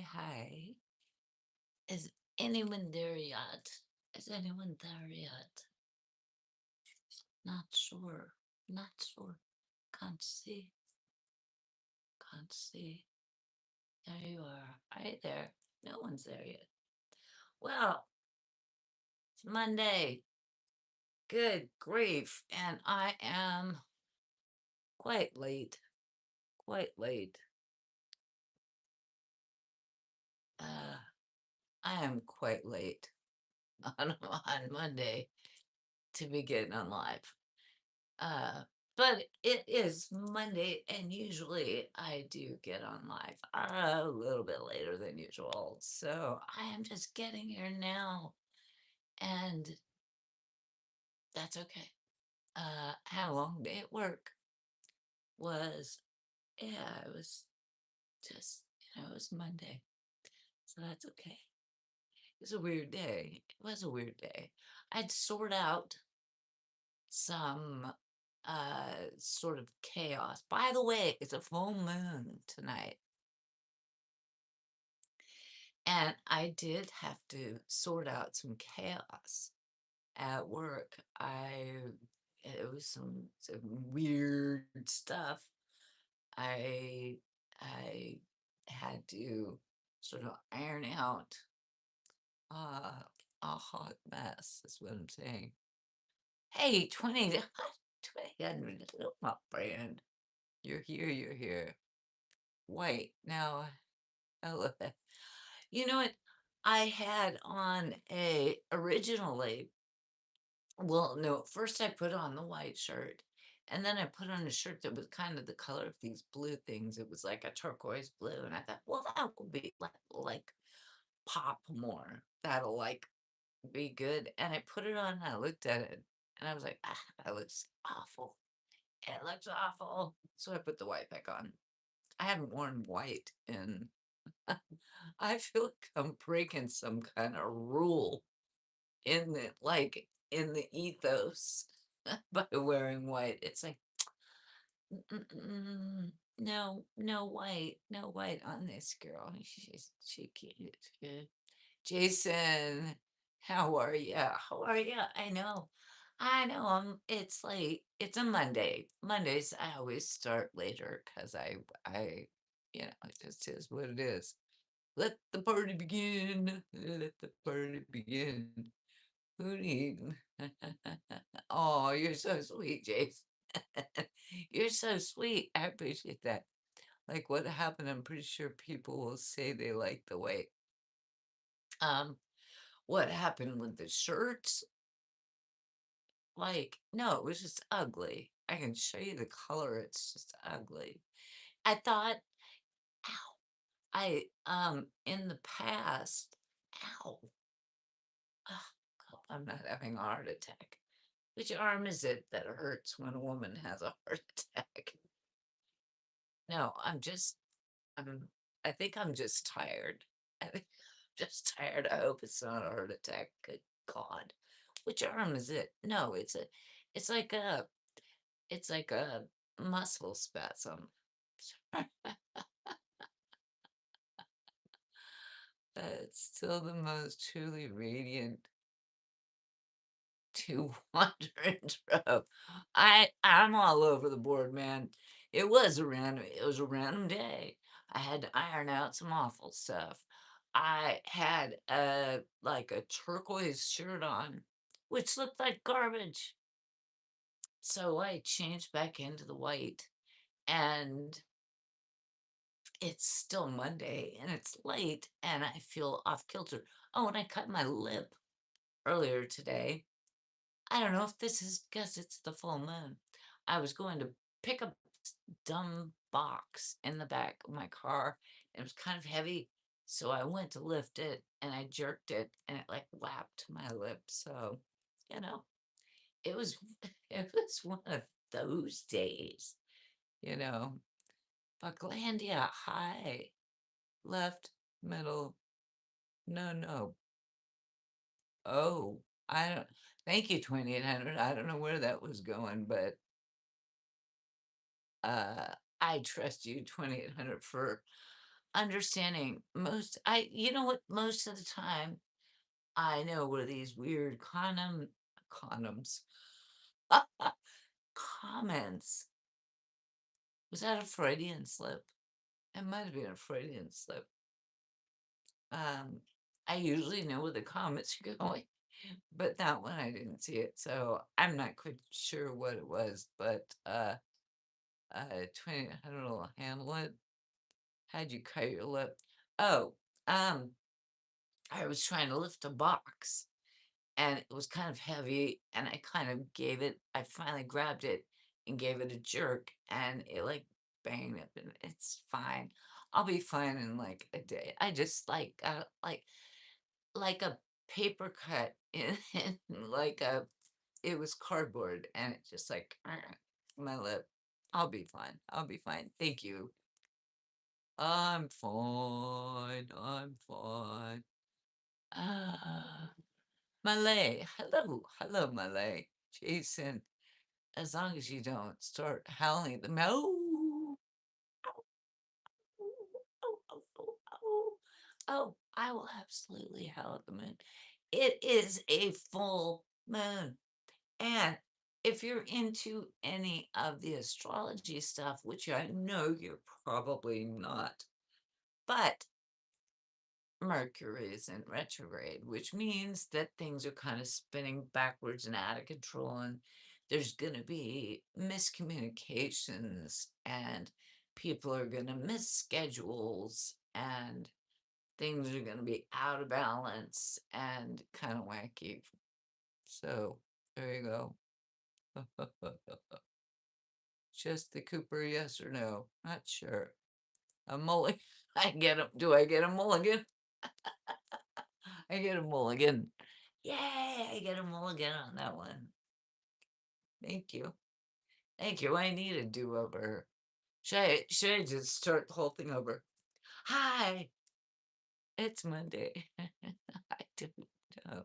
hi. Is anyone there yet? Is anyone there yet? Not sure. Not sure. Can't see. Can't see. There you are. Right there. No one's there yet. Well, it's Monday. Good grief. And I am quite late. Quite late. Uh, I am quite late on Monday to be getting on live. Uh, but it is Monday, and usually I do get on live a little bit later than usual. So I am just getting here now, and that's okay. Had a long day at work. Was yeah, it was just it was Monday, so that's okay. It was a weird day. It was a weird day. I'd sort out some sort of chaos. By the way, it's a full moon tonight. And I did have to sort out some chaos at work. It was some weird stuff. I I had to sort of iron out uh, a hot mess, is what I'm saying. Hey, 2000, my friend. You're here, you're here. Wait, now, oh, you know what? I had on originally, well, no, first I put on the white shirt, and then I put on a shirt that was kind of the color of these blue things. It was like a turquoise blue, and I thought, well, that will be like pop more. That'll like be good. And I put it on, and I looked at it, and I was like, ah, that looks awful. It looks awful. So I put the white back on. I haven't worn white in I feel like I'm breaking some kind of rule in the ethos by wearing white. It's like, no, no white on this girl. She can't. Jason, how are you? How are you? I know. It's late. It's a Monday. Mondays I always start later because it just is what it is. Let the party begin. Let the party begin. Who need? Oh, you're so sweet, Jace. You're so sweet. I appreciate that. Like what happened, I'm pretty sure people will say they like the way. Um, what happened with the shirts? Like, no, it was just ugly. I can show you the color. It's just ugly. I thought, ow, in the past, ow, I'm not having a heart attack. Which arm is it that hurts when a woman has a heart attack? No, I think I'm just tired. I think I'm just tired. I hope it's not a heart attack. Good God. Which arm is it? No, it's like a, it's like a muscle spasm. But it's still the most truly radiant 200 row. I'm all over the board, man. It was a random day. I had to iron out some awful stuff. I had like a turquoise shirt on, which looked like garbage. So I changed back into the white, and it's still Monday and it's late and I feel off kilter. Oh, and I cut my lip earlier today. I don't know if this is because it's the full moon. I was going to pick up this dumb box in the back of my car. It was kind of heavy. So I went to lift it and I jerked it and it like whapped my lip. So, you know, it was it was one of those days, you know. Bucklandia, hi. Left, middle, no. Oh, I don't thank you, 2800. I don't know where that was going, but uh I trust you, 2800, for understanding you know what, most of the time, I know where these weird condoms, comments. Was that a Freudian slip? It might have been a Freudian slip. Um, I usually know where the comments are going, but that one I didn't see it, so I'm not quite sure what it was, but, 20 how to handle it? How'd you cut your lip? Oh, um, I was trying to lift a box, and it was kind of heavy, and I finally grabbed it and gave it a jerk, and it, like, banged up, and it's fine. I'll be fine in, like, a day. I just, like a paper cut in like a it was cardboard, and it just, like, my lip. I'll be fine. I'll be fine. Thank you. I'm fine. I'm fine. Ah. Malay, hello, hello, Malay. Jason, as long as you don't start howling at the oh, oh, oh, oh, oh, oh, I will absolutely howl at the moon. It is a full moon. And if you're into any of the astrology stuff, which I know you're probably not, but Mercury is in retrograde, which means that things are kind of spinning backwards and out of control, and there's going to be miscommunications, and people are going to miss schedules, and things are going to be out of balance and kind of wacky. So there you go. Just the Cooper, yes or no? Not sure. A mulligan. I get a. Do I get a mulligan? I get a mulligan. Yay! I get a mulligan on that one. Thank you. Thank you. I need a do-over. Should I just start the whole thing over? Hi, it's Monday. I don't know.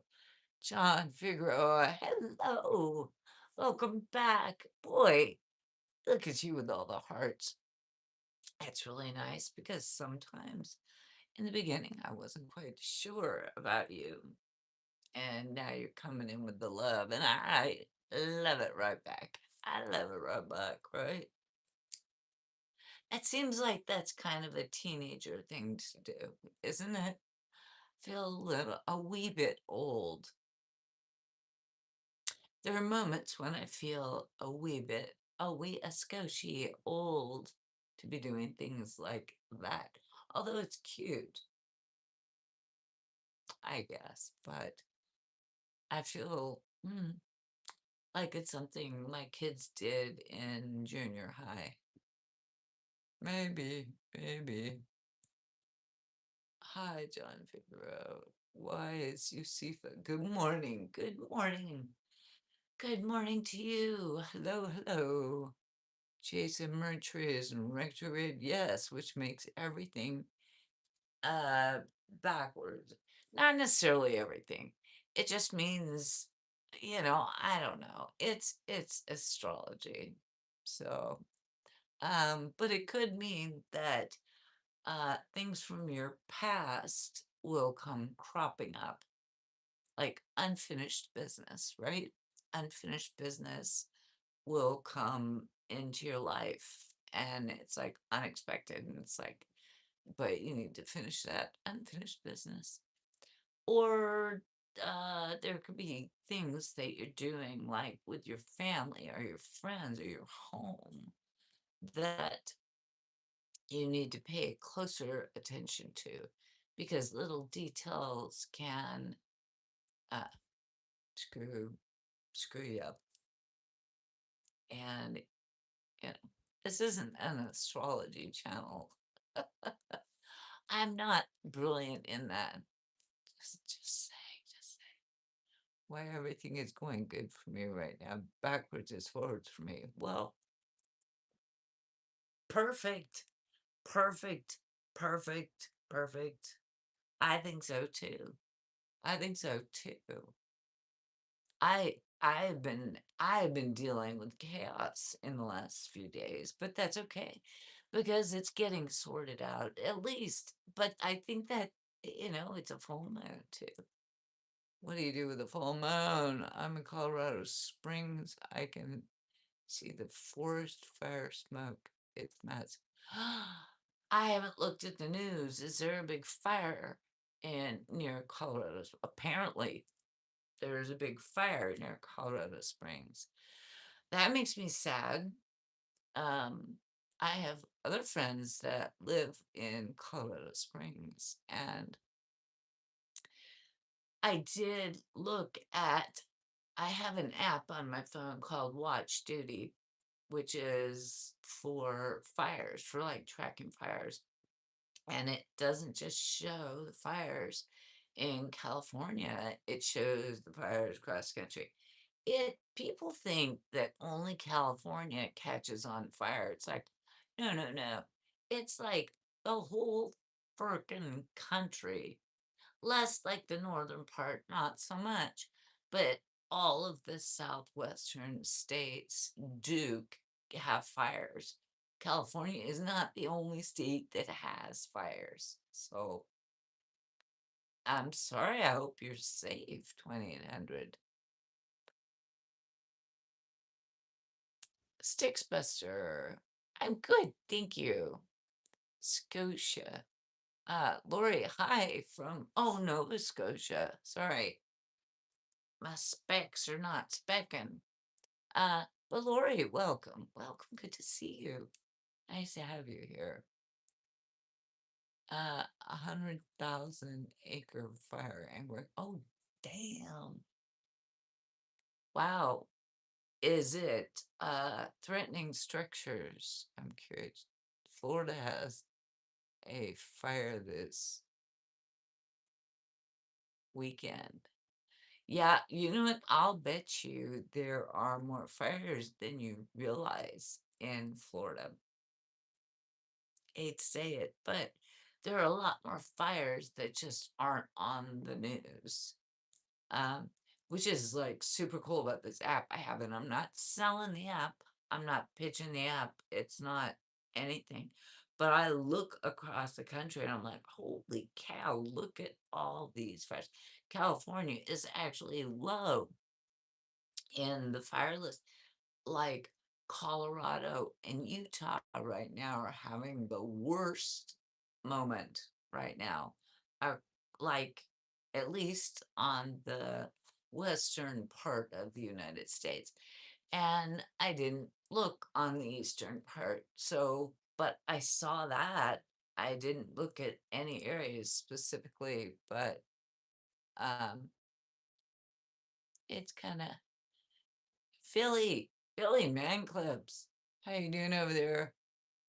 John Figueroa, hello. Welcome back. Boy, look at you with all the hearts. That's really nice because sometimes in the beginning I wasn't quite sure about you. And now you're coming in with the love, and I love it right back. I love it right back, right? It seems like that's kind of a teenager thing to do, isn't it? Feel a wee bit old. There are moments when I feel a skoshie old to be doing things like that. Although it's cute, I guess, but I feel like it's something my kids did in junior high. Maybe, maybe. Hi, John Figueroa. Why is Yusifa? Good morning. Good morning. Good morning to you. Hello, hello. Jason Mercury is in retrograde. Yes, which makes everything uh backwards. Not necessarily everything. It just means, I don't know. It's astrology. So, but it could mean that things from your past will come cropping up, like unfinished business, right? Unfinished business will come into your life, and it's like unexpected, and it's like, but you need to finish that unfinished business. Or there could be things that you're doing, like with your family or your friends or your home, that you need to pay closer attention to because little details can uh, screw screw you up. And you know, this isn't an astrology channel. I'm not brilliant in that. Just saying, just saying. Why everything is going good for me right now. Backwards is forwards for me. Well, perfect, perfect, perfect, perfect. I think so too. I think so too. I have been dealing with chaos in the last few days, but that's okay. because it's getting sorted out, at least. But I think that, it's a full moon too. What do you do with a full moon? I'm in Colorado Springs. I can see the forest fire smoke. It's nuts. I haven't looked at the news. Is there a big fire in near Colorado? Apparently, there's a big fire near Colorado Springs. That makes me sad. Um, I have other friends that live in Colorado Springs, and I have an app on my phone called Watch Duty, which is for fires, for like tracking fires. And it doesn't just show the fires in California, it shows the fires across the country. People think that only California catches on fire. It's like, no, no, no. It's like the whole freaking country. Less like the northern part, not so much. But all of the southwestern states do have fires. California is not the only state that has fires. So I'm sorry. I hope you're safe, 2800. Sticks Buster. I'm good, thank you. Scotia. Lori, hi from, Nova Scotia. Sorry, my specs are not specking. But Lori, welcome. Welcome. Good to see you. Nice to have you here. 100,000 acre fire angry. Oh, damn. Wow. Is it threatening structures? I'm curious. Florida has a fire this weekend. Yeah, you know what? I'll bet you there are more fires than you realize in Florida. Hate to say it, but there are a lot more fires that just aren't on the news. Um, which is like super cool about this app I have, and I'm not selling the app. I'm not pitching the app. It's not anything. But I look across the country and I'm like, holy cow, look at all these fires. California is actually low in the fire list. Like Colorado and Utah right now are having the worst moment right now. Are like at least on the western part of the United States. And I didn't look on the eastern part. So, but I saw that. I didn't look at any areas specifically, but um it's kind of Philly man clubs. How you doing over there?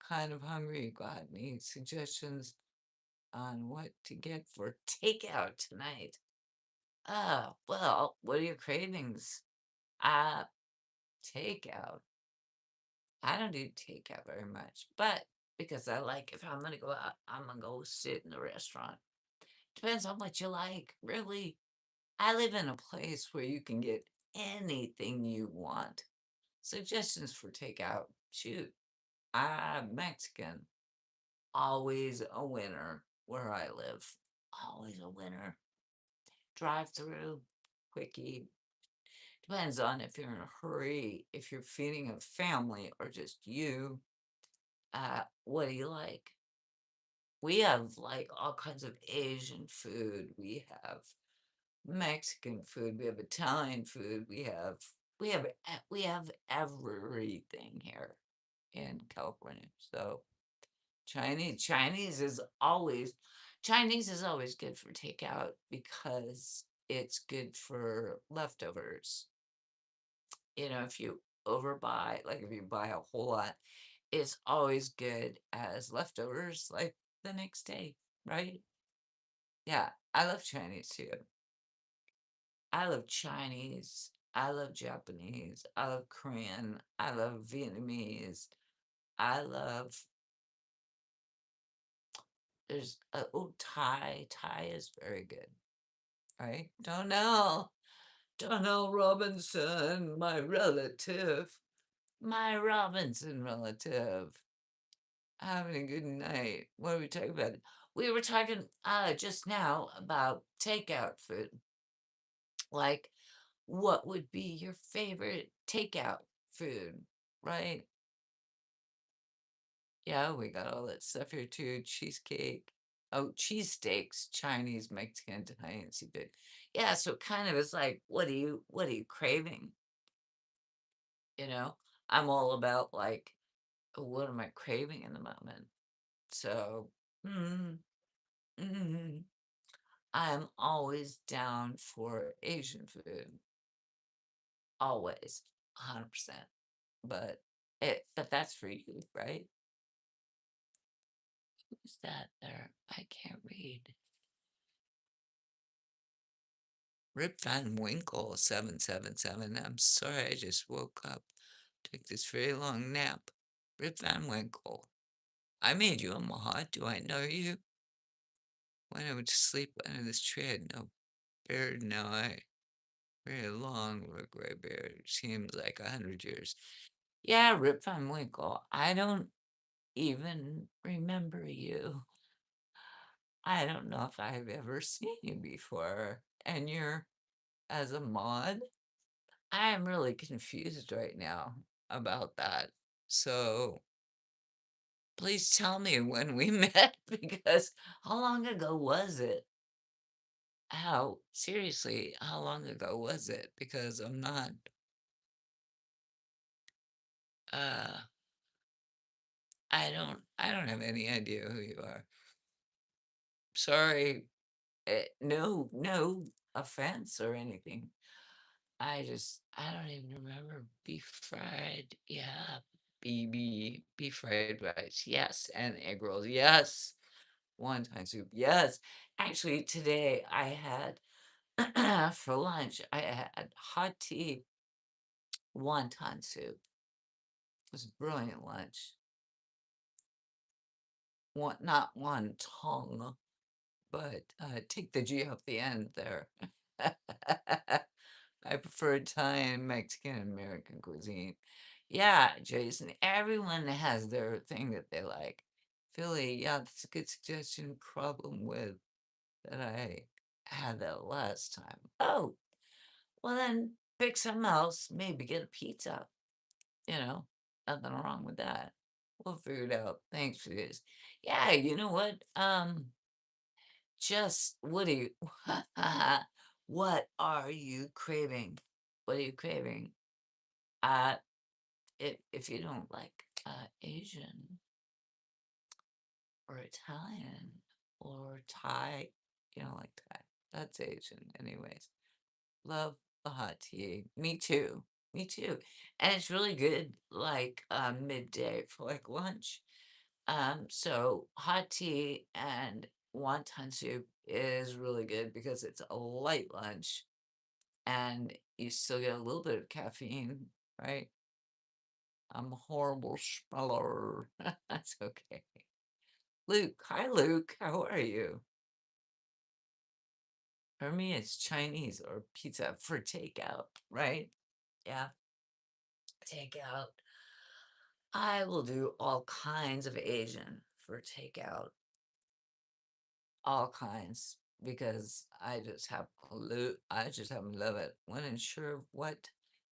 Kind of hungry. Got any suggestions on what to get for takeout tonight? Well, what are your cravings? Uh, Takeout. I don't do takeout very much, but because I like if I'm gonna go out, I'm gonna go sit in the restaurant. Depends on what you like, really. I live in a place where you can get anything you want. Suggestions for takeout. Shoot, I'm Mexican. Always a winner where I live. Always a winner. Drive through, quickie. Depends on if you're in a hurry, if you're feeding a family or just you. What do you like? We have like all kinds of Asian food. We have Mexican food. We have Italian food. We have everything here in California. So Chinese is always good for takeout because it's good for leftovers. If you overbuy, like if you buy a whole lot, it's always good as leftovers like the next day, right? Yeah, I love Chinese too. I love Chinese. I love Japanese. I love Korean. I love Vietnamese. I love there's Thai. Thai is very good. Right? Don't know Robinson, my relative. My Robinson relative. Having a good night. What are we talking about? We were talking just now about takeout food. Like, what would be your favorite takeout food, right? Yeah, we got all that stuff here too. Cheesecake. Oh, cheesesteaks, Chinese, Mexican, Italian, seafood. Yeah, so it kind of is like, what are you craving? You know, I'm all about like, what am I craving in the moment? So, mm, mm, I'm always down for Asian food, always, 100%. But that's for you, right? Who's that there? I can't read. Rip Van Winkle 777. I'm sorry, I just woke up. Took this very long nap. Rip Van Winkle. I made you a mod. Do I know you? When I went to sleep under this tree, I had no beard, no eye. Very long, gray beard. Seems like 100 years. Yeah, Rip Van Winkle. I don't even remember you. I don't know if I've ever seen you before. And you're as a mod? I am really confused right now about that. So please tell me when we met because how long ago was it? Seriously, how long ago was it? Because uh, I don't have any idea who you are. Sorry, no offense or anything. I don't even remember beef fried. Yeah, beef fried rice. Yes, and egg rolls. Yes, wonton soup. Yes, actually, today I had for lunch. I had hot tea, wonton soup. It was a brilliant lunch. Not one tongue, but take the G off the end there. I prefer Italian, Mexican, American cuisine. Yeah, Jason, everyone has their thing that they like. Philly, yeah, that's a good suggestion. Problem with that I had that last time. Oh, well then pick something else. Maybe get a pizza. You know, nothing wrong with that. We'll figure it out. Thanks for this. Yeah, you know what? Just what do you what are you craving? What are you craving? Uh, if you don't like Asian or Italian or Thai, you don't like Thai. That's Asian, anyways. Love the hot tea. Me too. Me too. And it's really good, like midday for like lunch. So hot tea and wonton soup is really good because it's a light lunch and you still get a little bit of caffeine, right? I'm a horrible speller. That's okay. Luke, hi Luke, how are you? For me, it's Chinese or pizza for takeout, right? Yeah, takeout. I will do all kinds of Asian for takeout, all kinds, because I just happen to love it. When unsure of what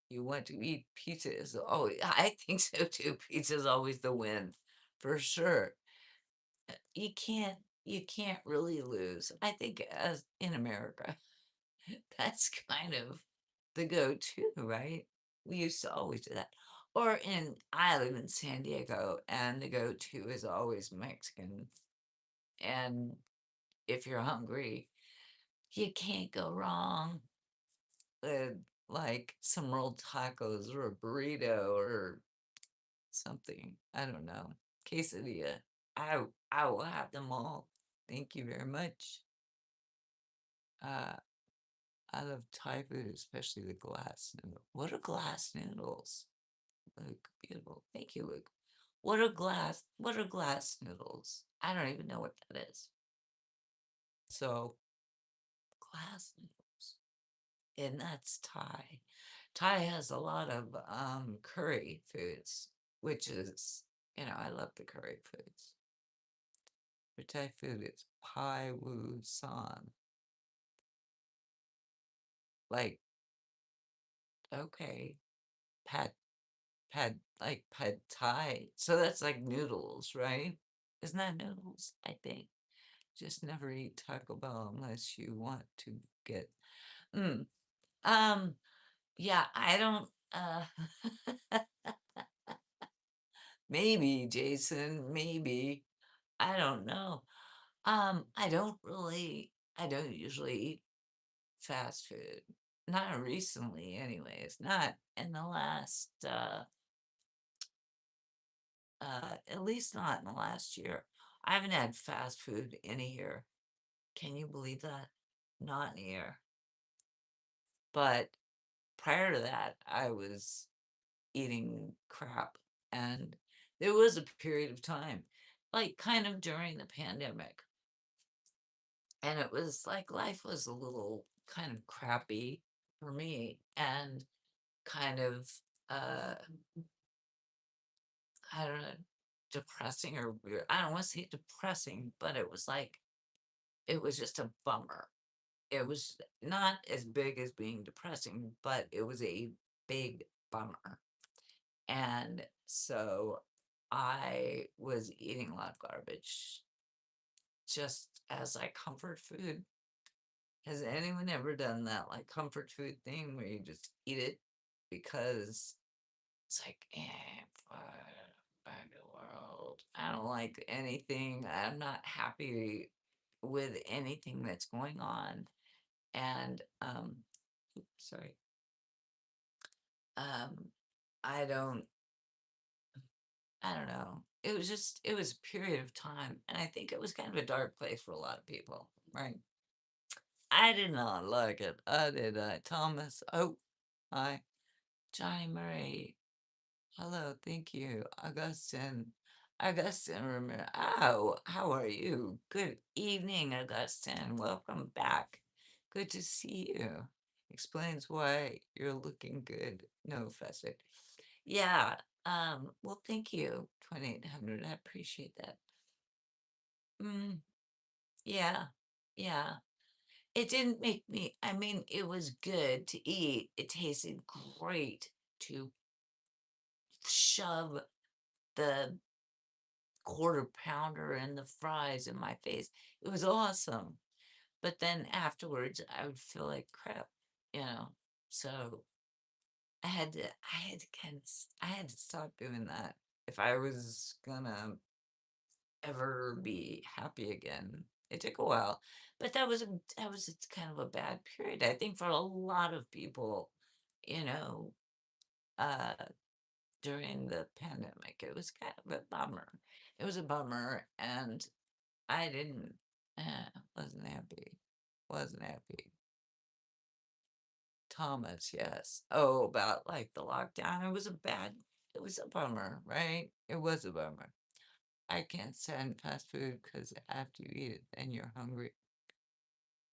you want to eat, pizza is oh, I think so too. Pizza is always the win, for sure. You can't really lose. I think as in America, that's kind of the go-to, right? We used to always do that. Or I live in San Diego, and the go-to is always Mexican. And if you're hungry, you can't go wrong with like some rolled tacos or a burrito or something. I don't know. Quesadilla. I will have them all. Thank you very much. Uh, I love Thai food, especially the glass noodle. What are glass noodles? Luke, beautiful. Thank you, Luke. What are glass noodles? I don't even know what that is. So, glass noodles. And that's Thai. Thai has a lot of curry foods, which is I love the curry foods. For Thai food, it's Pai Wu San. Like, okay, pad, like pad Thai. So that's like noodles, right? Isn't that noodles? I think. Just never eat Taco Bell unless you want to get. Mm. Um. Yeah, I don't. Maybe Jason. Maybe I don't know. I don't really. I don't usually eat fast food. Not recently, anyways. Not in the last. At least not in the last year. I haven't had fast food in a year. Can you believe that? Not in a year. But prior to that, I was eating crap. And there was a period of time, like kind of during the pandemic. And it was like life was a little kind of crappy for me and kind of, uh, I don't know, depressing or weird. I don't want to say depressing, but it was like, it was just a bummer. It was not as big as being depressing, but it was a big bummer. And so I was eating a lot of garbage just as like comfort food. Has anyone ever done that like comfort food thing where you just eat it because it's like, fuck, back to the world. I don't like anything. I'm not happy with anything that's going on. And sorry. Um I don't I don't know. It was a period of time, and I think it was kind of a dark place for a lot of people, right? I did not like it. I did. Thomas. Oh, hi. Johnny Murray. Hello. Thank you. Augustine. Augustine, remember. Oh, how are you? Good evening, Augustine. Welcome back. Good to see you. Explains why you're looking good. No, Fessett. Yeah. Well, thank you, 2800. I appreciate that. Mm, yeah. Yeah. It didn't make me, I mean, it was good to eat. It tasted great to shove the quarter pounder and the fries in my face. It was awesome. But then afterwards, I would feel like crap, you know. So I had to stop doing that if I was gonna ever be happy again. It took a while, but that was kind of a bad period. I think for a lot of people, you know, uh, during the pandemic, it was kind of a bummer. It was a bummer, and I didn't, wasn't happy, wasn't happy. Thomas, yes. Oh, about like the lockdown. It was a bummer, right? It was a bummer. I can't stand fast food because after you eat it, then you're hungry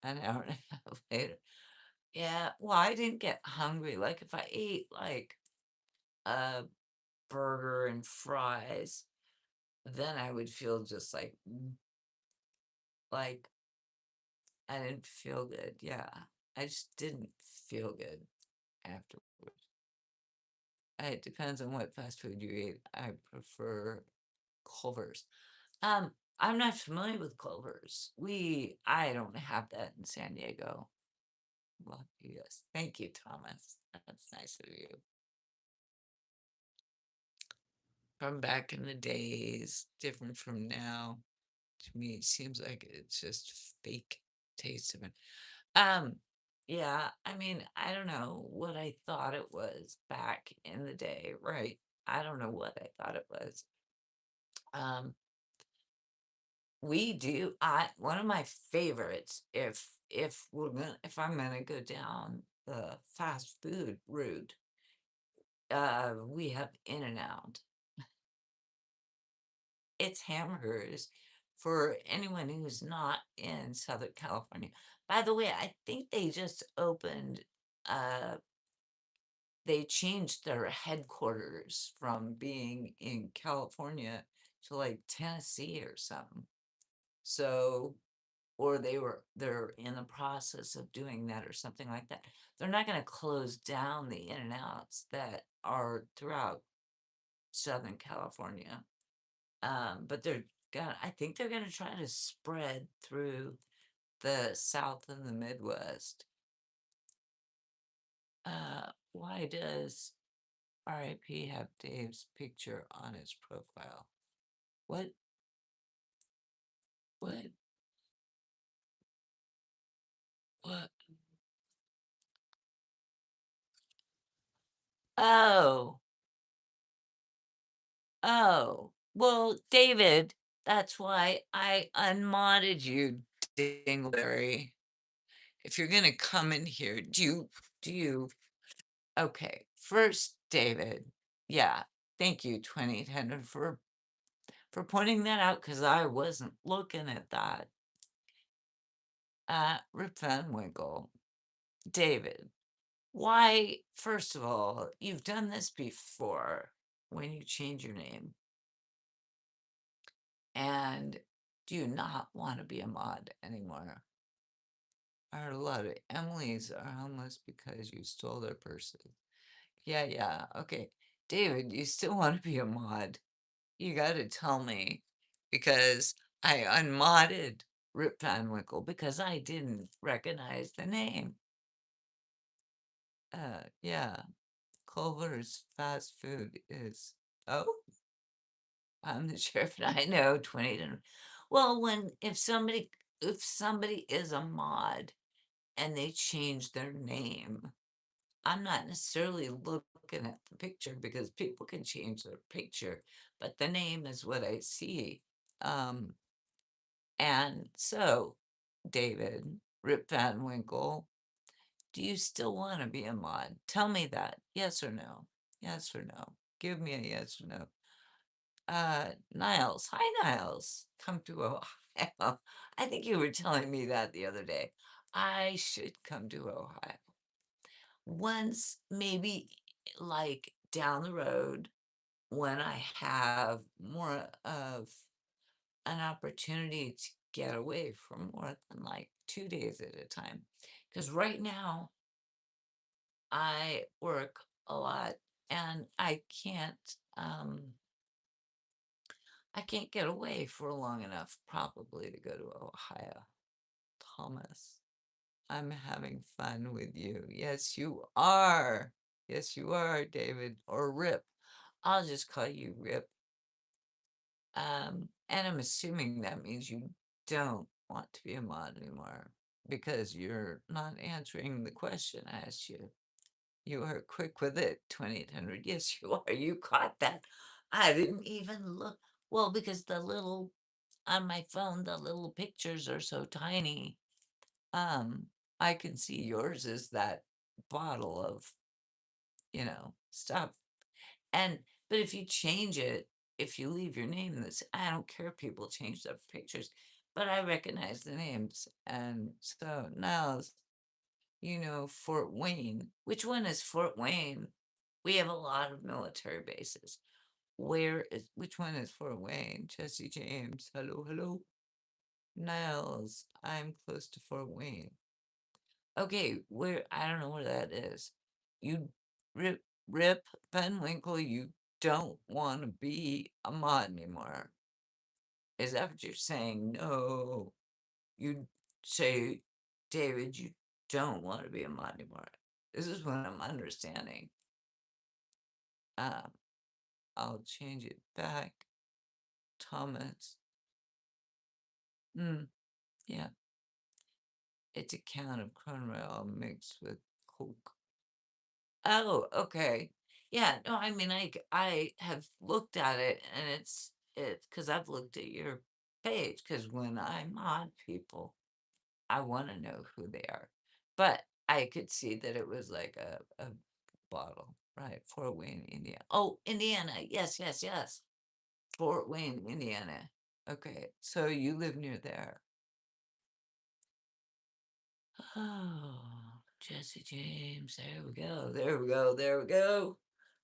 an hour and a half later. Yeah, well, I didn't get hungry. Like if I ate like a burger and fries, then I would feel just like I didn't feel good. Yeah, I just didn't feel good afterwards. It depends on what fast food you eat. I prefer Culver's. I'm not familiar with Culver's. I don't have that in San Diego. Well, yes. Thank you, Thomas. That's nice of you. From back in the days, different from now. To me, it seems like it's just fake taste of it. Um, yeah, I mean, I don't know what I thought it was back in the day, right? I don't know what I thought it was. Um, we do. I One of my favorites, if I'm gonna go down the fast food route, we have In and Out. It's hamburgers for anyone who's not in Southern California. By the way, I think they just opened, uh, they changed their headquarters from being in California to like Tennessee or something. So, or they're in the process of doing that or something like that. They're not going to close down the in and outs that are throughout Southern California. But I think they're gonna try to spread through the South and the Midwest. Why does RIP have Dave's picture on his profile? What, what, what? Oh, oh. Well, David, that's why I unmodded you, Dingleberry. If you're gonna come in here, do you okay, first, David, yeah, thank you, 2800, for pointing that out because I wasn't looking at that. Rip Van Winkle, David, why, first of all, you've done this before when you change your name, and do you not want to be a mod anymore? Are a lot of Emily's are homeless because you stole their purses. Yeah, yeah, okay. David, you still want to be a mod? You gotta tell me, because I unmodded Rip Van Winkle because I didn't recognize the name. Yeah, Culver's fast food is, oh, I'm the sheriff and I know 20 to, well, if somebody is a mod and they change their name, I'm not necessarily looking at the picture because people can change their picture, but the name is what I see. Um, And so, David, Rip Van Winkle, do you still want to be a mod? Tell me that. Yes or no? Yes or no? Give me a yes or no. Niles. Hi, Niles. Come to Ohio. I think you were telling me that the other day. I should come to Ohio. Once, maybe like down the road, when I have more of an opportunity to get away from more than like 2 days at a time. Because right now I work a lot and I can't get away for long enough probably to go to Ohio. Thomas, I'm having fun with you. Yes, you are. Yes, you are, David. Or Rip. I'll just call you Rip. And I'm assuming that means you don't want to be a mod anymore because you're not answering the question I asked you. You are quick with it, 2800. Yes, you are. You caught that. I didn't even look. Well, because on my phone, the little pictures are so tiny. Um, I can see yours is that bottle of, stuff. And but if you change it, if you leave your name in this, I don't care if people change their pictures, but I recognize the names. And so now, Fort Wayne. Which one is Fort Wayne? We have a lot of military bases. Which one is Fort Wayne? Jesse James. Hello, hello. Niles, I'm close to Fort Wayne. Okay, I don't know where that is. You Rip Van Winkle, you don't want to be a mod anymore. Is that what you're saying? No. You say, David, you don't want to be a mod anymore. This is what I'm understanding. Um, I'll change it back. Thomas. Yeah. It's a can of Cornrow mixed with Coke. Oh, okay. Yeah, no, I mean, I have looked at it and it's because I've looked at your page because when I mod people, I want to know who they are. But I could see that it was like a bottle, right? Fort Wayne, Indiana. Oh, Indiana. Yes, yes, yes. Fort Wayne, Indiana. Okay, so you live near there. Oh. Jesse James. There we go. There we go. There we go.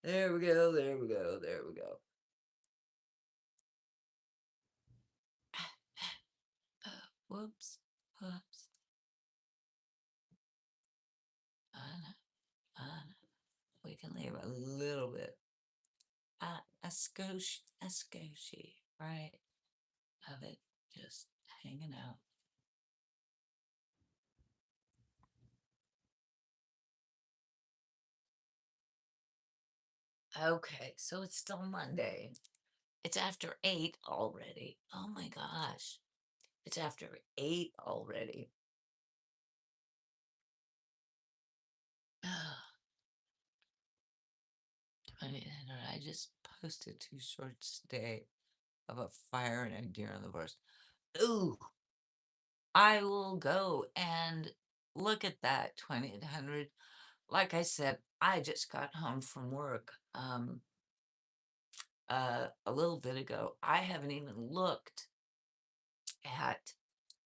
There we go. There we go. There we go. Whoops. Whoops. Uh, we can leave a little bit. A skoshi, right? Of it just hanging out. Okay, so it's still Monday. It's after 8 already. Oh my gosh. It's after 8 already. I just posted 2 shorts today of a fire and a deer in the forest. Ooh, I will go and look at that 2800. Like I said, I just got home from work a little bit ago. I haven't even looked at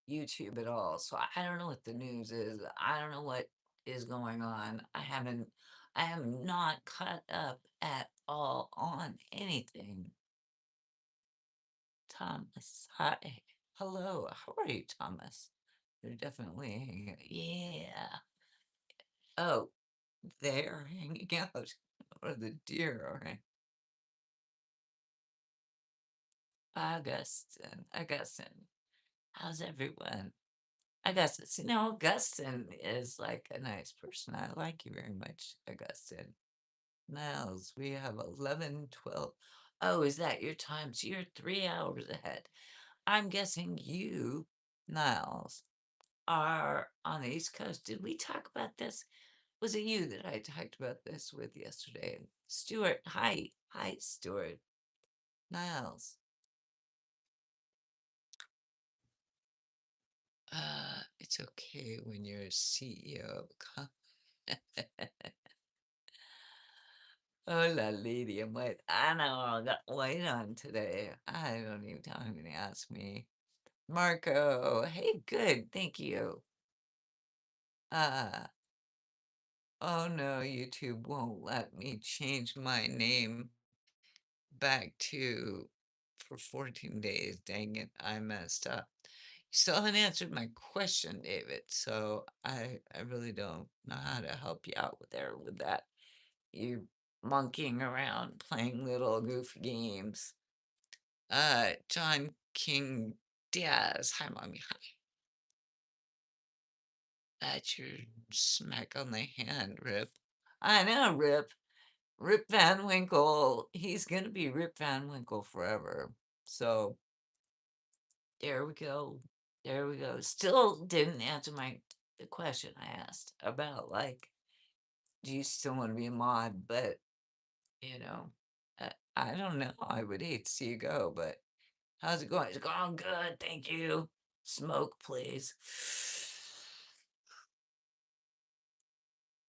YouTube at all. So I don't know what the news is. I don't know what is going on. I am not caught up at all on anything. Thomas, hi. Hello. How are you, Thomas? You're definitely, yeah. Oh, they're hanging out. Or the deer are hanging. Augustine. How's everyone? Augustine. See, no, Augustine is like a nice person. I like you very much, Augustine. Niles, we have 11, 12. Oh, is that your time? So you're 3 hours ahead. I'm guessing you, Niles, are on the East Coast. Did we talk about this? Was it you that I talked about this with yesterday? Stuart, hi. Hi, Stuart. Niles. It's okay when you're a CEO. Oh, la lady, I'm white. I know I got white on today. I don't even ask me. Marco, hey, good, thank you. Uh, oh no, YouTube won't let me change my name back to for 14 days. Dang it, I messed up. You still haven't answered my question, David, so I really don't know how to help you out with that. You monkeying around playing little goofy games. John King Diaz. Hi, mommy. Hi. That's your smack on the hand, Rip. I know, Rip. Rip Van Winkle. He's gonna be Rip Van Winkle forever. So there we go. There we go. Still didn't answer the question I asked about like, do you still want to be a mod? But you know, I don't know. I would hate to see you go, but how's it going? It's going good, thank you. Smoke, please.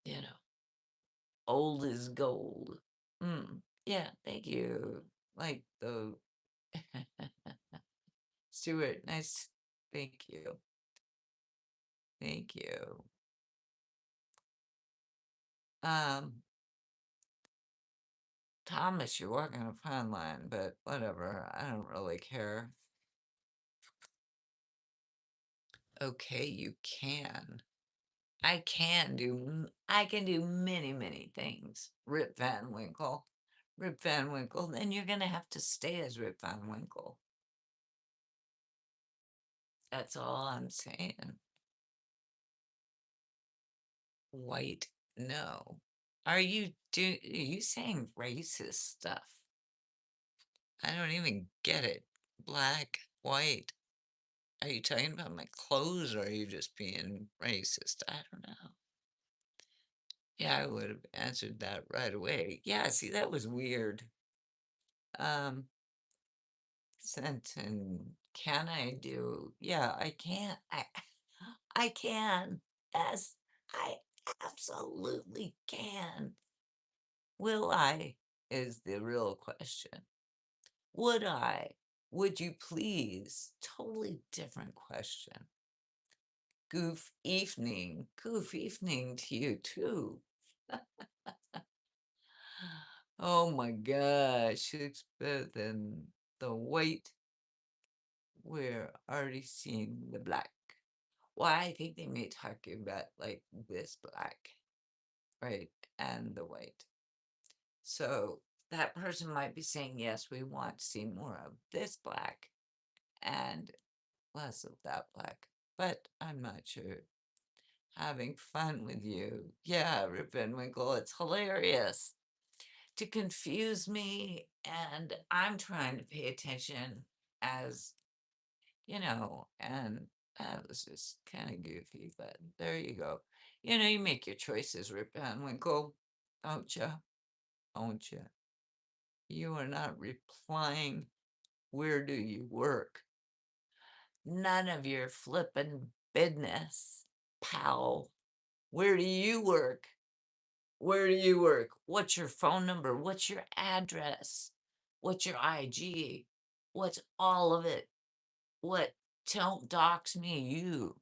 You know, old is gold. Yeah, thank you. Like the Stuart, nice. Thank you. Thank you. Um, Thomas, you're walking a fine line, but whatever. I don't really care. Okay, you can. I can do many, many things. Rip Van Winkle. Rip Van Winkle, then you're gonna have to stay as Rip Van Winkle. That's all I'm saying. White, no. Are you saying racist stuff? I don't even get it. Black, white. Are you talking about my clothes or are you just being racist? I don't know. Yeah, I would have answered that right away. Yeah, see, that was weird. Um, Sentence, can I do? Yeah, I can. I can. Yes, I absolutely can. Will I? Is the real question. Would I? Would you please? Totally different question. Goof evening to you too. Oh my gosh, it's better than the white. We're already seeing the black. Well, I think they may talk about like this black, right? And the white. So that person might be saying, yes, we want to see more of this black and less of that black. But I'm not sure. Having fun with you. Yeah, Rip Van Winkle, it's hilarious to confuse me. And I'm trying to pay attention as, and that was just kind of goofy, but there you go. You make your choices, Rip Van Winkle, don't you? Don't you? You are not replying. Where do you work? None of your flippin' business, pal. Where do you work? Where do you work? What's your phone number? What's your address? What's your IG? What's all of it? What? Don't dox me, you.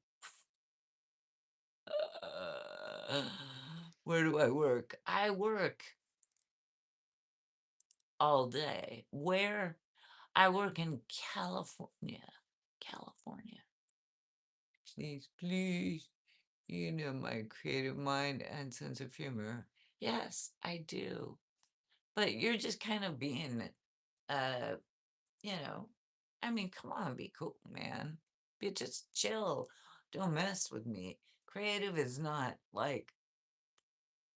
Uh, where do I work? I work all day. Where? I work in California. California. Please, please. You know my creative mind and sense of humor. Yes, I do. But you're just kind of being, uh, you know, I mean, come on, be cool, man. Be just chill. Don't mess with me. Creative is not like,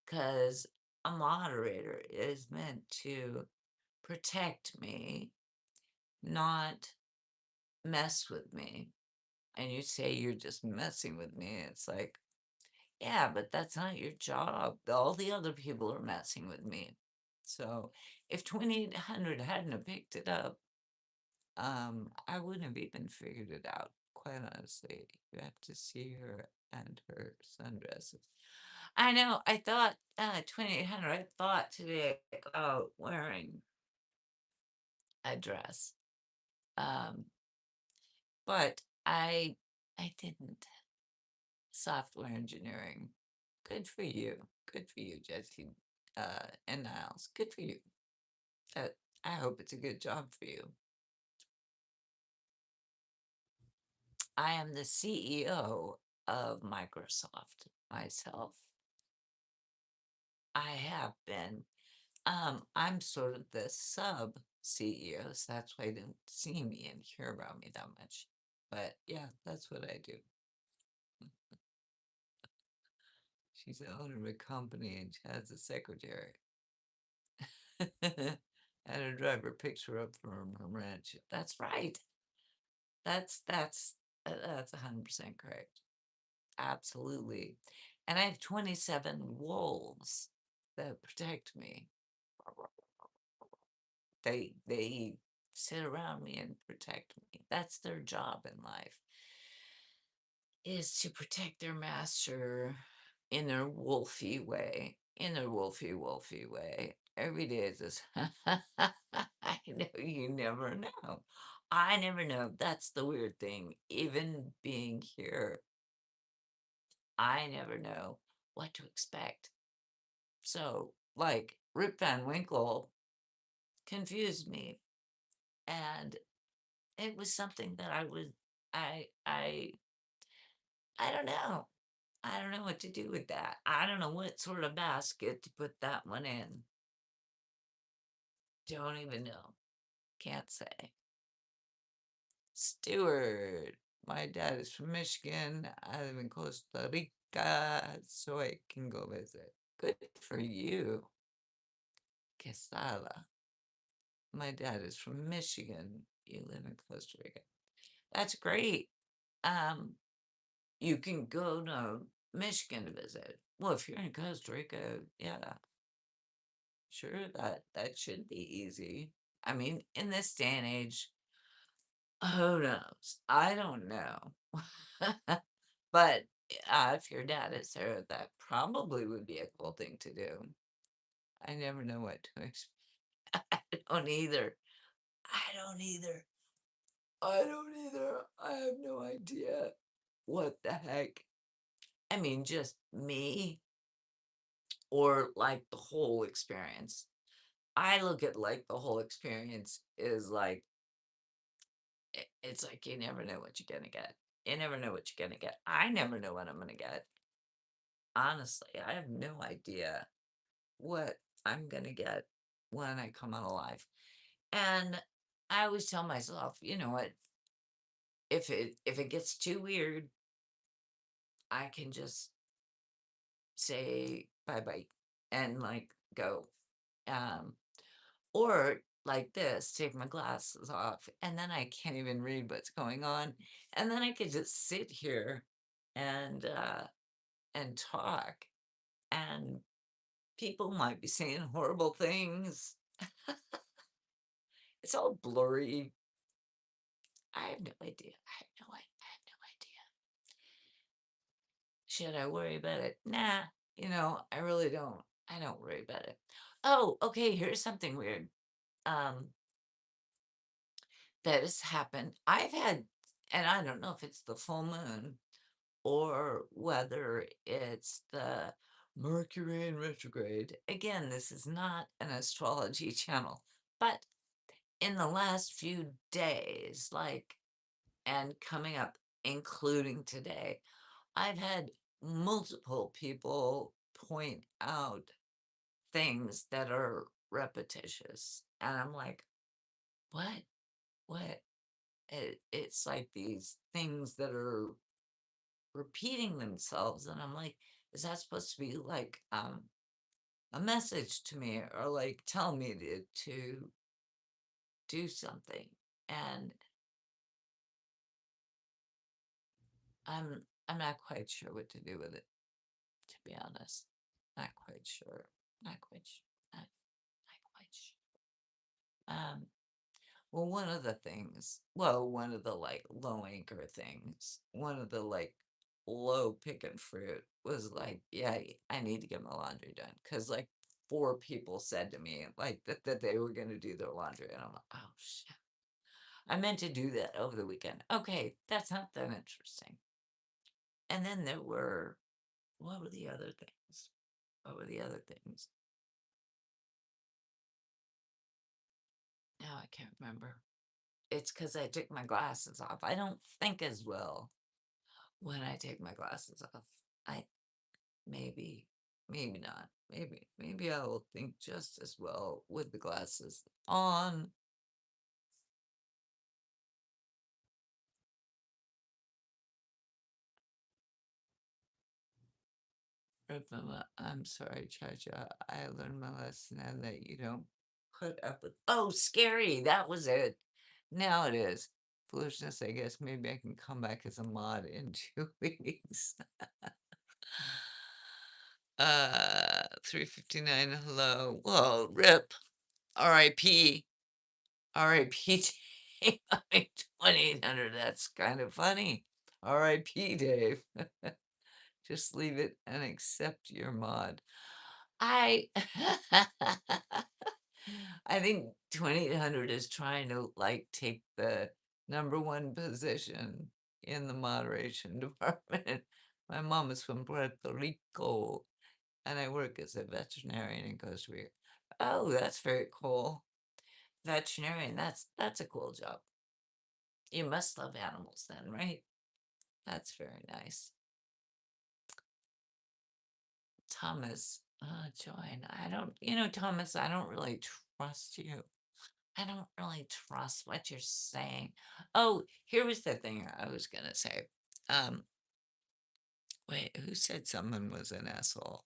because a moderator is meant to protect me, not mess with me. And you say you're just messing with me. It's like, yeah, but that's not your job. All the other people are messing with me. So if 2800 hadn't have picked it up, I wouldn't have even figured it out, quite honestly. You have to see her and her sundresses. I know, I thought 2800, I thought today about wearing a dress. Um, but I didn't. Software engineering. Good for you. Good for you, Jesse and Niles. Good for you. Uh, I hope it's a good job for you. I am the CEO of Microsoft myself. I have been. I'm sort of the sub CEO, so that's why you don't see me and hear about me that much. But yeah, that's what I do. She's the owner of a company and she has a secretary. And her driver picks her up from her ranch. That's right. That's 100% correct. Absolutely. And I have 27 wolves that protect me. They sit around me and protect me. That's their job in life, is to protect their master in their wolfy way. In their wolfy way. Every day is this. I know you never know. I never know. That's the weird thing. Even being here, I never know what to expect. So, like, Rip Van Winkle confused me. And it was something that I, I, I don't know. I don't know what to do with that. I don't know what sort of basket to put that one in. Don't even know. Can't say. Stewart. My dad is from Michigan. I live in Costa Rica, so I can go visit. Good for you. Quesada. My dad is from Michigan. You live in Costa Rica. That's great. Um, you can go to Michigan to visit. Well, if you're in Costa Rica, yeah, sure, that should be easy. I mean, in this day and age, who knows? I don't know. But if your dad is there, that probably would be a cool thing to do. I never know what to expect. I don't either. I don't either. I don't either. I have no idea. what the heck? I mean, just me or like the whole experience. I look at like the whole experience is like it's like you never know what you're gonna get. You never know what you're gonna get. I never know what I'm gonna get. Honestly, I have no idea what I'm gonna get when I come out alive. And I always tell myself, you know what, if it gets too weird, I can just say bye bye and like go. Um, or like this, take my glasses off, and then I can't even read what's going on. And then I could just sit here and talk, and people might be saying horrible things. It's all blurry. I have no idea. I have no idea. Should I worry about it? Nah, I really don't. I don't worry about it. Oh, okay, here's something weird. Um, that has happened. I've had, and I don't know if it's the full moon or whether it's the Mercury in retrograde. Again, this is not an astrology channel, but in the last few days, like, and coming up, including today, I've had multiple people point out things that are repetitious. And I'm like, what? What? It's like these things that are repeating themselves. And I'm like, is that supposed to be like a message to me or like tell me to do something? And I'm not quite sure what to do with it, to be honest. Not quite sure. Not quite sure. Not quite sure. Well, one of the like low anchor things, one of the like low picking fruit was like, yeah, I need to get my laundry done. Cause like four people said to me like that they were gonna do their laundry. And I'm like, oh shit. I meant to do that over the weekend. Okay, that's not that interesting. And then what were the other things? What were the other things? Now I can't remember. It's because I took my glasses off. I don't think as well when I take my glasses off. I maybe, maybe not. Maybe I will think just as well with the glasses on. Remember, I'm sorry, Chacha. I learned my lesson and that you don't put up with. Oh, scary. That was it. Now it is. Foolishness, I guess. Maybe I can come back as a mod in 2 weeks. 3:59. Hello. Whoa, rip. R.I.P. R.I.P. Dave. I mean, 2800. That's kind of funny. R.I.P. Dave. Just leave it and accept your mod. I I think 2800 is trying to like take the number one position in the moderation department. My mom is from Puerto Rico and I work as a veterinarian in Costa Rica. Oh, that's very cool. Veterinarian, that's a cool job. You must love animals then, right? That's very nice. Thomas, join. Thomas, I don't really trust you. I don't really trust what you're saying. Oh, here was the thing I was gonna say. Um, wait, who said someone was an asshole?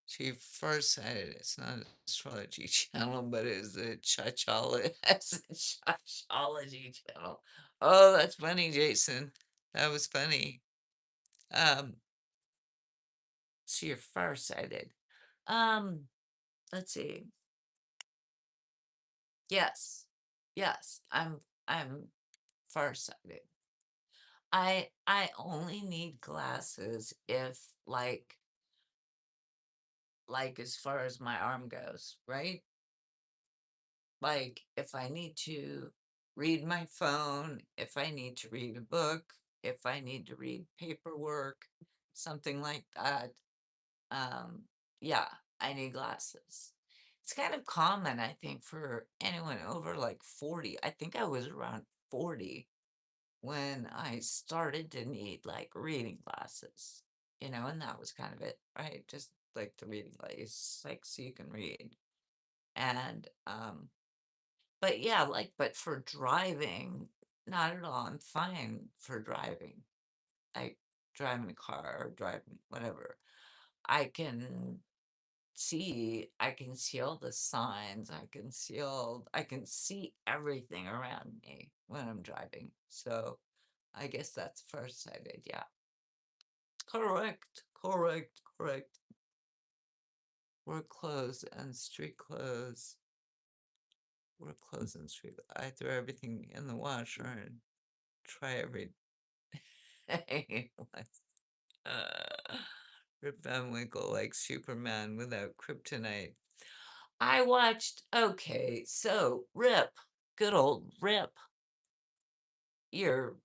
She first said it. It's not an astrology channel, but it's a it's a chachology channel. Oh, that's funny, Jason. That was funny. Um, so you're farsighted. Um, let's see. Yes. Yes, I'm farsighted. I only need glasses if like as far as my arm goes, right? Like if I need to read my phone, if I need to read a book, if I need to read paperwork, something like that, um, yeah, I need glasses. It's kind of common, I think, for anyone over like 40. I think I was around 40 when I started to need like reading glasses, and that was kind of it, right? Just like the reading glasses, like so you can read. And but yeah, like but for driving, not at all. I'm fine for driving. Like driving a car or driving whatever. I can I can see all the signs. I can see everything around me when I'm driving. So I guess that's farsighted, yeah. Correct, correct, correct. Work clothes and street clothes. Work clothes and street. I throw everything in the washer and try every day. uh, Rip Van Winkle like Superman without kryptonite. I watched. Okay, so Rip, good old Rip. You're.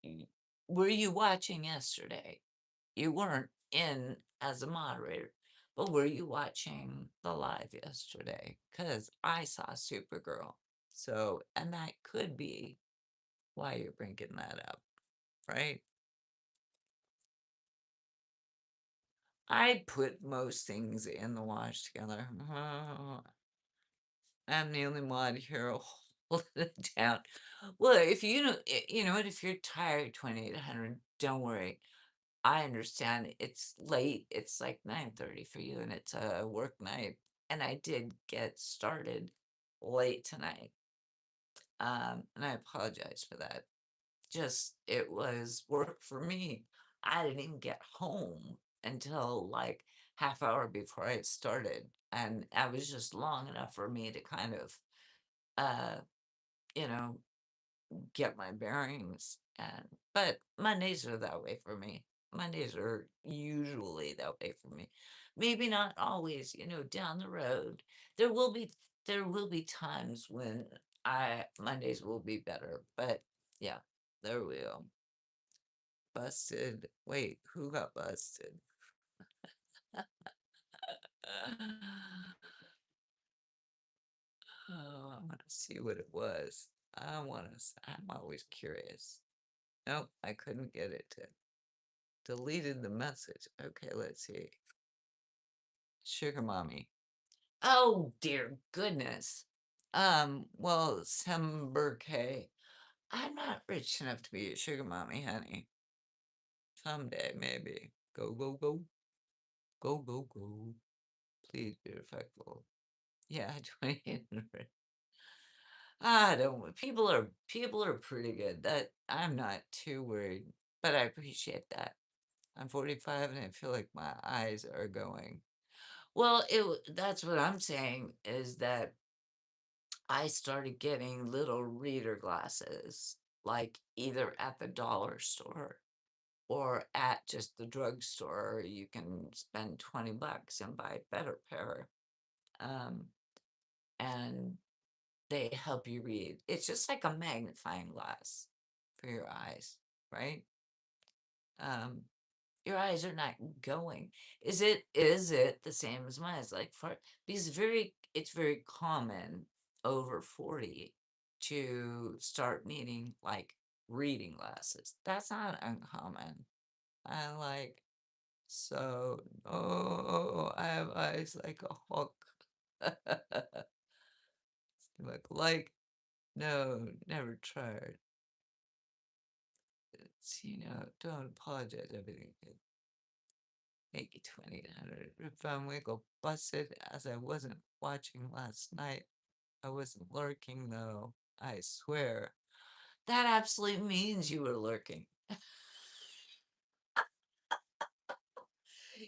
y- Were you watching yesterday? You weren't in as a moderator, but were you watching the live yesterday? Because I saw Supergirl. So, and that could be why you're bringing that up, right? I put most things in the wash together. I'm the only mod here holding it down. Well, if you know, you know what, if you're tired, 2800, don't worry. I understand it's late. It's like 9:30 for you and it's a work night. And I did get started late tonight. And I apologize for that. Just it was work for me. I didn't even get home until like half hour before I started. And that was just long enough for me to kind of uh, you know, get my bearings. And but Mondays are that way for me. Mondays are usually that way for me. Maybe not always, down the road. There will be there will be times when I Mondays will be better. But yeah, there we go. Busted. Wait, who got busted? Oh, I want to see what it was. I'm always curious. Nope, I couldn't get it to deleted the message. Okay, let's see. Sugar mommy. Oh dear goodness. Well, Sember K. I'm not rich enough to be a sugar mommy, honey. Someday, maybe. Go, go, go. Go, go, go. Please be respectful. Yeah, 20. I don't people are pretty good. That I'm not too worried, but I appreciate that. I'm 45 and I feel like my eyes are going. Well, that's what I'm saying is that I started getting little reader glasses, like either at the dollar store or at just the drugstore. You can spend 20 bucks and buy a better pair. Um, and they help you read. It's just like a magnifying glass for your eyes, right? Um, your eyes are not going. Is it the same as mine? It's like for because it's very common over 40 to start needing like reading glasses. That's not uncommon. I like so oh I have eyes like a hawk. like no, never tried. Don't apologize, everything good. Make it 2800. Rip Van Winkle busted as I wasn't watching last night. I wasn't lurking though, I swear. That absolutely means you were lurking.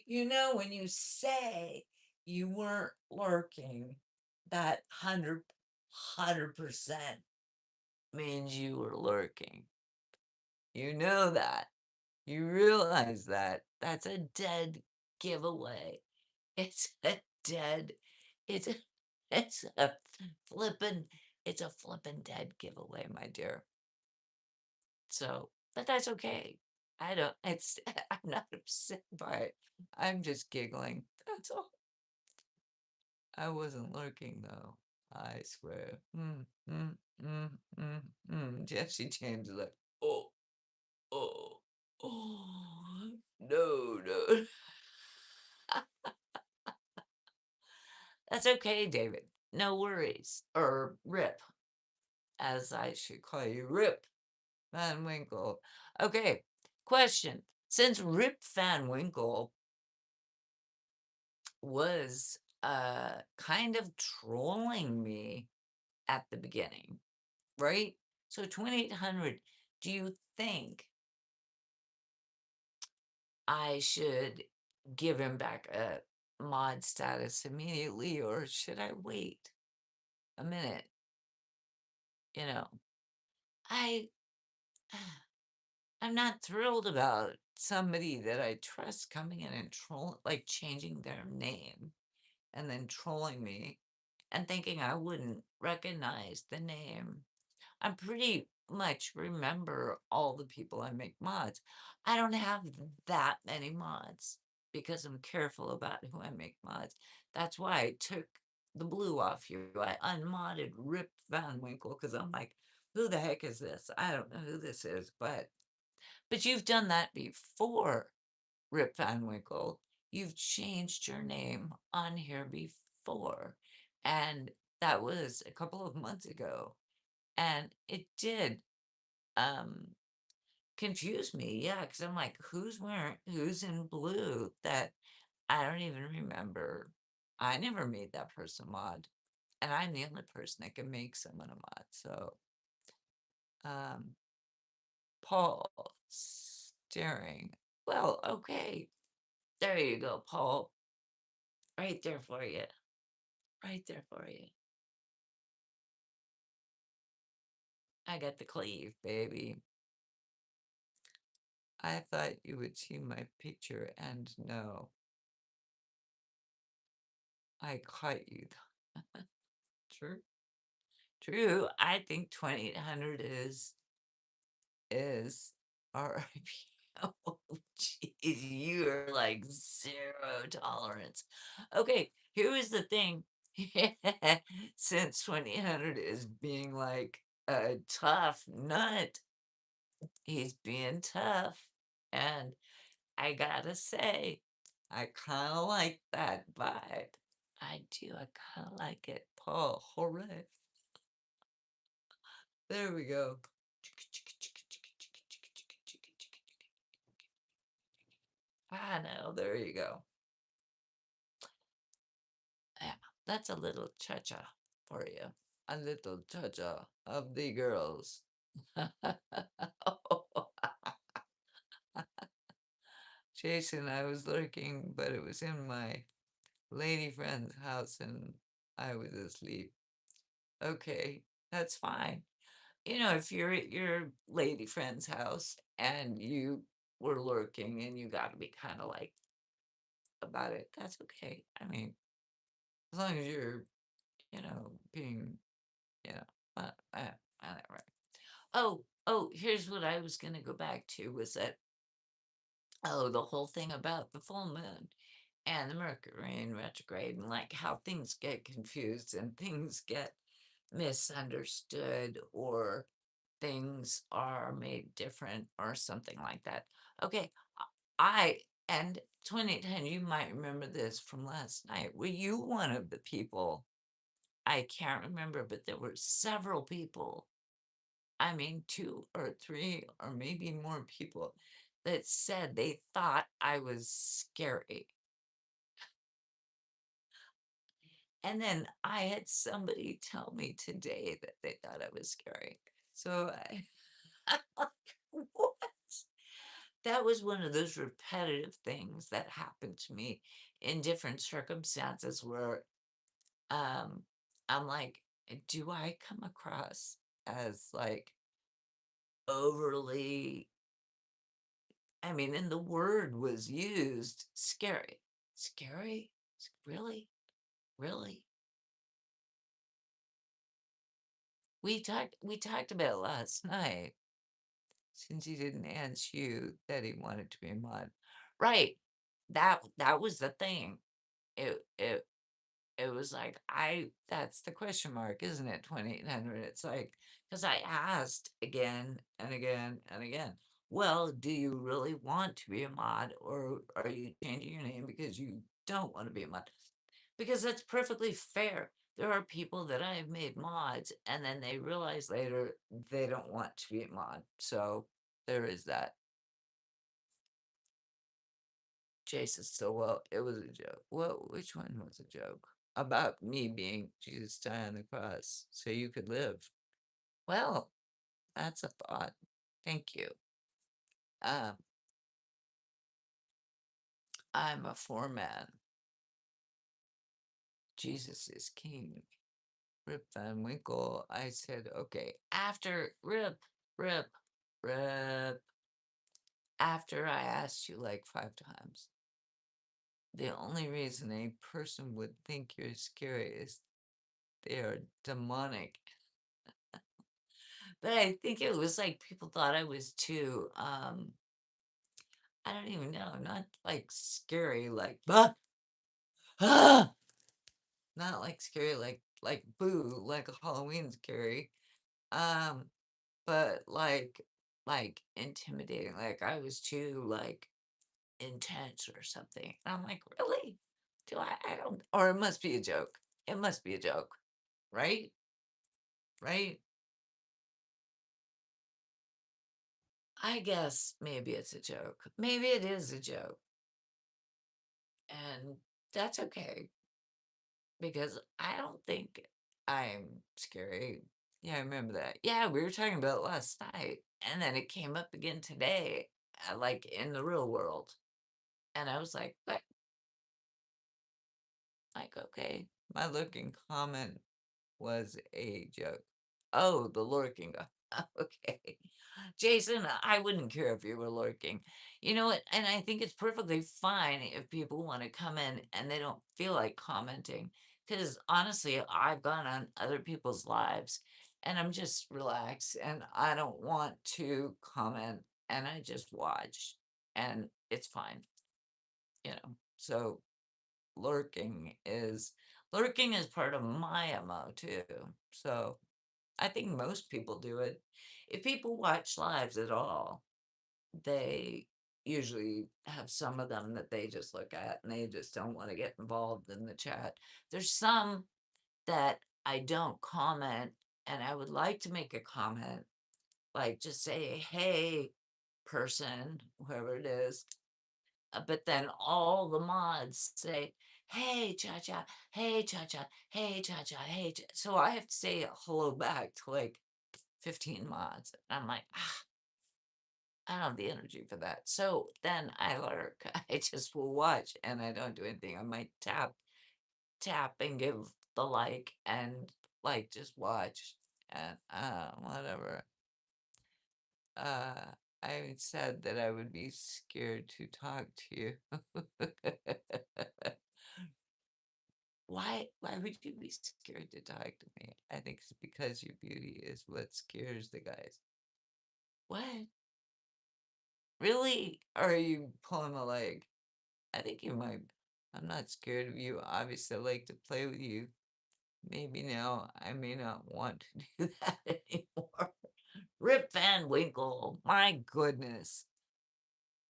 When you say you weren't lurking, that 100% means you were lurking. You know that. You realize that. That's a dead giveaway. It's a dead, it's a, it's a flippin', it's a flippin' dead giveaway, my dear. So but that's okay. I don't it's I'm not upset by it. I'm just giggling. That's all. I wasn't lurking though. I swear. Mm, mm, mm, Jesse James is like, oh, oh, oh, no, no. That's okay, David. No worries. Or Rip, as I should call you, Rip Van Winkle. Okay, question. Since Rip Van Winkle was kind of trolling me at the beginning, right? So 2800, do you think I should give him back a mod status immediately or should I wait a minute? You know, I I'm not thrilled about somebody that I trust coming in and like changing their name and then trolling me and thinking I wouldn't recognize the name. I pretty much remember all the people I make mods. I don't have that many mods because I'm careful about who I make mods. That's why I took the blue off you. I unmodded Rip Van Winkle because I'm like, who the heck is this? I don't know who this is, but you've done that before, Rip Van Winkle. You've changed your name on here before, and that was a couple of months ago, and it did um confuse me. Yeah, because I'm like, who's in blue that I don't even remember. I never made that person mod, and I'm the only person that can make someone a mod. So, um, Paul staring. Well, okay. There you go, Paul. Right there for you. Right there for you. I got the cleave, baby. I thought you would see my picture and no, I caught you. True. True. I think 2800 is RIP. Oh, jeez, you are like zero tolerance. Okay, here is the thing. Since 2800 is being like a tough nut, he's being tough. And I gotta say, I kind of like that vibe. I do. I kind of like it. Paul, hooray. There we go. I know. There you go. Yeah, that's a little cha-cha for you. A little cha-cha of the girls. Jason, I was lurking, but it was in my lady friend's house and I was asleep. Okay, that's fine. You know, if you're at your lady friend's house and you were lurking and you got to be kind of like about it, that's okay. I mean, as long as you're, being, you know, right. Oh, here's what I was going to go back to was that, oh, the whole thing about the full moon and the Mercury in retrograde and like how things get confused and things get misunderstood or things are made different or something like that. Okay, I and 2010, you might remember this from last night. Were you one of the people? I can't remember, but there were several people. I mean, two or three or maybe more people that said they thought I was scary. And then I had somebody tell me today that they thought I was scary. So I'm like, what? That was one of those repetitive things that happened to me in different circumstances where I'm like, do I come across as like overly, I mean, and the word was used scary. Scary? Really? Really? We talked about it last night. since he didn't ask you that he wanted to be a mod. Right. That was the thing. It it was like, I that's the question mark, isn't it? 2,800. It's like, because I asked again and again and again, well, do you really want to be a mod, or are you changing your name because you don't want to be a mod? Because that's perfectly fair. There are people that I have made mods and then they realize later they don't want to be a mod. So there is that. Jason Stillwell, it was a joke. Well, which one was a joke? About me being Jesus died on the cross so you could live. Well, that's a thought. Thank you. Um, I'm a foreman. Jesus is king. Rip Van Winkle. I said, okay, after Rip, Rip, after I asked you like 5 times, the only reason a person would think you're scary is they are demonic. But I think it was like people thought I was too, I don't even know, not like scary, like, ah, not like scary, like boo, like a Halloween scary, um, but like intimidating, like I was too like intense or something. And I'm like, really? Do I don't, or it must be a joke. It must be a joke, right? Right? I guess maybe it's a joke. Maybe it is a joke. And that's okay because I don't think I'm scary. Yeah, I remember that. Yeah, we were talking about it last night. And then it came up again today, like in the real world. And I was like, what? Like, okay. My lurking comment was a joke. Oh, the lurking guy. Okay. Jason, I wouldn't care if you were lurking. You know what? And I think it's perfectly fine if people want to come in and they don't feel like commenting. Because honestly, I've gone on other people's lives and I'm just relaxed and I don't want to comment and I just watch and it's fine, you know. So lurking is lurking is part of my MO too. So I think most people do it. If people watch lives at all, they usually have some of them that they just look at and they just don't want to get involved in the chat. There's some that I don't comment and I would like to make a comment, like just say, hey, person, whoever it is, but then all the mods say, "Hey, Cha Cha, hey, Cha Cha, hey, Cha Cha, hey." So I have to say hello back to like 15 mods. And I'm like, ah, I don't have the energy for that. So then I lurk. I just will watch and I don't do anything. I might tap, and give the like and like just watch and whatever. Uh, I said that I would be scared to talk to you. Why would you be scared to talk to me? I think it's because your beauty is what scares the guys. What? Really? Or are you pulling a leg? I think you might. I'm not scared of you. Obviously, I like to play with you. Maybe now I may not want to do that anymore. Rip Van Winkle. My goodness.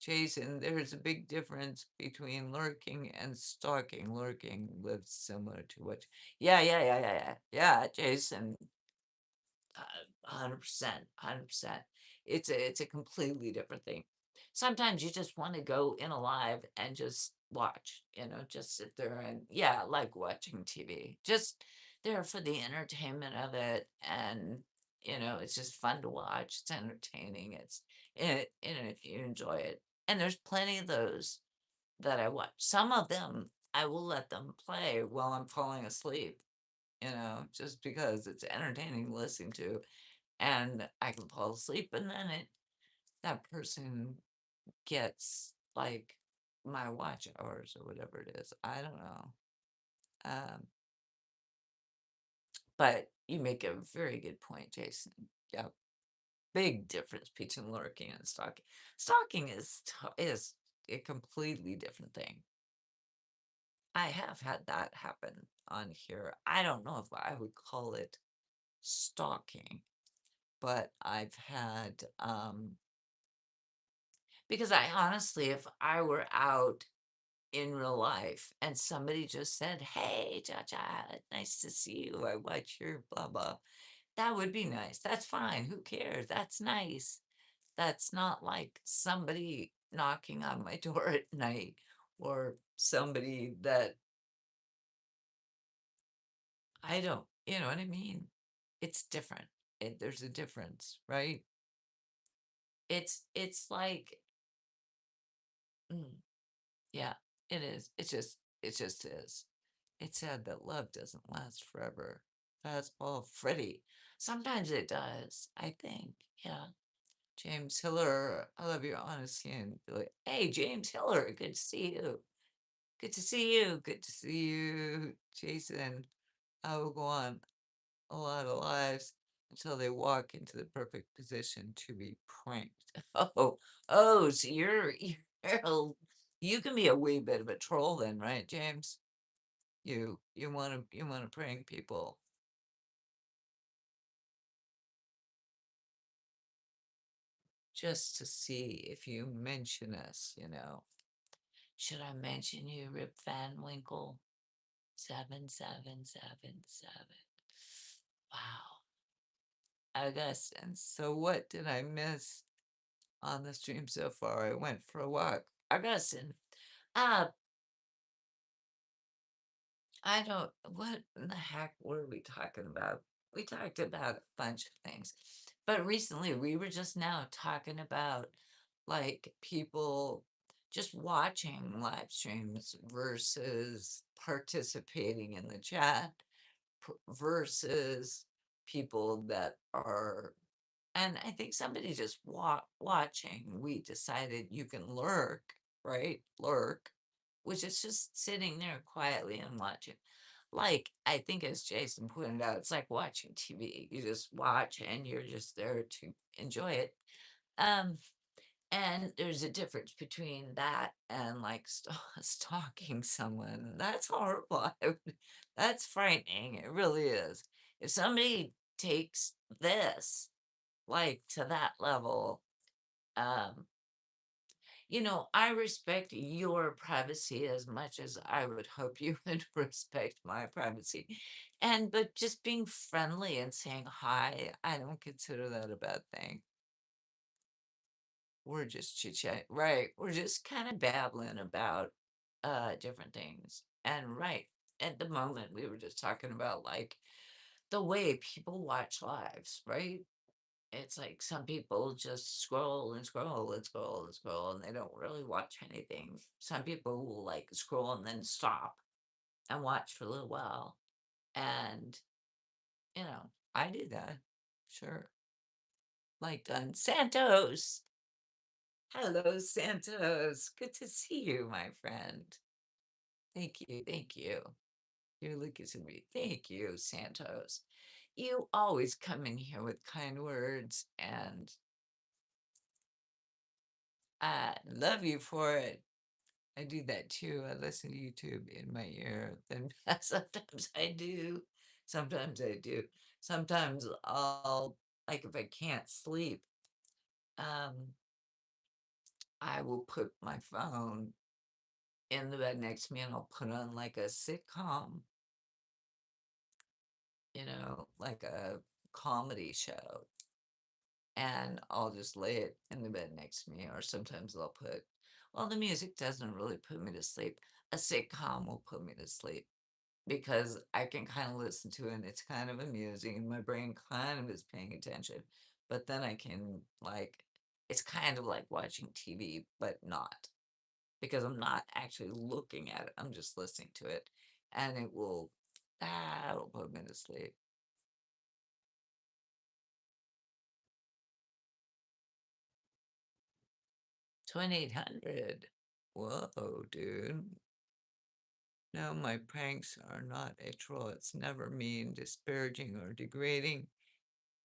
Jason, there's a big difference between lurking and stalking. Lurking lives similar to what. Yeah, Jason. 100%, 100%. It's a completely different thing. Sometimes you just want to go in alive and just watch, just sit there and yeah, like watching TV. Just there for the entertainment of it, and it's just fun to watch. It's entertaining. You enjoy it. And there's plenty of those that I watch. Some of them I will let them play while I'm falling asleep, just because it's entertaining listening to and I can fall asleep and then that person gets like my watch hours or whatever it is. I don't know. Um, but you make a very good point, Jason. Yep. big difference between lurking and stalking. Stalking is a completely different thing. I have had that happen on here. I don't know if I would call it stalking, but I've had, because I honestly, if I were out in real life and somebody just said, "Hey, Cha-Cha, nice to see you. I watch your blah blah." That would be nice. That's fine. Who cares? That's nice. That's not like somebody knocking on my door at night or somebody that I don't, you know what I mean? It's different. There's a difference, right? It's like, mm, yeah, it is. It just is. It's sad that love doesn't last forever. Fastball Freddy. Sometimes it does, I think. Yeah. James Hiller, I love your honesty and be like, hey, James Hiller, good to see you. Good to see you. Good to see you, Jason. I will go on a lot of lives until they walk into the perfect position to be pranked. So you can be a wee bit of a troll then, right, James? You want to prank people just to see if you mention us. Should I mention you, Rip Van Winkle? 7777. Wow. Augustine. So what did I miss on the stream so far? I went for a walk. Augustine. Uh, I don't, what in the heck were we talking about? We talked about a bunch of things. But recently we were just now talking about like people just watching live streams versus participating in the chat versus people that are, and I think somebody just watching, we decided you can lurk, right? Lurk, which is just sitting there quietly and watching. Like, I think as Jason pointed out, it's like watching TV. You just watch and you're just there to enjoy it. Um, and there's a difference between that and like stalking someone. That's horrible. That's frightening. It really is. If somebody takes this like to that level, um, I respect your privacy as much as I would hope you would respect my privacy. But just being friendly and saying hi, I don't consider that a bad thing. We're just chit chat, right? We're just kind of babbling about different things. And right at the moment, we were just talking about like the way people watch lives, right? It's like some people just scroll and scroll and scroll and scroll and they don't really watch anything. Some people will like scroll and then stop and watch for a little while. And, I do that. Sure. Like on Santos. Hello, Santos. Good to see you, my friend. Thank you. Thank you. You're looking at me. Thank you, Santos. You always come in here with kind words, and I love you for it. I do that too. I listen to YouTube in my ear. Then sometimes I do. Sometimes I do. Sometimes I'll, like, if I can't sleep, um, I will put my phone in the bed next to me and I'll put on like a sitcom, like a comedy show. And I'll just lay it in the bed next to me. Or sometimes I'll well, the music doesn't really put me to sleep. A sitcom will put me to sleep because I can kind of listen to it and it's kind of amusing and my brain kind of is paying attention. But then I can, like, it's kind of like watching TV, but not because I'm not actually looking at it. I'm just listening to it and it'll put me to sleep. 2800. Whoa, dude. No, my pranks are not a troll. It's never mean, disparaging, or degrading.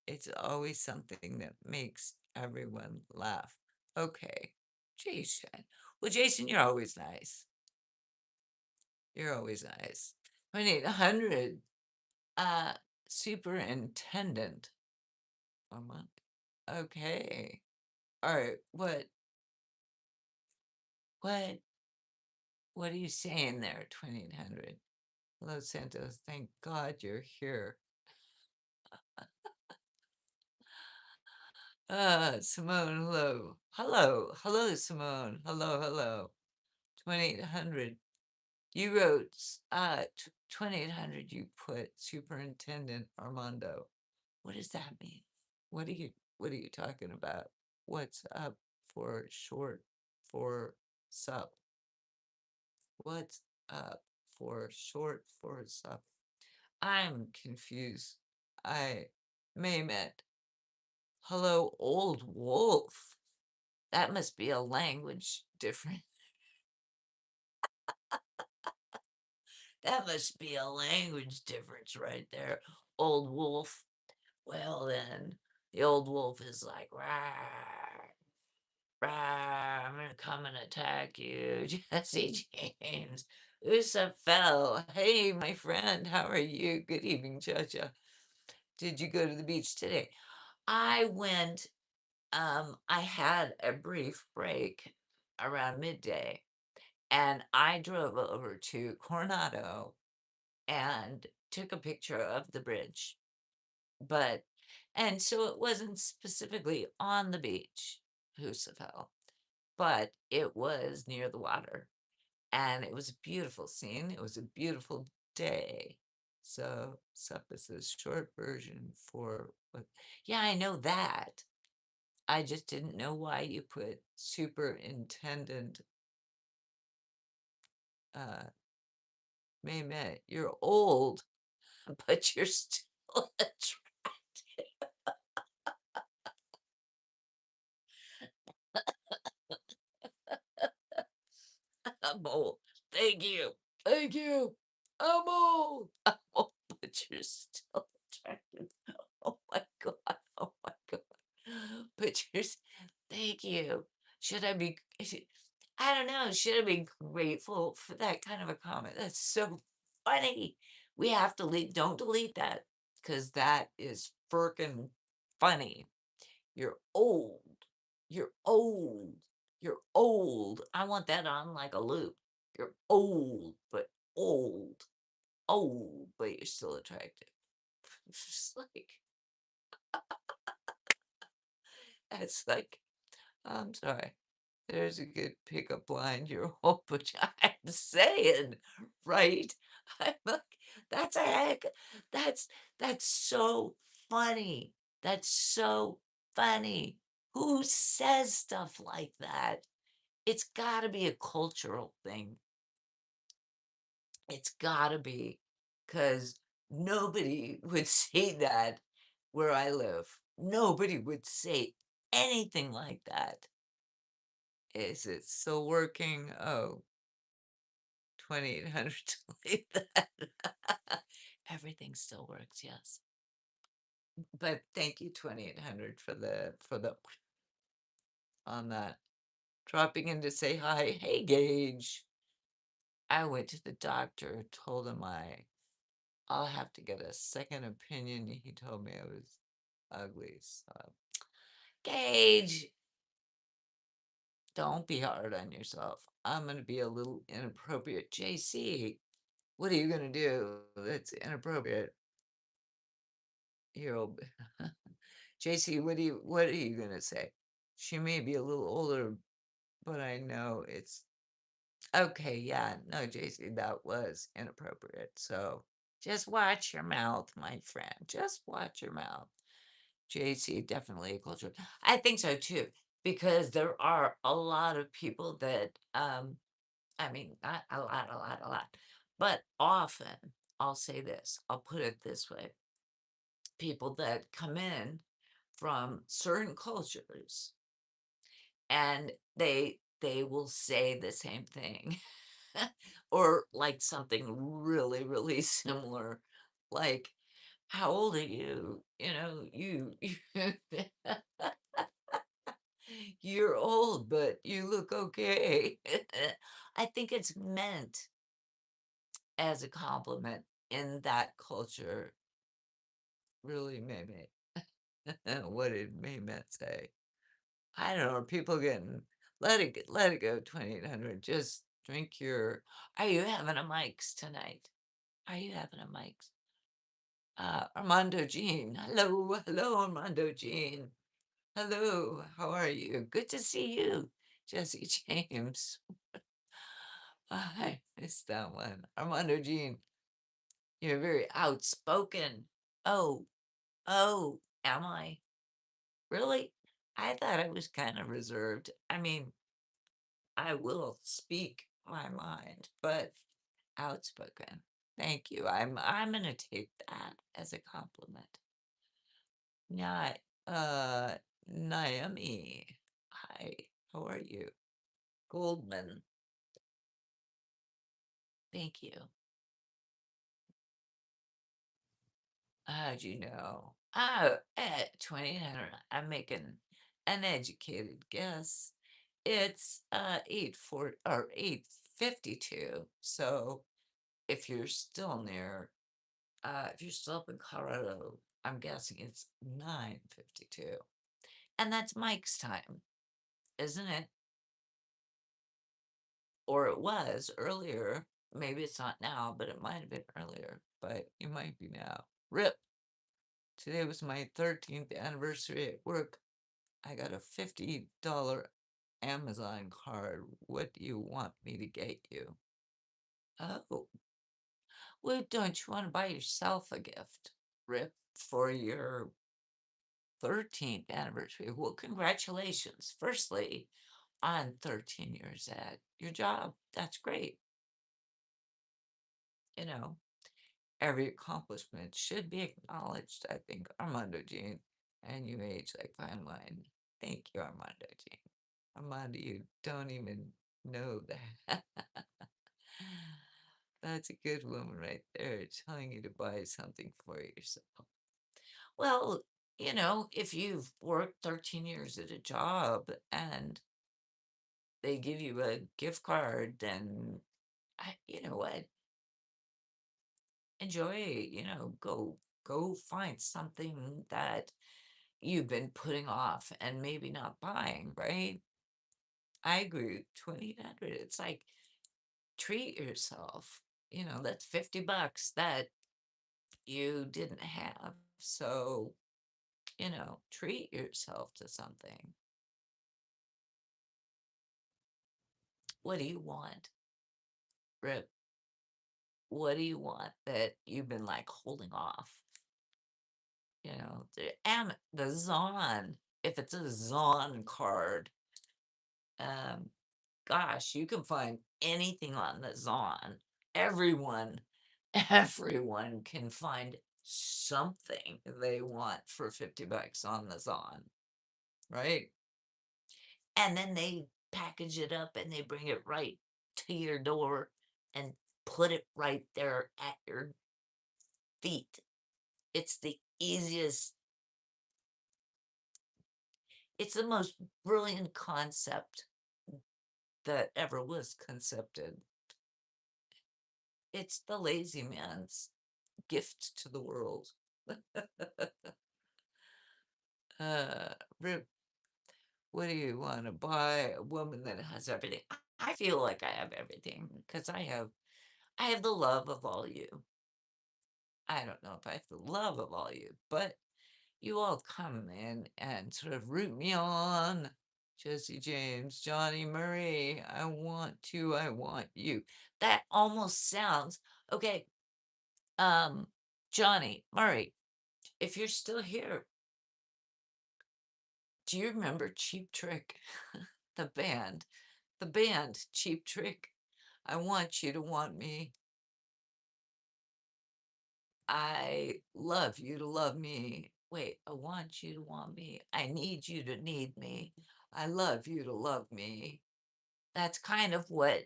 It's always something that makes everyone laugh. Okay, Jason. Well, Jason, you're always nice. You're always nice. 2800, uh, superintendent. Armand. Okay. All right. What, what are you saying there, 2800? Hello, Santos. Thank God you're here. Simone, hello. Hello. Hello, Simone. Hello, hello. 2800. You wrote, 2800, you put Superintendent Armando. What does that mean? What are you talking about? What's up for short for sup? What's up for short for sup? I'm confused. I Mehmet. Hello, old wolf. That must be a language different. That must be a language difference right there. Old wolf. Well then, the old wolf is like, "Rawr, rawr, I'm gonna come and attack you." Jesse James. Usa fell. Hey, my friend, how are you? Good evening, Chacha. Did you go to the beach today? I went, I had a brief break around midday, and I drove over to Coronado and took a picture of the bridge. But and so it wasn't specifically on the beach, Husafell, but it was near the water, and it was a beautiful scene. It was a beautiful day. So sup is the short version for what? Yeah, I know that. I just didn't know why you put superintendent uh Mehmet. You're old, but you're still attractive. I'm old. Thank you. Thank you. I'm old. I'm old, but you're still attractive. Oh my God. Oh my God. But thank you. Should I be, I don't know. Should I be grateful for that kind of a comment? That's so funny. We have to don't delete that because that is freaking funny. You're old. You're old. You're old. I want that on like a loop. You're old, but old. Old, but you're still attractive. It's just like, it's like, I'm sorry. There's a good pickup line. You're old, but I'm saying, right? I'm like, that's a heck. That's that's so funny. That's so funny. Who says stuff like that? It's gotta be a cultural thing. It's gotta be, because nobody would say that where I live. Nobody would say anything like that. Is it still working? Oh, 2800 delete that. Everything still works, yes. But thank you, 2800 for the on that. Dropping in to say hi. Hey, Gage. I went to the doctor, told him I'll have to get a second opinion. He told me I was ugly. So, Gage, don't be hard on yourself. I'm going to be a little inappropriate. JC, what are you going to do that's inappropriate? You're JC, what are you going to say? She may be a little older, but I know it's okay. Yeah, no, JC, that was inappropriate. So just watch your mouth, my friend. Just watch your mouth. JC, definitely a culture. I think so too, because there are a lot of people that, I mean, not a lot, but often, I'll say this, I'll put it this way, people that come in from certain cultures and they will say the same thing or like something really, really similar. Like, how old are you? You know, you're old, but you look okay. I think it's meant as a compliment in that culture. Really, maybe what did Maymet say? I don't know. Are people getting let it go 2800. Just drink your. Are you having a Mike's tonight? Are you having a Mike's? Armando Jean. Hello, hello, Armando Jean. Hello, how are you? Good to see you, Jesse James. I missed that one. Armando Jean, you're very outspoken. Oh, oh, am I? Really? I thought I was kind of reserved. I mean, I will speak my mind, but outspoken. Thank you. I'm gonna take that as a compliment. Yeah, uh, Naomi. Hi, how are you? Goldman. Thank you. How'd you know? Oh, at 2900, I'm making an educated guess. It's 8:52. So if you're still near, if you're still up in Colorado, I'm guessing it's 9:52. And that's Mike's time, isn't it? Or it was earlier. Maybe it's not now, but it might have been earlier. But it might be now. Rip. Today was my 13th anniversary at work. I got a $50 Amazon card. What do you want me to get you? Oh, well, don't you want to buy yourself a gift, Rip, for your 13th anniversary? Well, congratulations, firstly, on 13 years at your job. That's great. You know, every accomplishment should be acknowledged, I think, Armando Jean. And you age like fine wine. Thank you, Armando Jean. Armando, you don't even know that. That's a good woman right there, telling you to buy something for yourself. Well, if you've worked 13 years at a job and they give you a gift card, then you know what? Enjoy, go find something that you've been putting off and maybe not buying, right? I agree. 2,800. It's like treat yourself. That's $50 that you didn't have. So, treat yourself to something. What do you want, Rip? What do you want that you've been like holding off? The Zon, if it's a Zon card, um, gosh, you can find anything on the Zon. Everyone, everyone can find something they want for $50 on the Zon, right? And then they package it up and they bring it right to your door and put it right there at your feet. It's the easiest, it's the most brilliant concept that ever was concepted. It's the lazy man's gift to the world. uh, what do you want to buy? A woman that has everything. I feel like I have everything because I have the love of all you. I don't know if I have the love of all you, but you all come in and sort of root me on. Jesse James, Johnny Murray, I want you. That almost sounds okay. Um, Johnny Murray, if you're still here, do you remember Cheap Trick? the band, the band Cheap Trick. I want you to want me. I love you to love me. Wait, I want you to want me. I need you to need me. I love you to love me. That's kind of what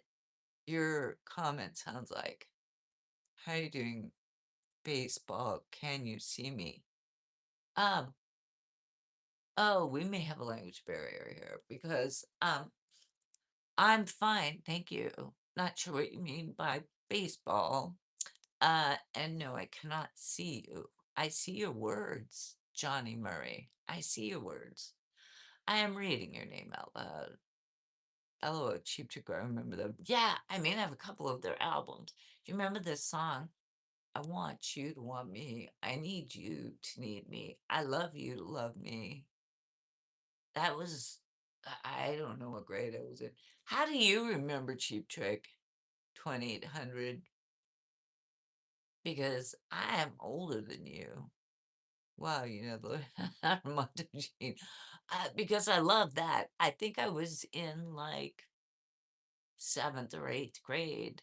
your comment sounds like. How are you doing? baseball, can you see me? Um, oh, we may have a language barrier here because, I'm fine, thank you. Not sure what you mean by baseball. And no, I cannot see you. I see your words, Johnny Murray. I see your words. I am reading your name out loud. LOL, Cheap Trick, I remember them. Yeah, I mean, I have a couple of their albums. Do you remember this song? I want you to want me. I need you to need me. I love you to love me. That was, I don't know what grade I was in. How do you remember Cheap Trick 2800? Because I am older than you. Wow, you know, the Armando Gene. Because I love that. I think I was in like seventh or eighth grade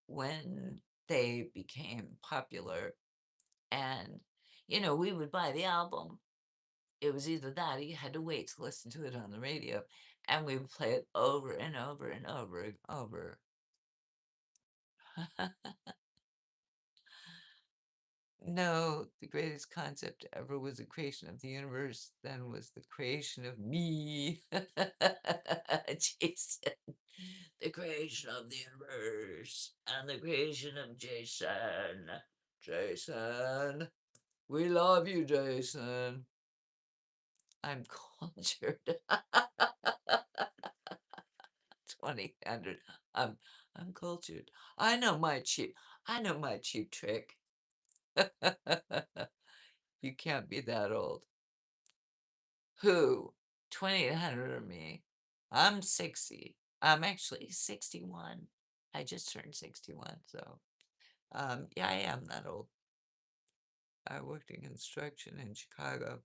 when they became popular. And, we would buy the album. It was either that or you had to wait to listen to it on the radio. And we would play it over and over and over and over. No, the greatest concept ever was the creation of the universe, then was the creation of me. Jason. The creation of the universe and the creation of Jason. Jason. We love you, Jason. I'm cultured. 2000. I'm cultured. I know my cheap trick. You can't be that old. Who? 2800 or me? I'm 60. I'm actually 61. I just turned 61, so yeah, I am that old. I worked in construction in Chicago.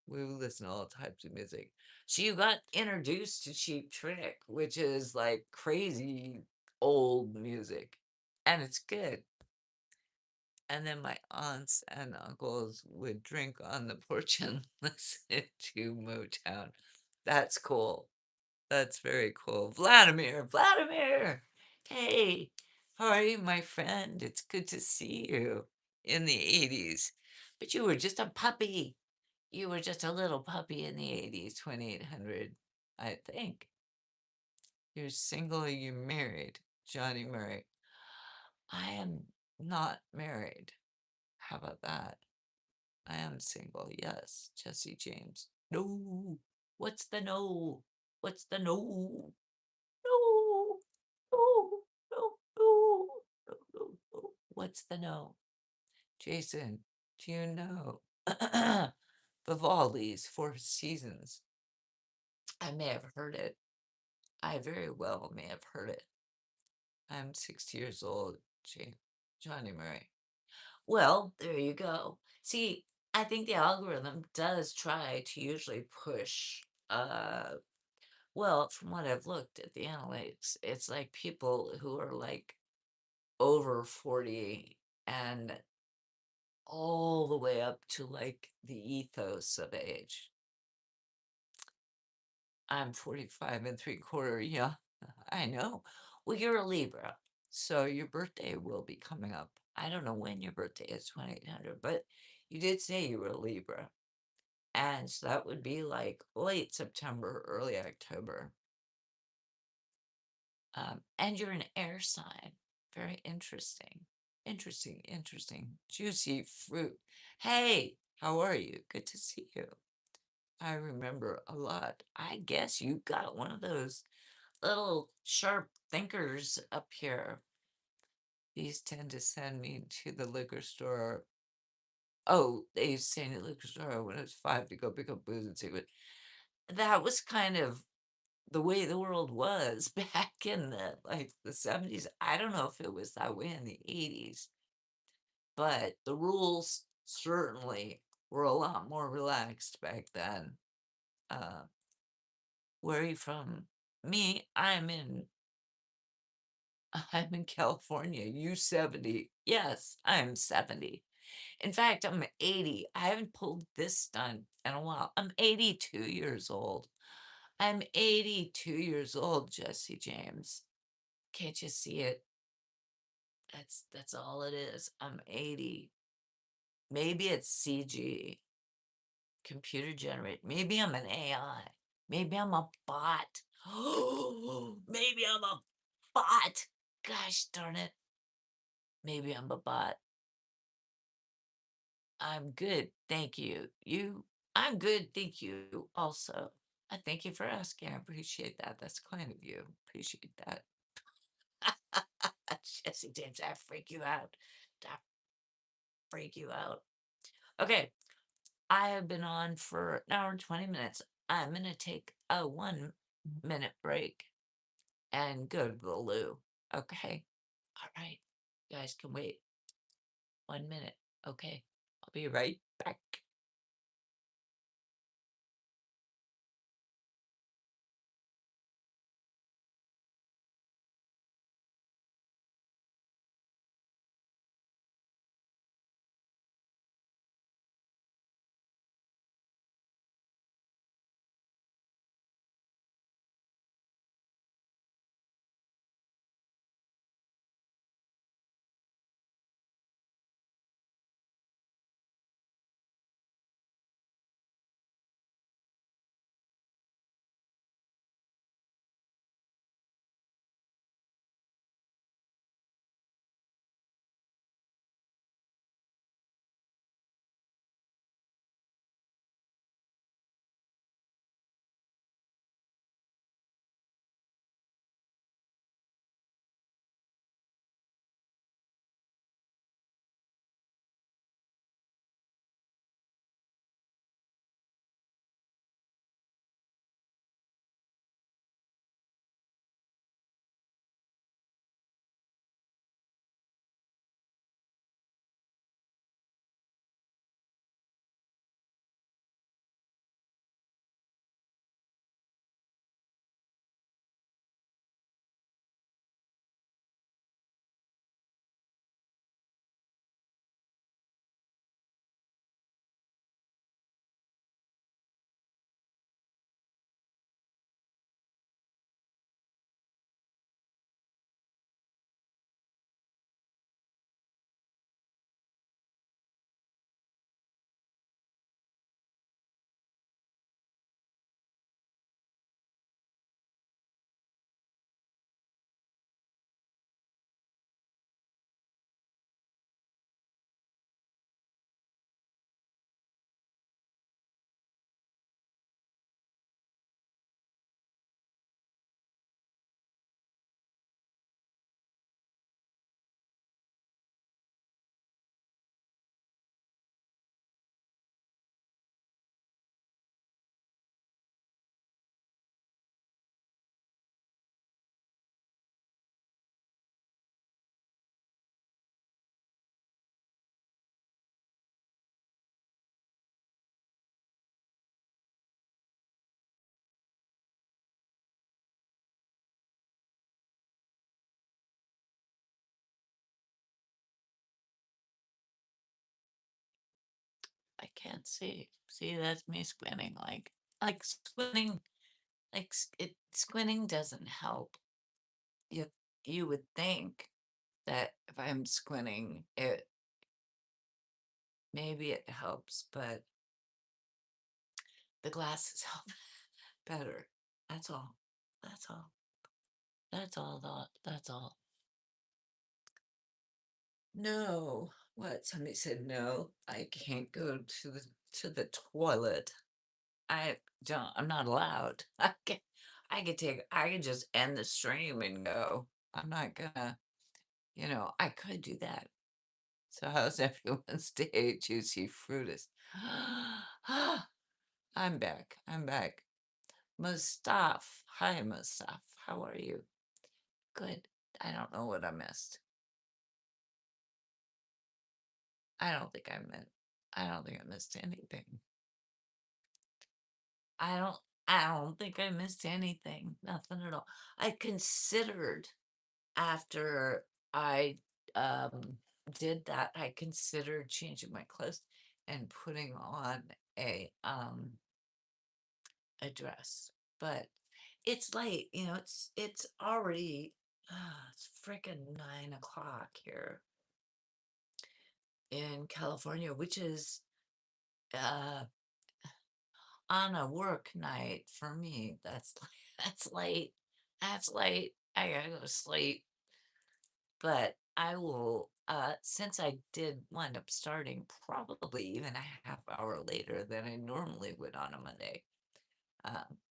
We would listen to all types of music. So you got introduced to Cheap Trick, which is like crazy old music, and it's good. And then my aunts and uncles would drink on the porch and listen to Motown. That's cool. That's very cool. Vladimir, Vladimir. Hey, how are you, my friend? It's good to see you in the 80s. But you were just a puppy. You were just a little puppy in the 80s, 2800, I think. You're single or you married, Johnny Murray. I am not married. How about that? I am single, yes, Jesse James. No. What's the no? What's the no? No. No. No. No. No. No. No. What's the no? Jason, do you know Vivaldi's Four Seasons? I may have heard it. I very well may have heard it. I'm 60 years old, Johnny Murray. Well, there you go. See, I think the algorithm does try to usually push, well, from what I've looked at the analytics, it's like people who are like over 40 and all the way up to like the ethos of age. I'm 45 and three quarter. Yeah, I know. Well, you're a Libra, so your birthday will be coming up. I don't know when your birthday is, 2800, but you did say you were a Libra. And so that would be like late September, early October. And you're an air sign. Very interesting. Interesting, interesting. Juicy fruit. Hey, how are you? Good to see you. I remember a lot. I guess you got one of those little sharp thinkers up here. These tend to send me to the liquor store. Oh, they used to send me to the liquor store when I was 5 to go pick up booze and cigarettes. That was kind of the way the world was back in the 70s. I don't know if it was that way in the 80s, but the rules certainly were a lot more relaxed back then. Uh, where are you from? Me, I'm in California. You 70. Yes, I'm 70. In fact, I'm 80. I haven't pulled this stunt in a while. I'm 82 years old. I'm 82 years old, Jesse James. Can't you see it? That's all it is. I'm 80. Maybe it's CG, computer generated. Maybe I'm an AI. Maybe I'm a bot. Maybe I'm a bot. Gosh darn it. Maybe I'm a bot. I'm good, thank you. You? I'm good, thank you also. I thank you for asking. I appreciate that. That's kind of you. Appreciate that. Jesse James, I freak you out. I freak you out. Okay, I have been on for an hour and 20 minutes. I'm gonna take a 1 minute break and go to the loo. Okay. All right. You guys can wait 1 minute. Okay. I'll be right back. I can't see. See, that's me squinting. Like squinting. Squinting doesn't help. You you would think that if I'm squinting, it maybe it helps, but the glasses help better. That's all. That's all. That's all. That's all. No. What? Somebody said no. I can't go to the toilet. I don't. I'm not allowed. I could just end the stream and go. I'm not gonna. I could do that. So how's everyone's day? Juicy Fruitus. I'm back. I'm back. Mustaf. Hi, Mustaf. How are you? Good. I don't know what I missed. I don't think I meant. I don't think I missed anything. I don't. I don't think I missed anything. Nothing at all. I considered after I did that, I considered changing my clothes and putting on a dress. But it's late, it's already it's freaking 9 o'clock here. in California, which is, uh, on a work night for me. That's late. That's late. I gotta go to sleep. But I will, since I did wind up starting probably even a half hour later than I normally would on a Monday,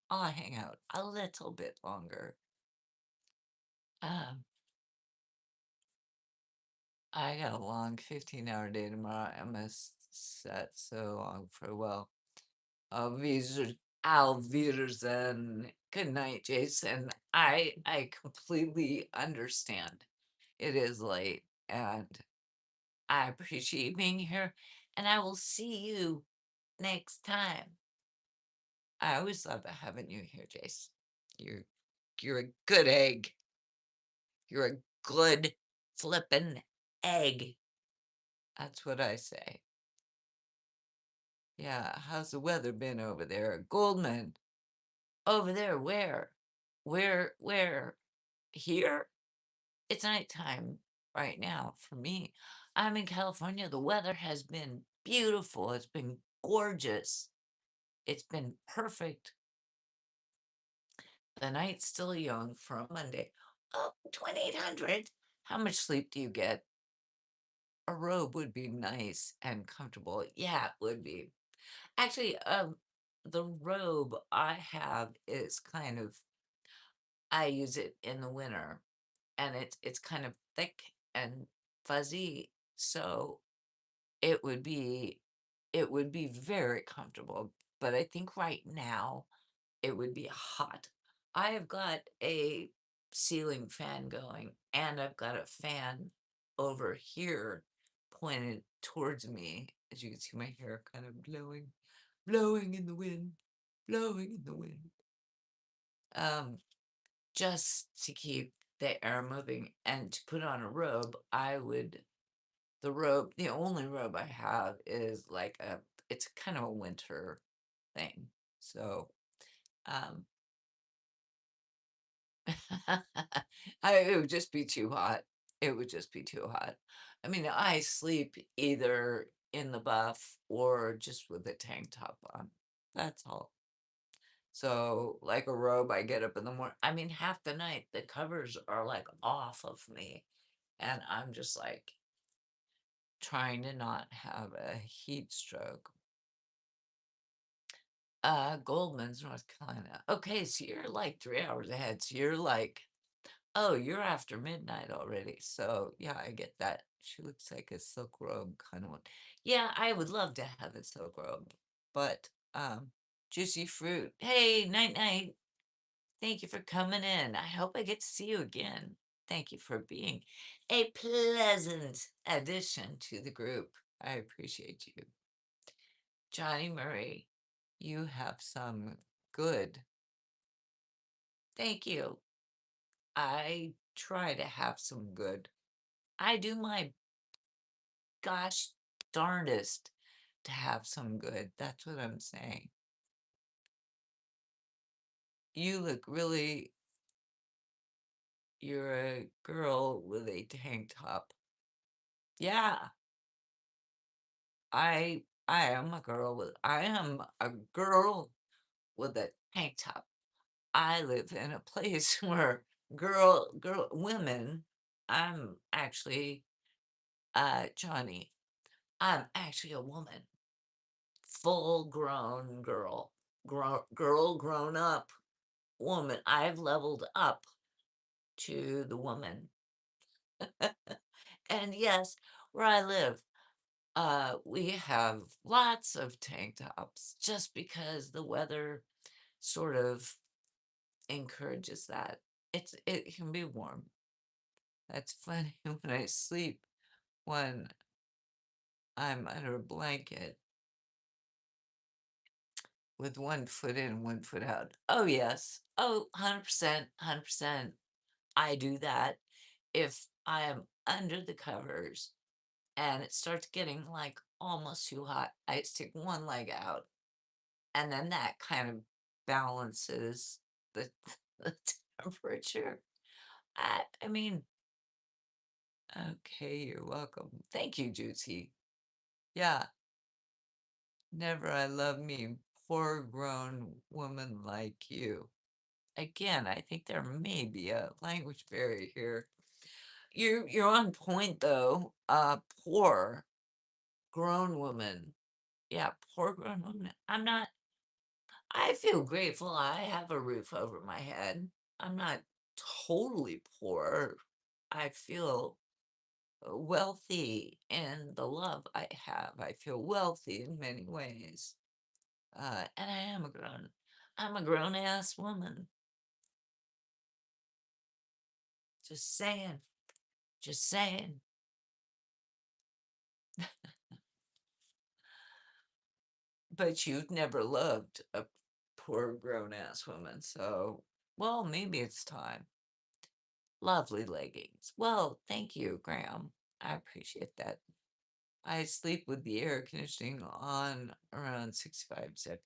I'll hang out a little bit longer. Um, I got a long 15-hour day tomorrow. I must set so long for, well, Auf Wiedersehen. Good night, Jason. I completely understand. It is late, and I appreciate you being here, and I will see you next time. I always love having you here, Jason. You're you're a good egg. You're a good flippin' egg. That's what I say. Yeah, how's the weather been over there? Goldman, over there, where? Where? Here? It's nighttime right now for me. I'm in California. The weather has been beautiful. It's been gorgeous. It's been perfect. The night's still young for a Monday. Oh, 2800. How much sleep do you get? A robe would be nice and comfortable. Yeah, it would be. Actually, the robe I have is kind of, I use it in the winter, and it's kind of thick and fuzzy, so it would be it would be very comfortable. But I think right now it would be hot. I have got a ceiling fan going, and I've got a fan over here pointed towards me. As you can see, my hair kind of blowing in the wind, blowing in the wind. Um, just to keep the air moving and to put on a robe, the only robe I have is like it's kind of a winter thing. So, um, it would just be too hot. It would just be too hot. I mean, I sleep either in the buff or just with a tank top on. That's all. So, like a robe, I get up in the morning. I mean, half the night the covers are like off of me, and I'm just like trying to not have a heat stroke. Goldman's, North Carolina. Okay, so you're like 3 hours ahead. So you're like, oh, you're after midnight already. So yeah, I get that. She looks like a silk robe kind of one. Yeah, I would love to have a silk robe, but juicy fruit. Hey, night night. Thank you for coming in. I hope I get to see you again. Thank you for being a pleasant addition to the group. I appreciate you. Johnny Murray, you have some good. Thank you. I try to have some good. I do my gosh darndest to have some good. That's what I'm saying. You look really, you're a girl with a tank top. Yeah, I am a girl with a tank top. I live in a place where women, I'm actually, Johnny, I'm actually a woman, full grown girl, grown up woman. I've leveled up to the woman. And yes, where I live, we have lots of tank tops just because the weather sort of encourages that. It can be warm. That's funny when I sleep when I'm under a blanket with one foot in, one foot out. Oh yes. Oh, 100%, 100%. I do that if I am under the covers and it starts getting like almost too hot. I stick one leg out, and then that kind of balances the, the temperature. I mean, okay, you're welcome. Thank you, Juicy. Yeah, never I love me, poor grown woman like you. Again, I think there may be a language barrier here. You're on point though. Poor grown woman. Yeah, poor grown woman. I feel grateful I have a roof over my head. I'm not totally poor. I feel wealthy in the love I have. I feel wealthy in many ways. And I'm a grown ass woman. Just saying, just saying. But you've never loved a poor grown ass woman, so, well, maybe it's time. Lovely leggings. Well, thank you, Graham. I appreciate that. I sleep with the air conditioning on around 65 so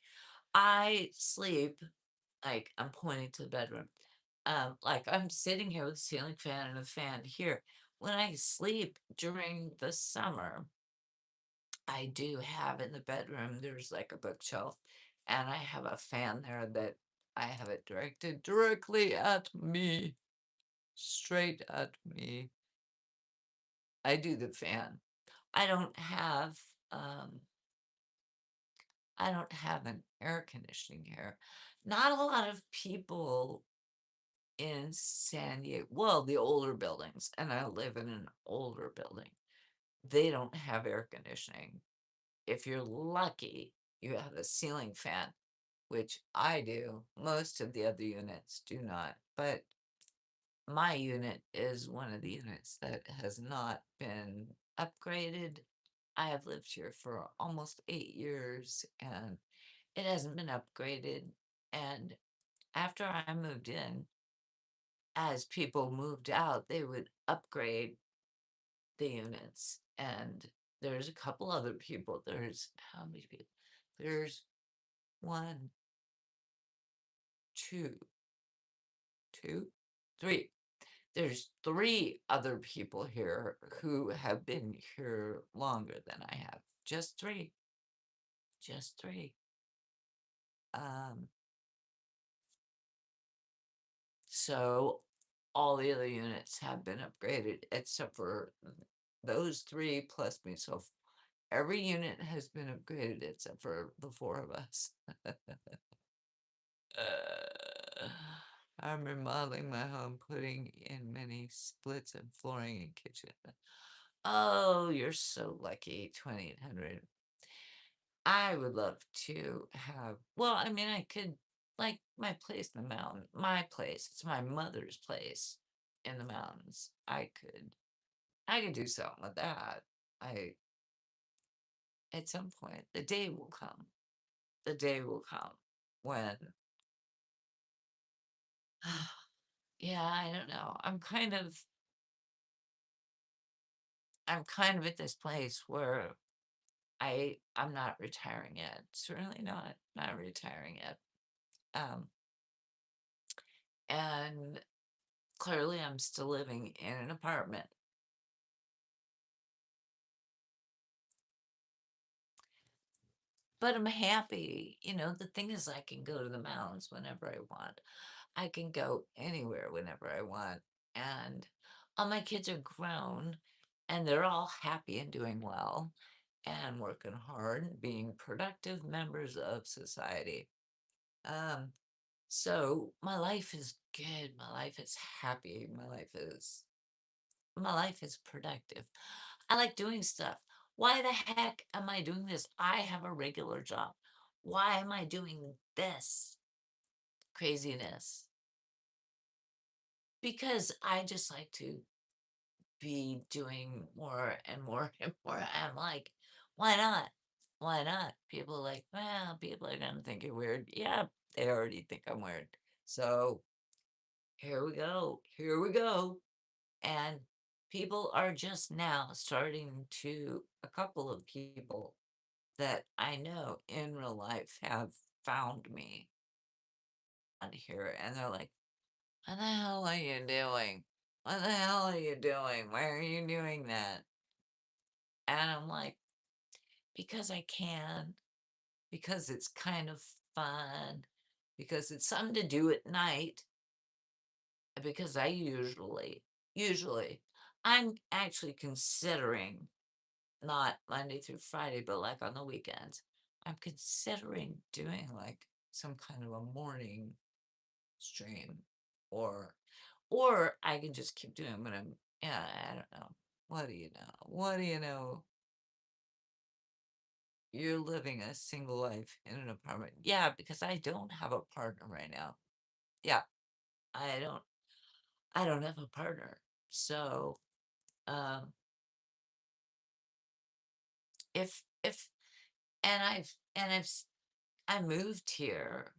I sleep like I'm pointing to the bedroom. Like I'm sitting here with a ceiling fan and a fan here. When I sleep during the summer, I do have in the bedroom, there's like a bookshelf, and I have a fan there that I have it directed directly at me, straight at me. I do the fan. I don't have um I don't have an air conditioning here. Not a lot of people in San Diego, well, the older buildings, and I live in an older building. They don't have air conditioning. If you're lucky, you have a ceiling fan, which I do. Most of the other units do not, but my unit is one of the units that has not been upgraded. I have lived here for almost 8 years and it hasn't been upgraded. And after I moved in, as people moved out, they would upgrade the units. And there's a couple other people. There's how many people? There's one, two, two, three. There's three other people here who have been here longer than I have. Just three. Just three. Um, so all the other units have been upgraded except for those three plus me. So every unit has been upgraded except for the four of us. I'm remodeling my home, putting in many splits and flooring and kitchen. Oh, you're so lucky, 2,800. I would love to have, well, I mean, I could, like my place in the mountain, my place, it's my mother's place in the mountains. I could do something with that. I, at some point, the day will come. The day will come when, yeah, I don't know. I'm kind of at this place where I'm not retiring yet. Certainly not retiring yet. Um, and clearly I'm still living in an apartment. But I'm happy. You know, the thing is I can go to the mountains whenever I want. I can go anywhere whenever I want. And all my kids are grown and they're all happy and doing well and working hard and being productive members of society. Um, so my life is good. My life is happy. My life is productive. I like doing stuff. Why the heck am I doing this? I have a regular job. Why am I doing this craziness? Because I just like to be doing more and more and more. I'm like, why not? Why not? People are like, well, people are gonna think you're weird. Yeah, they already think I'm weird. So here we go. Here we go. And people are just now starting to, a couple of people that I know in real life have found me on here and they're like, what the hell are you doing? What the hell are you doing? Why are you doing that? And I'm like, because I can, because it's kind of fun, because it's something to do at night, because I usually I'm actually considering not Monday through Friday, but like on the weekends, I'm considering doing like some kind of a morning stream or or I can just keep doing what I'm yeah, I don't know. What do you know? What do you know? You're living a single life in an apartment. Yeah, because I don't have a partner right now. Yeah, I don't I don't have a partner. So, um if and I moved here,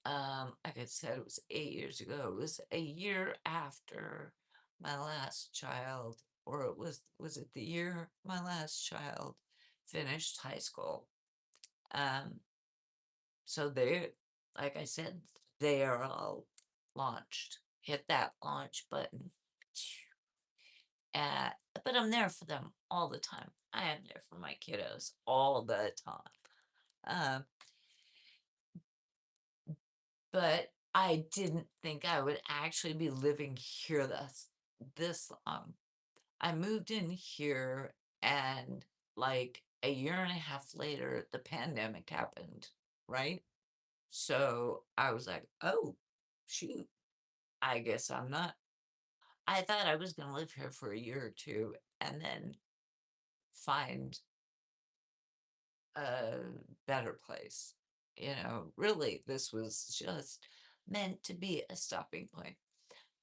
like I said, it was 8 years ago. It was a year after my last child, or was it the year my last child finished high school? Um, so they like I said, they are all launched. Hit that launch button. Uh, but I'm there for them all the time. I am there for my kiddos all the time. Um, but I didn't think I would actually be living here this long. I moved in here and like a year and a half later, the pandemic happened, right? So I was like, oh, shoot, I guess I'm not. I thought I was going to live here for a year or two and then find a better place. Really, this was just meant to be a stopping point.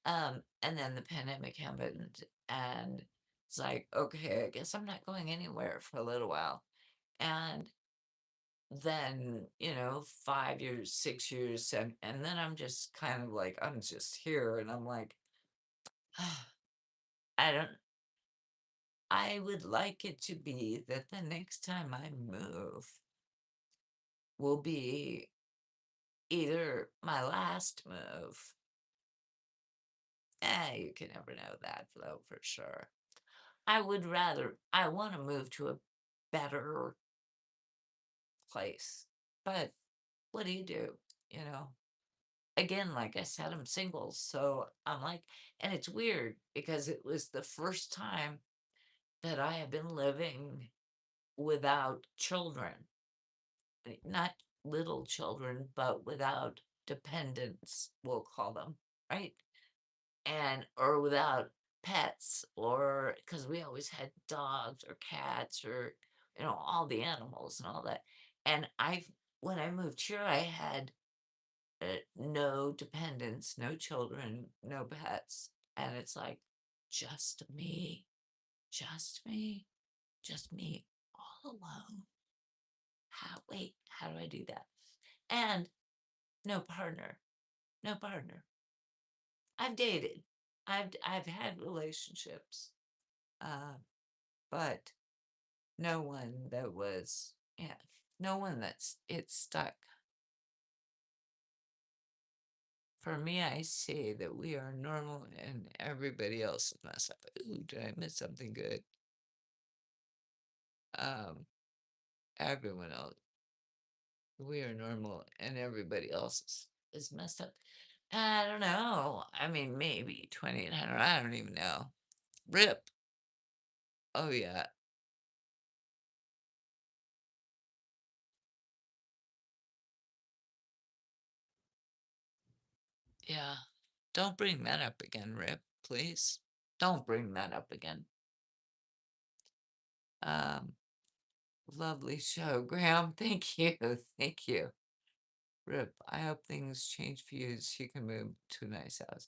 And then the pandemic happened, and it's like, okay, I guess I'm not going anywhere for a little while. And then, 5 years, 6 years, and then I'm just kind of like, I'm just here, and I'm like, I don't, I would like it to be that the next time I move will be either my last move. You can never know that though for sure. I want to move to a better place. But what do you do? You know, again, like I said, I'm single. So I'm like, and it's weird because it was the first time that I have been living without children, not little children, but without dependents, we'll call them, right? Or without pets, or because we always had dogs or cats or all the animals and all that. And I when I moved here I had no dependents, no children, no pets, and it's like just me, just me, just me, all alone. How do I do that? And no partner, no partner. I've dated, I've had relationships, uh, but no one that was yeah, no one that's it stuck. For me, I say that we are normal and everybody else is messed up. Ooh, did I miss something good? Um, Everyone else, we are normal and everybody else is messed up. I don't know. I mean, maybe 2800. I don't even know. Rip. Oh yeah. Yeah. Don't bring that up again, Rip, please. Don't bring that up again. Um, Lovely show, Graham. Thank you. Thank you. Rip, I hope things change for you so you can move to a nice house.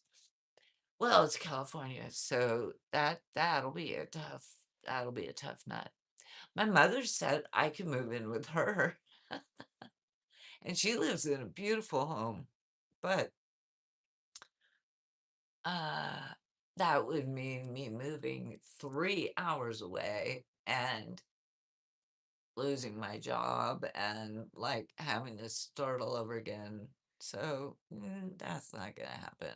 Well, it's California, so that'll be a tough nut. My mother said I could move in with her, and she lives in a beautiful home, but uh that would mean me moving 3 hours away and losing my job and like having to start all over again. So that's not gonna happen.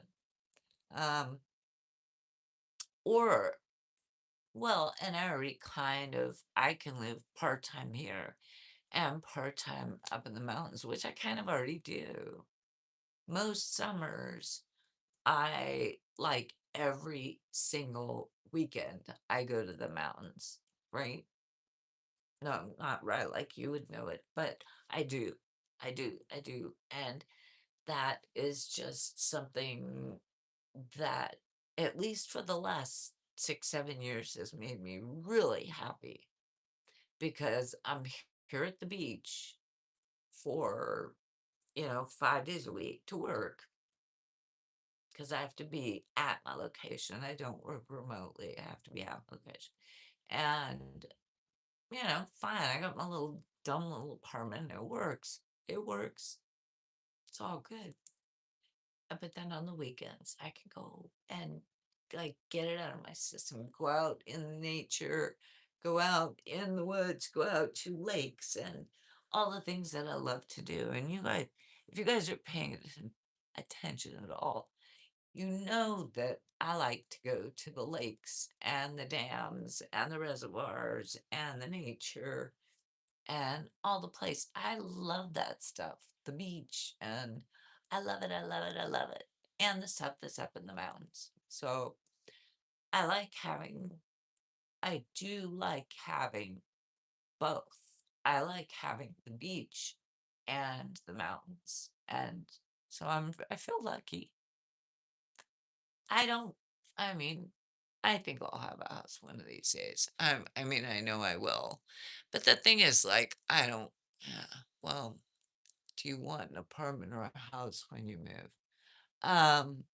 Um, or Well, and I already I can live part-time here and part-time up in the mountains, which I kind of already do. Most summers, like, every single weekend, I go to the mountains, right? No, not right like you would know it, but I do. I do, and that is just something that, at least for the last 6, 7 years, has made me really happy because I'm here at the beach for, 5 days a week to work because I have to be at my location. I don't work remotely. I have to be at my location. And, fine. I got my little dumb little apartment. It works. It works. It's all good. But then on the weekends, I can go and like get it out of my system, go out in nature, go out in the woods, go out to lakes and all the things that I love to do. And if you guys are paying attention at all, you know that I like to go to the lakes and the dams and the reservoirs and the nature and all the place. I love that stuff, the beach, and I love it, I love it, I love it. And the stuff that's up in the mountains. So I like having, I do like having both. I like having the beach and the mountains. And so I feel lucky. I don't, I mean, I think I'll have a house one of these days. I mean, I know I will. But the thing is, like, I don't, well, do you want an apartment or a house when you move? Um,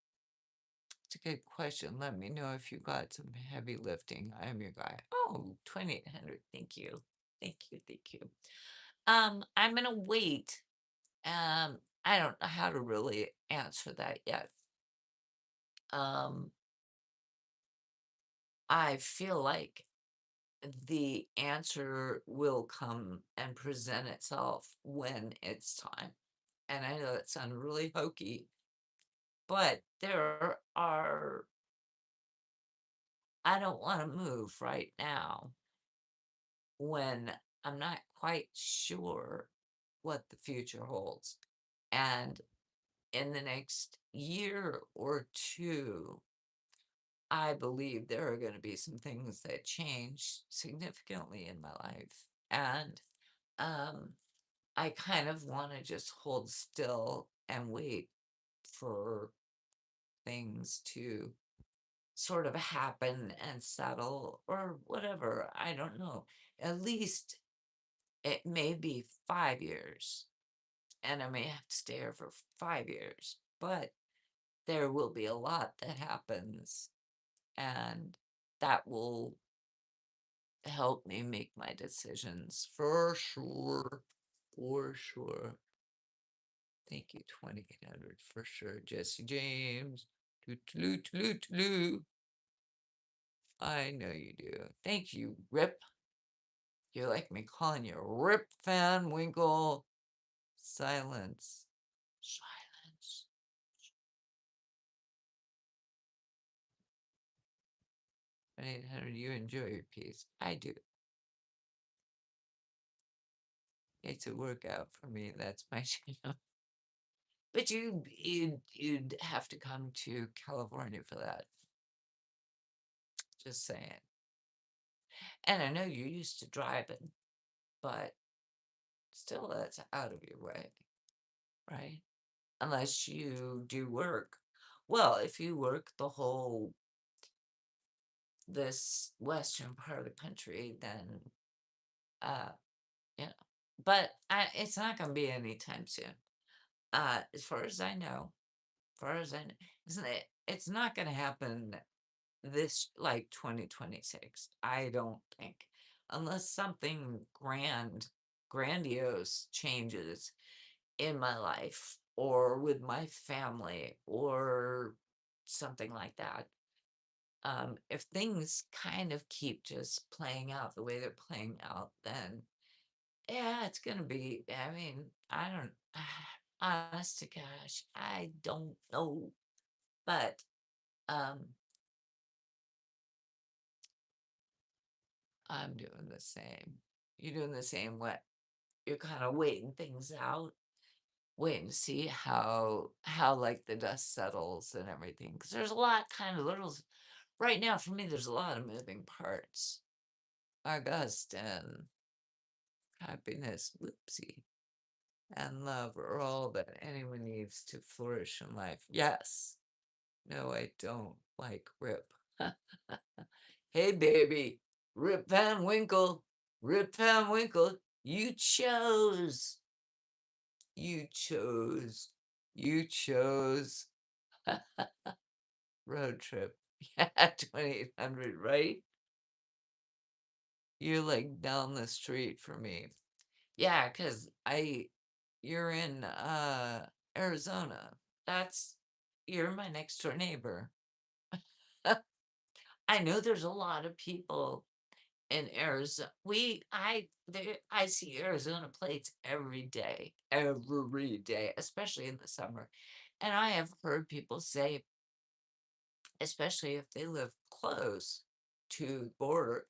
it's a good question. Let me know if you got some heavy lifting. I'm your guy. Oh, 2,800. Thank you. Thank you. Thank you. I'm gonna wait. I don't know how to really answer that yet. Um, I feel like the answer will come and present itself when it's time. And I know that sounds really hokey, but I don't want to move right now when I'm not quite sure what the future holds. And in the next year or two, I believe there are going to be some things that change significantly in my life. And um, I kind of want to just hold still and wait for things to sort of happen and settle or whatever. I don't know. At least it may be 5 years and I may have to stay here for 5 years, but there will be a lot that happens and that will help me make my decisions for sure. For sure. Thank you, 2,800 for sure, Jesse James. Toot-toot, toot, toot. I know you do. Thank you, Rip. You like me calling you Rip Van Winkle. Silence. Silence. 2,800, you enjoy your peace. I do. It's a workout for me. That's my channel. But you'd have to come to California for that. Just saying. And I know you're used to driving, but still that's out of your way, right? Unless you do work. Well, if you work this western part of the country, then uh yeah. But it's not gonna be anytime soon. As far as I know, far as I know, isn't it? It's not gonna happen this like 2026. I don't think, unless something grandiose changes in my life or with my family or something like that. If things kind of keep just playing out the way they're playing out, then yeah, it's gonna be. I mean, I don't. Honest to gosh, I don't know, but um, I'm doing the same. You're doing the same what? You're kinda waiting things out, waiting to see how, like, the dust settles and everything. Because there's a lot kind of little right now, for me, there's a lot of moving parts. August and happiness, whoopsie, and love are all that anyone needs to flourish in life. Yes. No, I don't like Rip. Hey, baby, Rip Van Winkle, Rip Van Winkle, you chose, you chose, you chose road trip. Yeah, 2800, right? You're like down the street from me. Yeah, cause you're in Arizona. That's you're my next door neighbor. I know there's a lot of people in Arizona. I see Arizona plates every day, especially in the summer. And I have heard people say, especially if they live close to the border,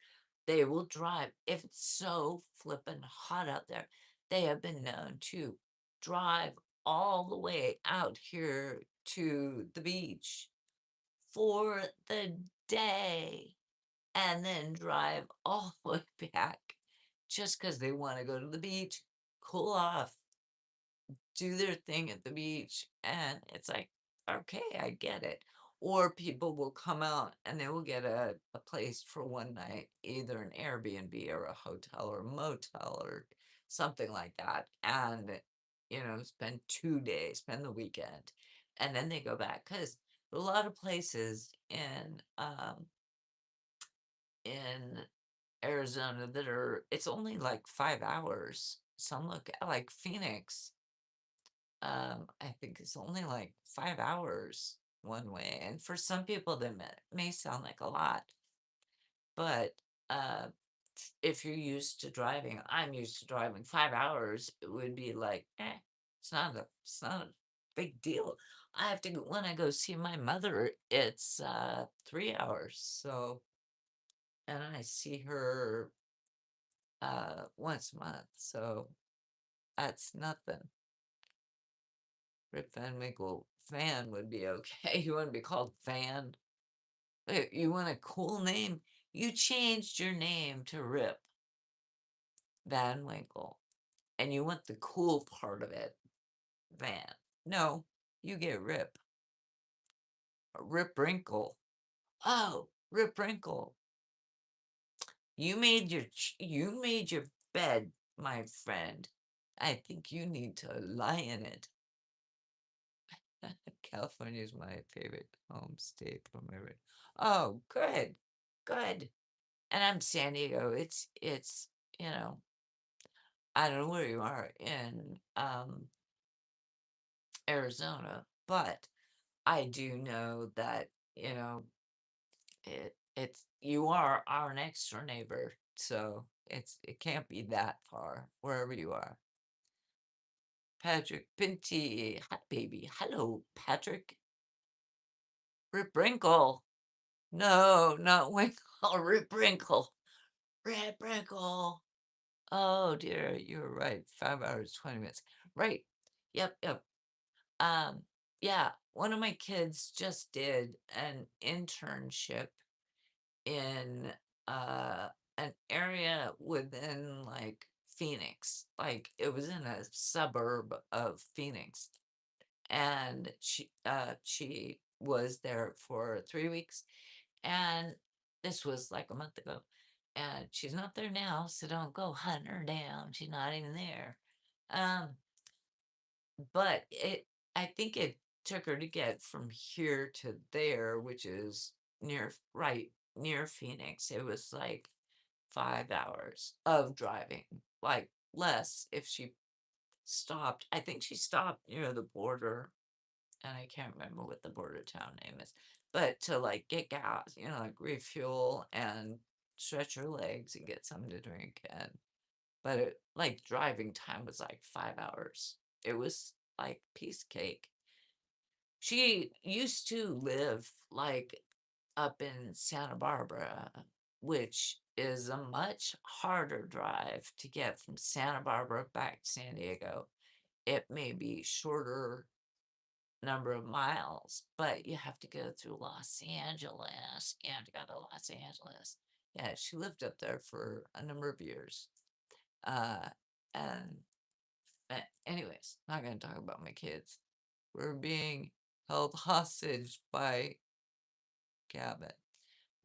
they will drive. If it's so flippin' hot out there, they have been known to drive all the way out here to the beach for the day and then drive all the way back just because they want to go to the beach, cool off, do their thing at the beach, and it's like, okay, I get it. Or people will come out and they will get a place for one night, either an Airbnb or a hotel or a motel or something like that, and spend 2 days, spend the weekend, and then they go back because a lot of places in Arizona that are it's only like 5 hours. Some look like Phoenix. I think it's only like 5 hours one way. And for some people that may sound like a lot, but uh if you're used to driving, I'm used to driving 5 hours, it would be like, it's not a big deal. I have to when I go see my mother, it's 3 hours. So and I see her once a month, so that's nothing. Rip Van Winkle Fan would be okay. You want to be called Fan? You want a cool name? You changed your name to Rip Van Winkle, and you want the cool part of it, Van. No, you get Rip. Rip Wrinkle. Oh, Rip Wrinkle. You made your bed, my friend. I think you need to lie in it. California is my favorite home state for my Oh, good, good. And I'm San Diego. You know, I don't know where you are in Arizona, but I do know that, it's you are our next door neighbor. So it can't be that far, wherever you are. Patrick Pinty, hi baby. Hello, Patrick. Rip Wrinkle. No, not Winkle. Rip Wrinkle. Rip Wrinkle. Oh dear, you're right. 5 hours, 20 minutes. Right. Yep, yep. Um, yeah, one of my kids just did an internship in an area within like Phoenix. Like it was in a suburb of Phoenix. And she was there for 3 weeks. And this was like a month ago. And she's not there now, so don't go hunting her down. She's not even there. Um, but I think it took her to get from here to there, which is right near Phoenix. It was like 5 hours of driving, like less if she stopped. I think she stopped near the border, and I can't remember what the border town name is, but to like get gas, like refuel and stretch her legs and get something to drink. And but like driving time was like 5 hours. It was like piece of cake. She used to live like up in Santa Barbara, which is a much harder drive to get from Santa Barbara back to San Diego. It may be shorter number of miles, but you have to go through Los Angeles. You have to go to Los Angeles. Yeah, she lived up there for a number of years. Uh, and anyways, not going to talk about my kids. We're being held hostage by Cabot.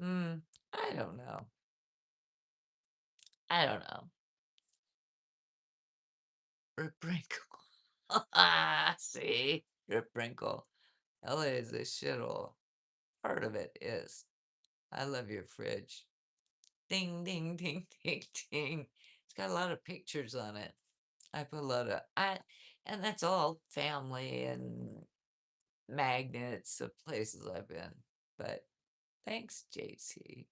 I don't know. I don't know. Rip Wrinkle. See? Rip Wrinkle. LA is a shithole. Part of it is. I love your fridge. Ding, ding, ding, ding, ding. It's got a lot of pictures on it. I put a lot of, and that's all family and magnets of places I've been. But thanks, JC.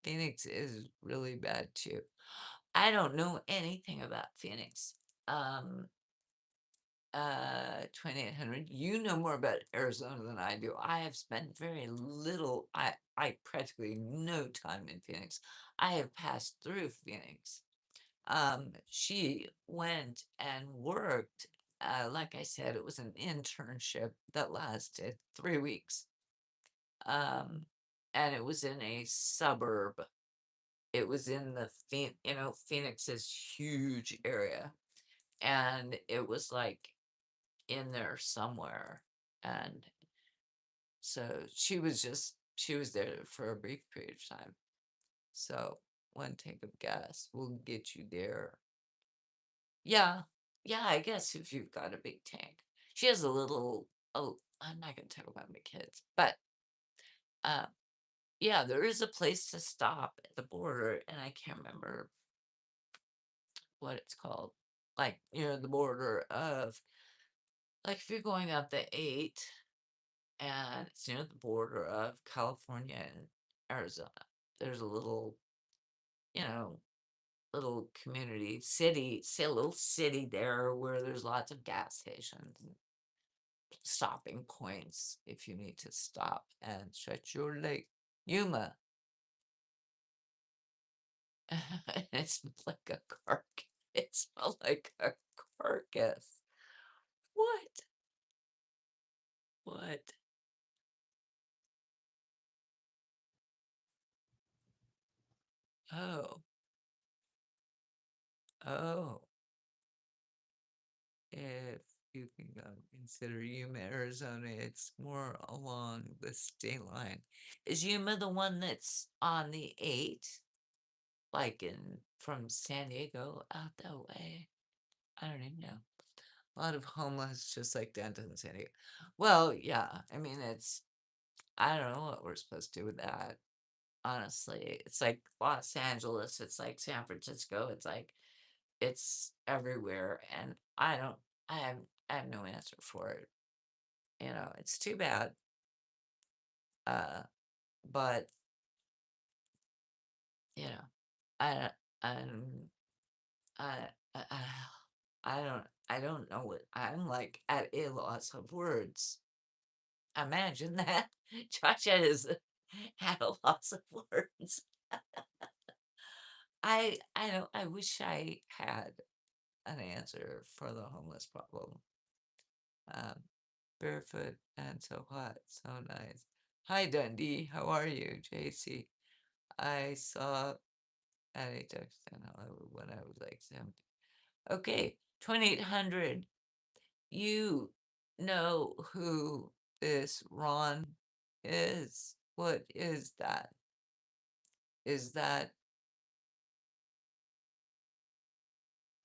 Phoenix is really bad too. I don't know anything about Phoenix. 2800. You know more about Arizona than I do. I have spent very little, I practically no time in Phoenix. I have passed through Phoenix. She went and worked, like I said, it was an internship that lasted 3 weeks. And it was in a suburb. It was in the Phoenix is huge area, and it was like in there somewhere. And so she was there for a brief period of time. So one tank of gas will get you there. Yeah, yeah, I guess if you've got a big tank. She has a little, oh, I'm not gonna talk about my kids, but uh, yeah, there is a place to stop at the border, and I can't remember what it's called. Like near the border of, like if you're going up the 8, and it's near the border of California and Arizona. There's a little, you know, little community city, say a little city there where there's lots of gas stations and stopping points if you need to stop and stretch your leg. Yuma. It smells like a carcass. It smells like a carcass. What? What? Oh. Oh. If you can consider Yuma, Arizona, it's more along the state line. Is Yuma the one that's on the 8? Like in from San Diego out that way? I don't even know. A lot of homeless just like downtown San Diego. Well, yeah, I mean I don't know what we're supposed to do with that. Honestly, it's like Los Angeles, it's like San Francisco, it's like it's everywhere, and I have I have no answer for it. It's too bad. Uh, but you know, I I'm I I I don't know what I'm like at a loss of words. Imagine that. Josh is at a loss of words. I wish I had an answer for the homeless problem. Um, barefoot and so hot, so nice. Hi Dundee, how are you, JC? I saw at a text when I was like 70. Okay, 2800. You know who this Ron is? What is that? Is that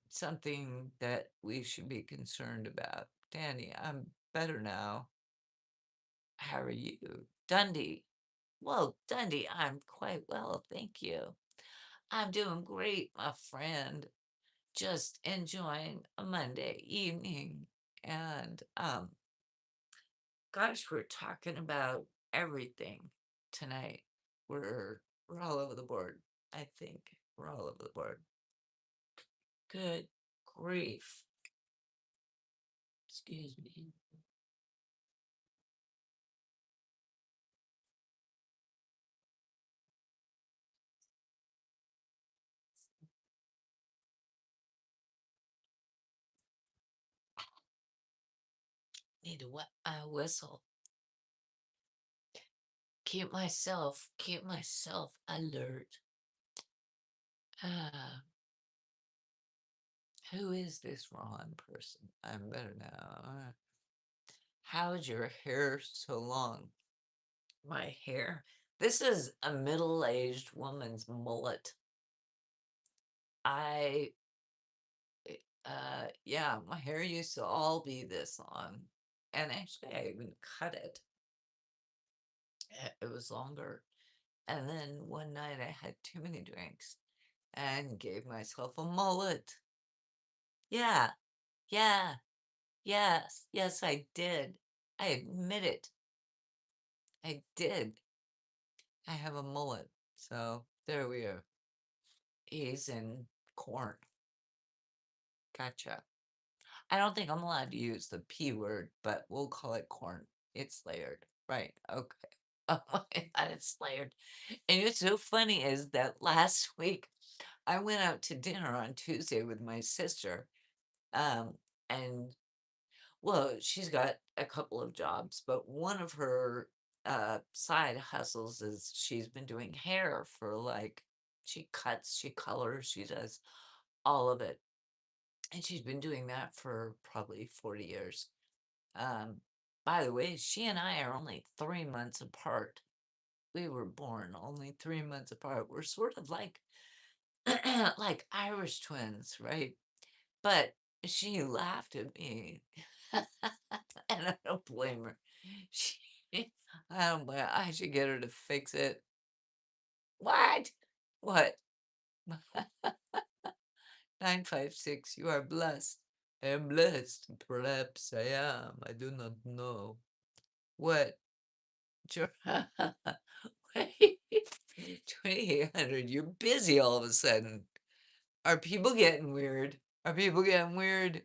something that we should be concerned about? Danny, I'm better now. How are you? Dundee. Well, Dundee, I'm quite well, thank you. I'm doing great, my friend. Just enjoying a Monday evening. And gosh, we're talking about everything tonight. We're all over the board, I think. We're all over the board. Good grief. Excuse me. Need to whistle. Keep myself alert. Uh, who is this Ron person? I'm better now. How's your hair so long? My hair? This is a middle-aged woman's mullet. I, yeah, my hair used to all be this long. And actually, I even cut it. It was longer. And then one night I had too many drinks and gave myself a mullet. Yeah, yeah, yes, I did. I admit it. I did. I have a mullet. So there we are. He's in corn. Gotcha. I don't think I'm allowed to use the P word, but we'll call it corn. It's layered. Right. Okay. Oh my God, it's layered. And what's so funny is that last week I went out to dinner on Tuesday with my sister. Um, and well, she's got a couple of jobs, but one of her side hustles is she's been doing hair for like, she cuts, she colors, she does all of it. And she's been doing that for probably 40 years. Um, by the way, she and I are only 3 months apart. We were born only 3 months apart. We're sort of like like Irish twins, right? But she laughed at me, and I don't blame her. She, I don't blame. I should get her to fix it. What? What? 956. You are blessed. I am blessed. Perhaps I am. I do not know. What? Sure. Wait, 2800. You're busy all of a sudden. Are people getting weird? Are people getting weird?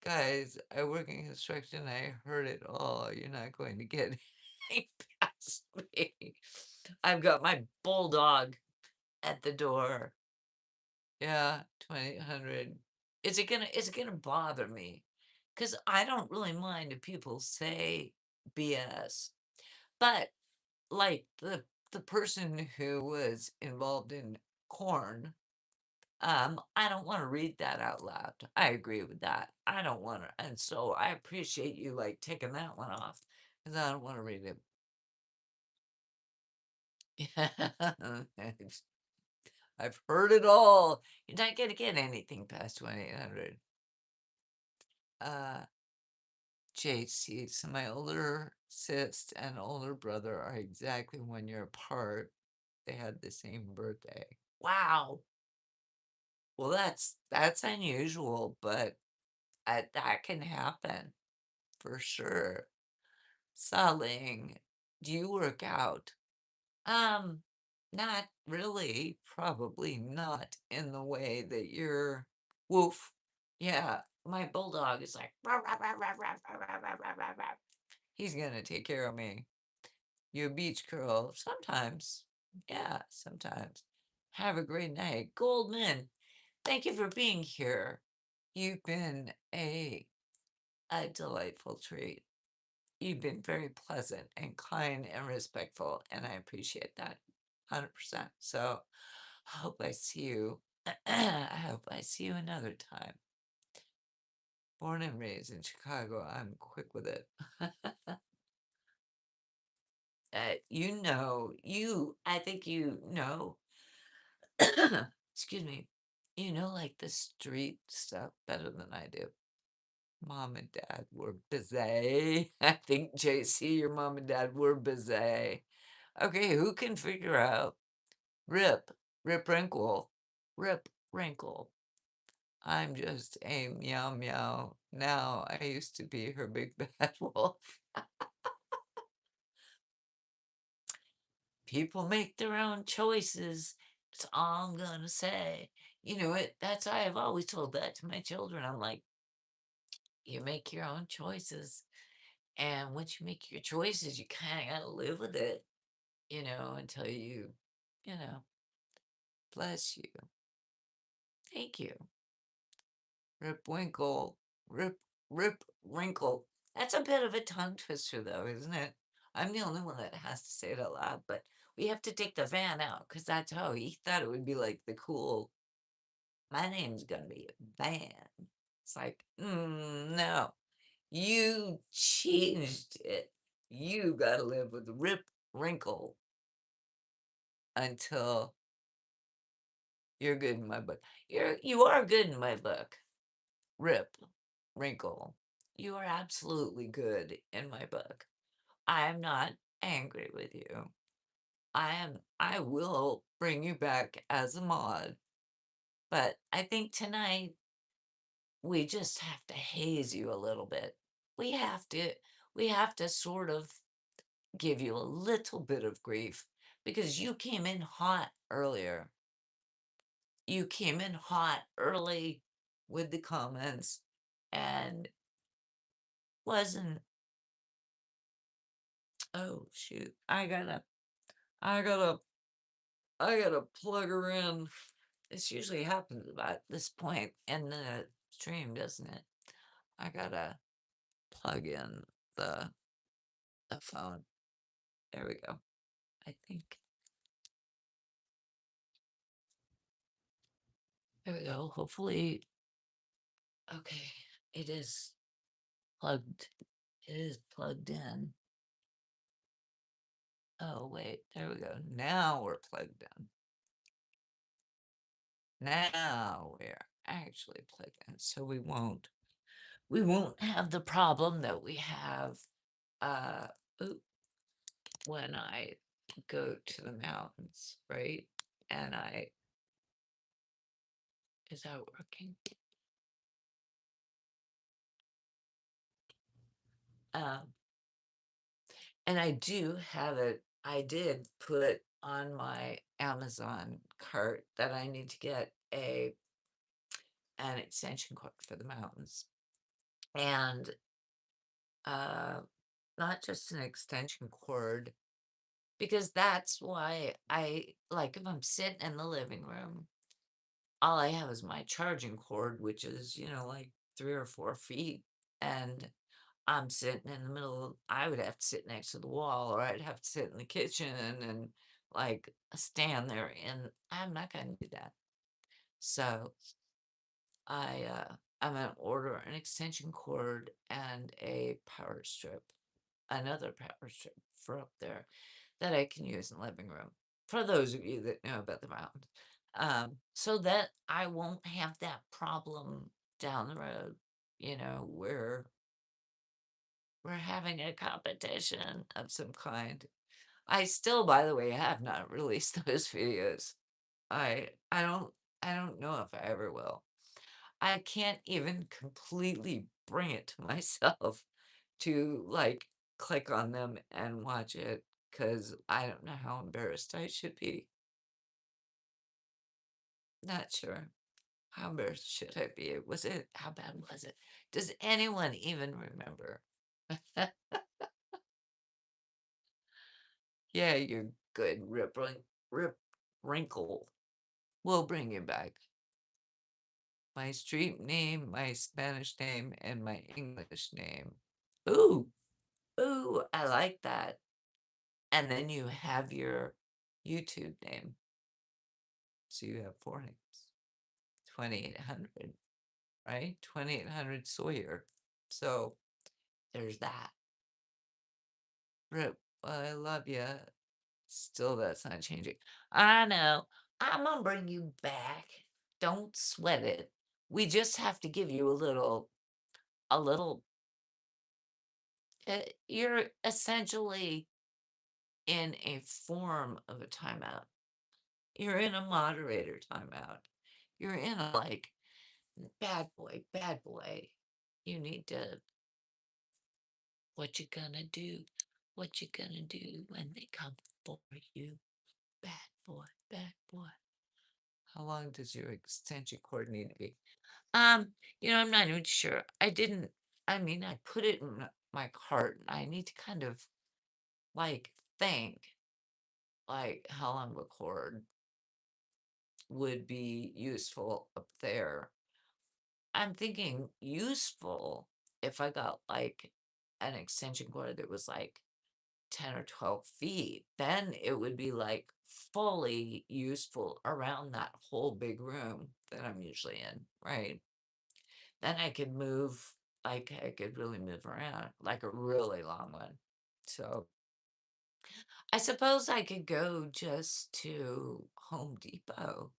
Guys, I work in construction. I heard it all. You're not going to get anything past me. I've got my bulldog at the door. Yeah, 2800. Is it gonna bother me? Because I don't really mind if people say BS. But like the person who was involved in corn, I don't want to read that out loud. I agree with that. I don't want to, and so I appreciate you like taking that one off because I don't want to read it. I've heard it all. You're not gonna get anything past 2800. Uh, JC, so my older sis and older brother are exactly 1 year apart. They had the same birthday. Wow. Well, that's unusual, but that can happen for sure. Saling, do you work out? Um, not really, probably not in the way that you're woof. Yeah, my bulldog is like "Rah, rah, rah, rah, rah, rah, rah, rah, rah, rah, rah." He's gonna take care of me. You a beach girl? Sometimes. Yeah, sometimes. Have a great night. Goldman, thank you for being here. You've been a delightful treat. You've been very pleasant and kind and respectful, and I appreciate that 100%. So I hope I see you. I hope I see you another time. Born and raised in Chicago, I'm quick with it. I think you know, excuse me, you know, like the street stuff better than I do. Mom and dad were busy. I think JC, your mom and dad were busy. Okay, who can figure out Rip, Rip Wrinkle, Rip Wrinkle? I'm just a meow meow. Now I used to be her big bad wolf. People make their own choices. That's all I'm gonna say. You know it. That's why I've always told that to my children. I'm like, you make your own choices, and once you make your choices, you kind of gotta live with it. You know, until you know, bless you. Thank you. Rip Winkle, Rip Rip wrinkle. That's a bit of a tongue twister, though, isn't it? I'm the only one that has to say it out loud, but we have to take the van out because that's how he thought it would be like the cool. My name's gonna be Van. It's like, no, you changed it. You gotta live with Rip Wrinkle until you're good in my book. You are good in my book, Rip Wrinkle. You are absolutely good in my book. I am not angry with you. I will bring you back as a mod, but I think tonight we just have to haze you a little bit. We have to we have to sort of give you a little bit of grief because you came in hot earlier. You came in hot early with the comments and wasn't. Oh shoot. I gotta I gotta plug her in. This usually happens about this point in the stream, doesn't it? I gotta plug in the the phone. There we go. I think. There we go. Hopefully, okay. It is plugged. It is plugged in. Oh wait, there we go. Now we're plugged in. Now we're actually plugged in. So we won't have the problem that we have uh oop, when I go to the mountains, right? And I is that working? Um, and I do have it. I did put on my Amazon cart that I need to get a an extension cord for the mountains. And uh not just an extension cord, because that's why I like if I'm sitting in the living room, all I have is my charging cord, which is, like 3 or 4 feet. And I'm sitting in the middle of, I would have to sit next to the wall, or I'd have to sit in the kitchen and like stand there. And I'm not going to do that. So I'm gonna order an extension cord and a power strip, another power strip for up there that I can use in the living room. For those of you that know about the mountains, so that I won't have that problem down the road. Where we're having a competition of some kind. I still, by the way, have not released those videos. I don't know if I ever will. I can't even completely bring it to myself to, like, click on them and watch it because I don't know how embarrassed I should be. Not sure. How embarrassed should I be? How bad was it? Does anyone even remember? Yeah, you're good, Rip Wrinkle. We'll bring you back. My street name, my Spanish name, and my English name. Ooh, ooh, I like that. And then you have your YouTube name. So you have four names. 2800, right? 2800 Sawyer. So there's that. Rip, I love you. Still, that's not changing. I know. I'm gonna bring you back. Don't sweat it. We just have to give you a little. You're essentially in a form of a timeout. You're in a moderator timeout. You're in a like bad boy, bad boy. You need to. What you gonna do? What you gonna do when they come for you? Bad boy, bad boy. How long does your extension cord need to be? I'm not even sure. I mean, I put it in my cart. I need to kind of like think like how long of a cord would be useful up there. I'm thinking useful. if I got, like, an extension cord that was, like, 10 or 12 feet, then it would be, like, fully useful around that whole big room that I'm usually in, right? Then I could move, like, I could really move around, like a really long one. So, I suppose I could go just to Home Depot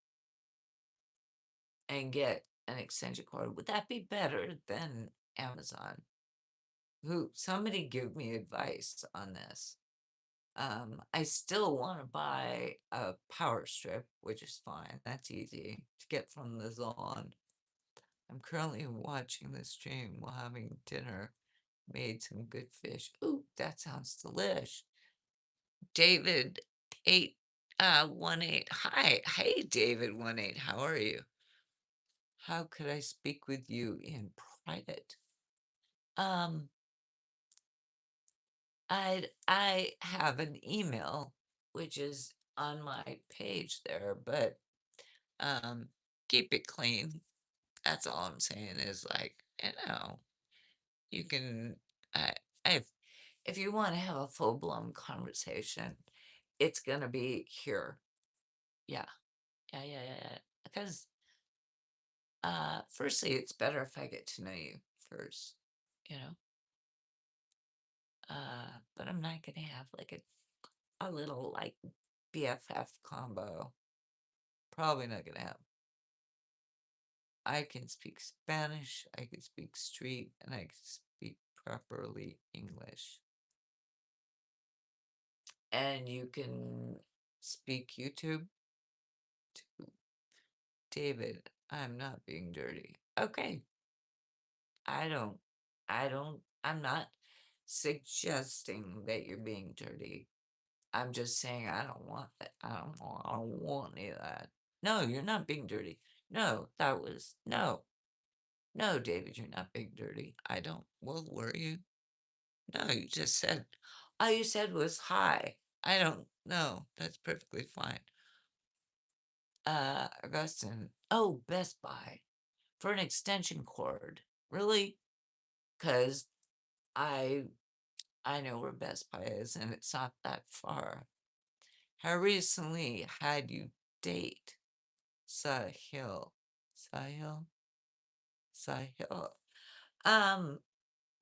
and get an extension cord. Would that be better than Amazon? Who somebody give me advice on this. I still want to buy a power strip, which is fine. That's easy to get from the Zon. I'm currently watching the stream while having dinner. Made some good fish. Ooh, that sounds delish. David 818. Hi. Hey David 18. How are you? How could I speak with you in private? Um, I have an email which is on my page there, but um keep it clean. That's all I'm saying is like, you can I if if you want to have a full-blown conversation, it's gonna be here. Yeah. Yeah. Because firstly, it's better if I get to know you first, you know. But I'm not gonna have like a little like BFF combo. Probably not gonna have. I can speak Spanish, I can speak street, and I can speak properly English. And you can speak YouTube to David. I'm not being dirty. Okay. I don't, I'm not suggesting that you're being dirty. I'm just saying I don't want that. I don't want any of that. No, you're not being dirty. No, that was, no. No, David, you're not being dirty. I don't, well, were you? No, you just said, all you said was hi. I don't know. That's perfectly fine. Augustine, oh, Best Buy for an extension cord. Really? Because I I know where Best Buy is, and it's not that far. How recently had you date Sahil? Sahil? Sahil? Um,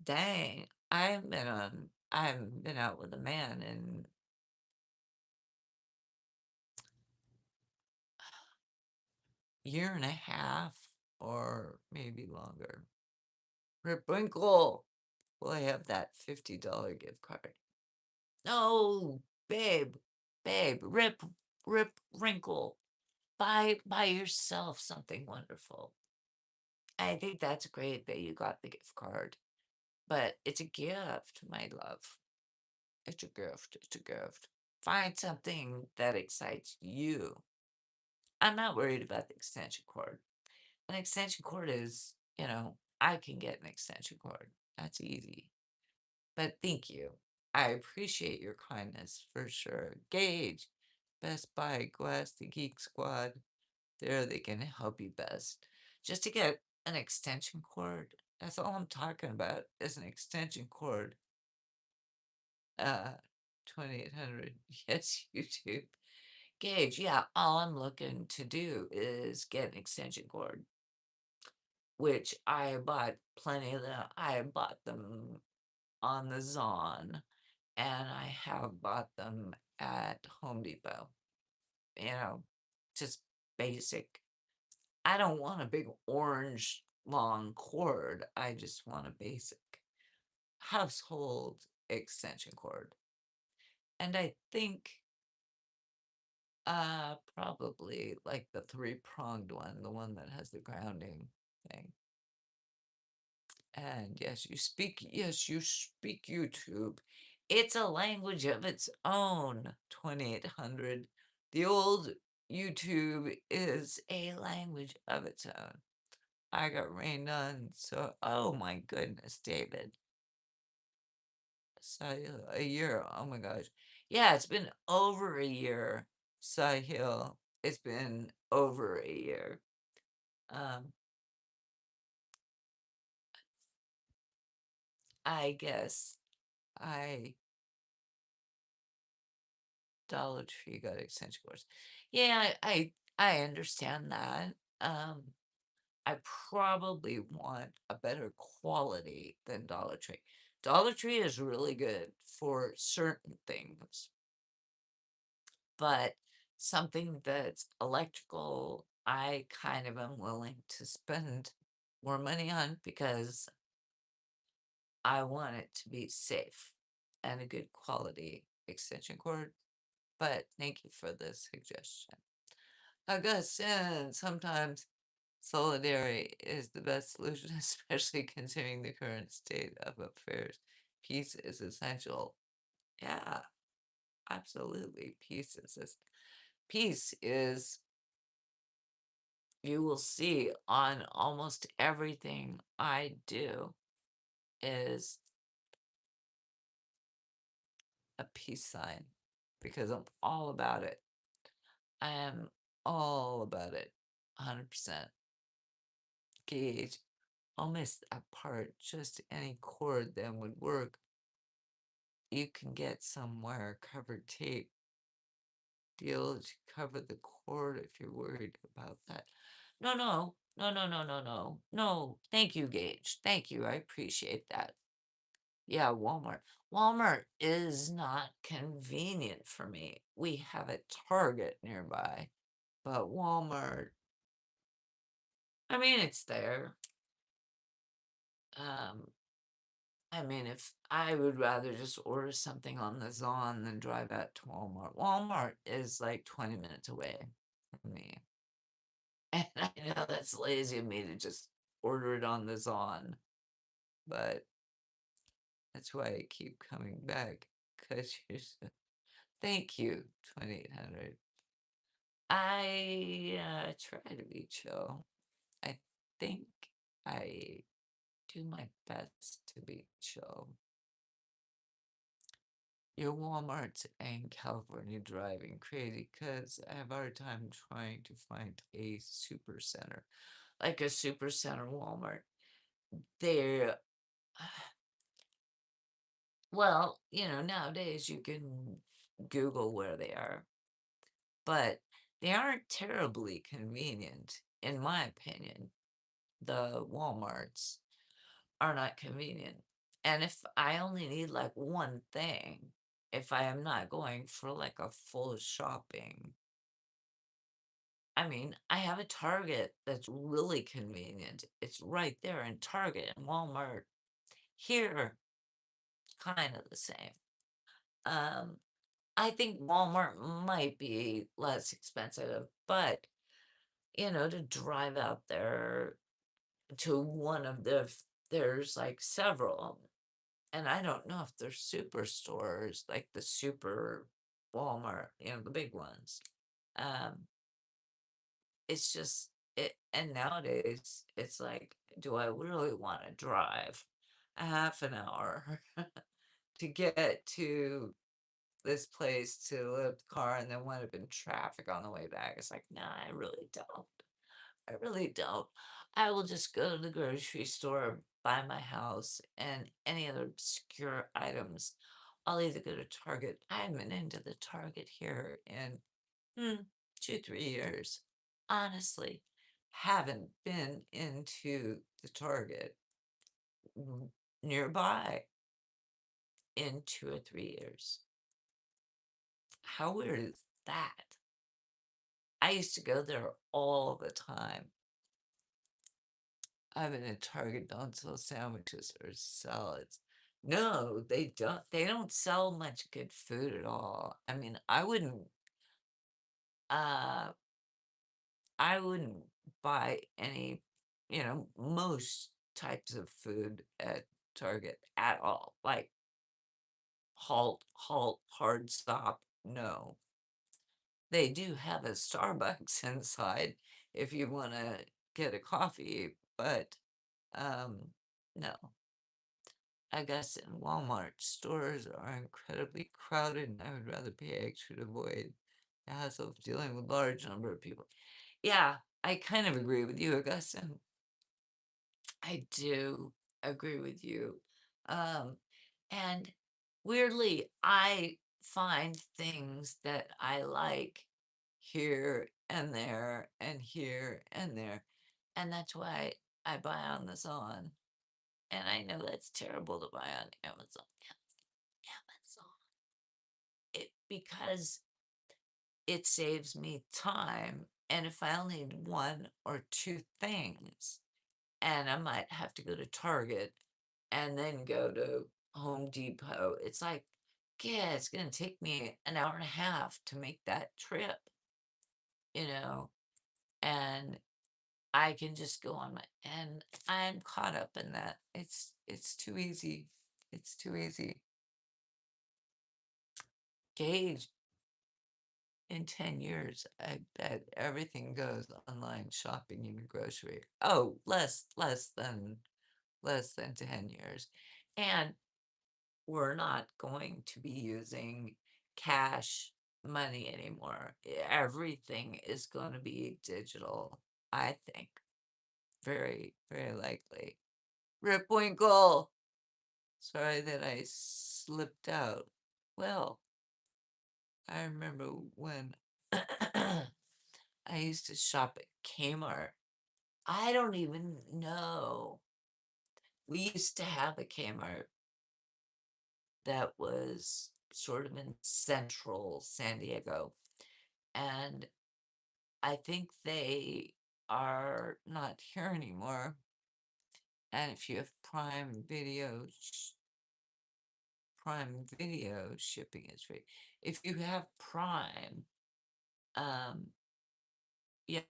dang, I haven't been out with a man in year and a half or maybe longer. Rip Winkle, will I have that $50 gift card? No, babe, Rip Wrinkle. Buy yourself something wonderful. I think that's great that you got the gift card, but it's a gift, my love. It's a gift. It's a gift. Find something that excites you. I'm not worried about the extension cord. An extension cord is, I can get an extension cord. That's easy. But thank you. I appreciate your kindness for sure. Gage, Best Buy, Quest, the Geek Squad. There they can help you best. Just to get an extension cord, that's all I'm talking about is an extension cord. Uh, 2800. Yes, YouTube. Gage, yeah, all I'm looking to do is get an extension cord, which I bought plenty of them. I bought them on the Zon, and I have bought them at Home Depot. You know, just basic. I don't want a big orange long cord. I just want a basic household extension cord. And I think probably like the three-pronged one, the one that has the grounding thing. And yes, you speak YouTube. It's a language of its own, 2800. The old YouTube is a language of its own. I got rained on, so oh my goodness, David. Sahil, a year. Oh my gosh. Yeah, it's been over a year, Sahil. It's been over a year. Um, I guess I Dollar Tree got extension cords. Yeah, I understand that. Um, I probably want a better quality than Dollar Tree. Dollar Tree is really good for certain things, but something that's electrical, I kind of am willing to spend more money on because I want it to be safe and a good quality extension cord. But thank you for the suggestion. Augustine, sometimes solidarity is the best solution, especially considering the current state of affairs. Peace is essential. Yeah, absolutely. Peace is, you will see on almost everything I do is a peace sign because I'm all about it. I am all about it. 100%. Gauge. I'll miss that part. Just any cord that would work. You can get somewhere covered tape deal to cover the cord if you're worried about that. No, no, no, no, no, no, no. No, thank you, Gage. Thank you. I appreciate that. Yeah, Walmart. Walmart is not convenient for me. We have a Target nearby, but Walmart, I mean, it's there. Um, I mean, if I would rather just order something on the Zon than drive out to Walmart. Walmart is like 20 minutes away from me. And I know that's lazy of me to just order it on the Zon, but that's why I keep coming back. Cause you're so, thank you, 2800. I try to be chill. I think I do my best to be chill. Your Walmarts in California driving crazy because I have a hard time trying to find a super center, like a super center Walmart. They're, well, nowadays you can Google where they are, but they aren't terribly convenient, in my opinion. The Walmarts are not convenient. And if I only need like one thing, if I am not going for like a full shopping, I mean, I have a Target that's really convenient. It's right there in Target and Walmart. Here, kind of the same. Um, I think Walmart might be less expensive, but to drive out there to one of there's like several, and I don't know if they're superstores like the super Walmart, the big ones. Um, it's just it, and nowadays it's like, do I really want to drive a half an hour to get to this place to lift the car and then wind up in traffic on the way back? It's like, nah, I really don't. I really don't. I will just go to the grocery store by my house and any other obscure items. I'll either go to Target. I haven't been into the Target here in 2, 3 years. Honestly, haven't been into the Target nearby in 2 or 3 years. How weird is that? I used to go there all the time. I've been at Target, don't sell sandwiches or salads. No, they don't. They don't sell much good food at all. I mean, uh I wouldn't buy any, most types of food at Target at all. Like halt, hard stop. No. They do have a Starbucks inside if you want to get a coffee, but no. I guess in Walmart, stores are incredibly crowded, and I would rather pay extra to avoid the hassle of dealing with large number of people. Yeah, I kind of agree with you, Augustine. I do agree with you. Um, and weirdly, I find things that I like here and there and here and there. And that's why I buy on the Amazon. And I know that's terrible to buy on Amazon. Amazon. It because it saves me time. And if I only need one or two things, and I might have to go to Target and then go to Home Depot. It's like, yeah, it's gonna take me an hour and a half to make that trip, you know, and I can just go on my and I'm caught up in that. It's too easy. It's too easy. Gauge in 10 years, I bet everything goes online shopping in your grocery. Oh, less than 10 years. And we're not going to be using cash money anymore. Everything is going to be digital, I think. Very, very likely. Rip Winkle! Sorry that I slipped out. Well, I remember when I used to shop at Kmart. I don't even know. We used to have a Kmart that was sort of in central San Diego. And I think they are not here anymore. And if you have Prime Video shipping is free. If you have Prime, um, yeah,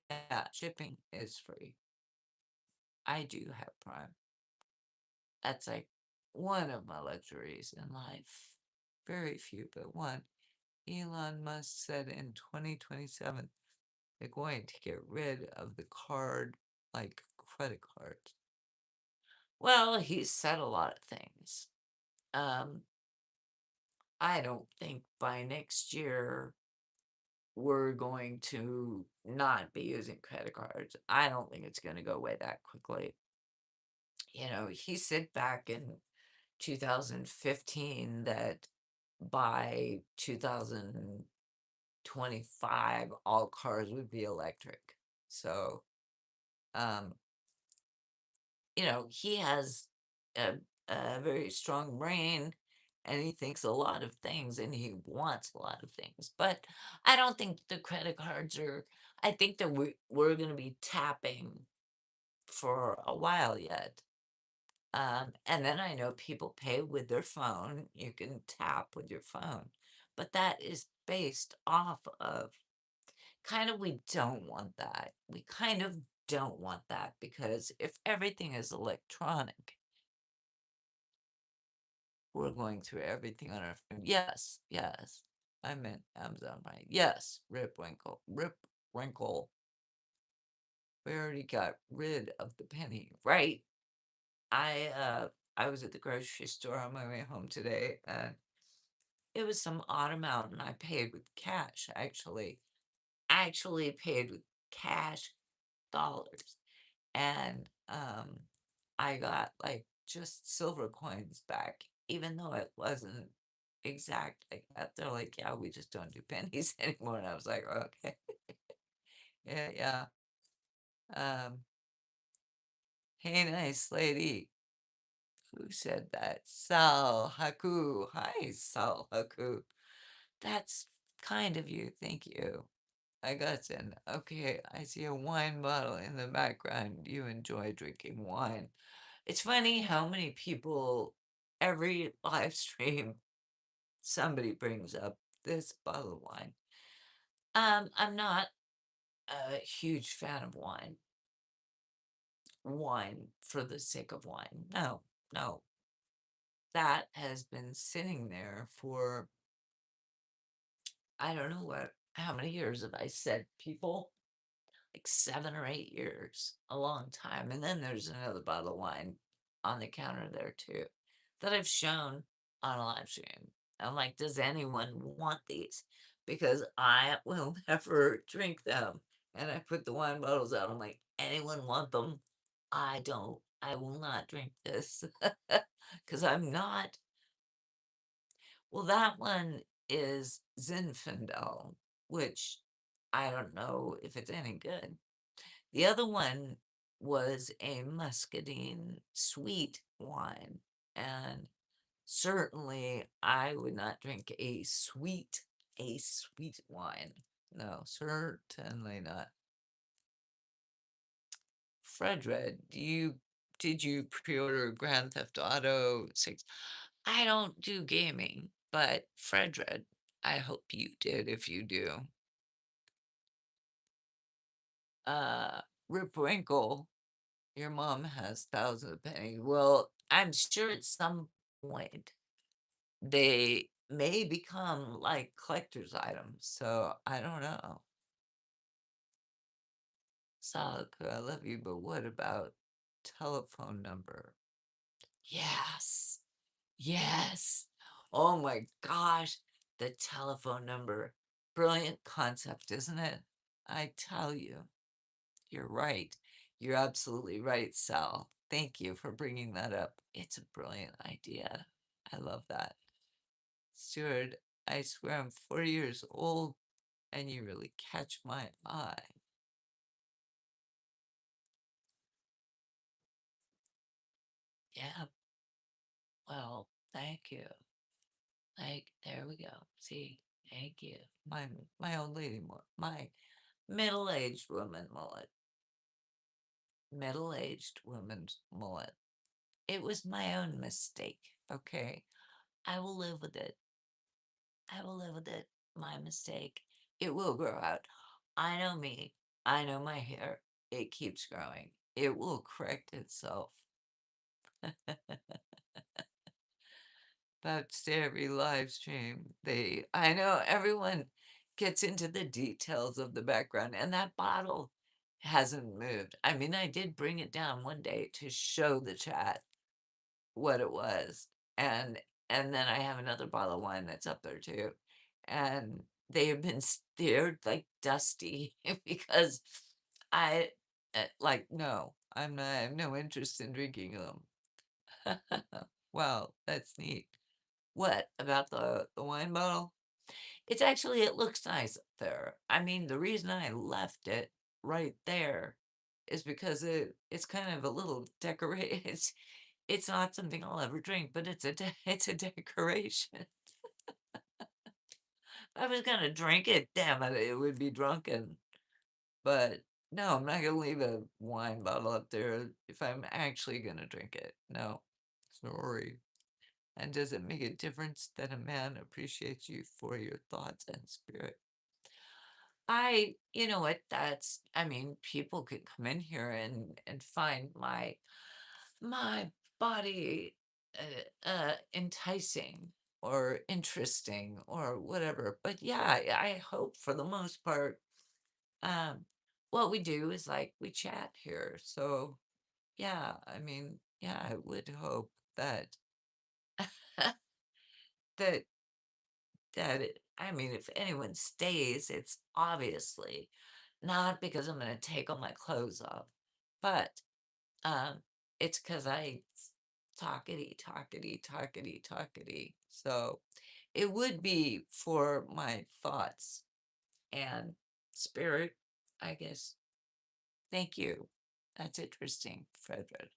shipping is free. I do have Prime. That's like one of my luxuries in life. Very few, but one. Elon Musk said in 2027 they're going to get rid of the like credit cards. Well, he said a lot of things. Um, I don't think by next year we're going to not be using credit cards. I don't think it's going to go away that quickly. He said back in 2015 that by 2025 all cars would be electric. So, um, he has a, a very strong brain and he thinks a lot of things and he wants a lot of things. But I don't think the credit cards I think that we're going to be tapping for a while yet. And then I know people pay with their phone. You can tap with your phone. But that is based off of we don't want that. We kind of don't want that because if everything is electronic, we're going through everything on our phone. Yes, yes. I meant Amazon Prime. Yes, Rip Winkle. Rip Winkle. We already got rid of the penny, right? I was at the grocery store on my way home today and it was some odd amount and I paid with cash actually. Actually paid with cash dollars. And I got like just silver coins back, even though it wasn't exact like that. They're like, yeah, we just don't do pennies anymore. And I was like, okay, yeah, yeah. Um, hey, nice lady. Who said that? Sal Haku. Hi, Sal Haku. That's kind of you. Thank you. I got an okay. I see a wine bottle in the background. You enjoy drinking wine. It's funny how many people, every live stream, somebody brings up this bottle of wine. I'm not a huge fan of wine for the sake of wine. No, no. That has been sitting there for, I don't know how many years have I said, people? Like 7 or 8 years, a long time. And then there's another bottle of wine on the counter there too that I've shown on a live stream. I'm like, does anyone want these? Because I will never drink them. And I put the wine bottles out. I'm like, anyone want them? I don't. I will not drink this. because I'm not well, that one is Zinfandel, which I don't know if it's any good. The other one was a muscadine sweet wine, and certainly I would not drink a sweet wine. No, certainly not. Fredred, did you pre-order Grand Theft Auto 6? I don't do gaming, but Fredred, I hope you did if you do. Uh, Rip Winkle, your mom has thousands of pennies. Well, I'm sure at some point they may become like collector's items, so I don't know. Salak, I love you, but what about telephone number? Yes. Yes. Oh my gosh, the telephone number. Brilliant concept, isn't it? I tell you, you're right. You're absolutely right, Sal. Thank you for bringing that up. It's a brilliant idea. I love that. Stuart, I swear I'm 40 years old and you really catch my eye. Yeah, well, thank you. Like, there we go. See, thank you. My old lady, my middle-aged woman mullet. Middle-aged woman's mullet. It was my own mistake, okay? I will live with it. I will live with it. My mistake. It will grow out. I know me. I know my hair. It keeps growing. It will correct itself. That's every live stream. I know everyone gets into the details of the background, and that bottle hasn't moved. I mean, I did bring it down one day to show the chat what it was, and and then I have another bottle of wine that's up there too, and they have been they're like dusty because I like no, I have no interest in drinking them. Wow, that's neat. What about the wine bottle? It's actually it looks nice up there. I mean, the reason I left it right there is because it's kind of a little decorate. It's not something I'll ever drink, but it's a decoration. If I was gonna drink it, damn it, it would be drunken. But no, I'm not gonna leave a wine bottle up there if I'm actually gonna drink it. No, sorry. And does it make a difference that a man appreciates you for your thoughts and spirit? You know what, I mean, people could come in here and find my body enticing or interesting or whatever. But yeah, I hope for the most part, um, what we do is like we chat here. So yeah, I mean, yeah, I would hope that that I mean, if anyone stays, it's obviously not because I'm gonna take all my clothes off, but um, it's because I talkity, talkity, talkity, talkity. So it would be for my thoughts and spirit, I guess. Thank you. That's interesting, Frederick.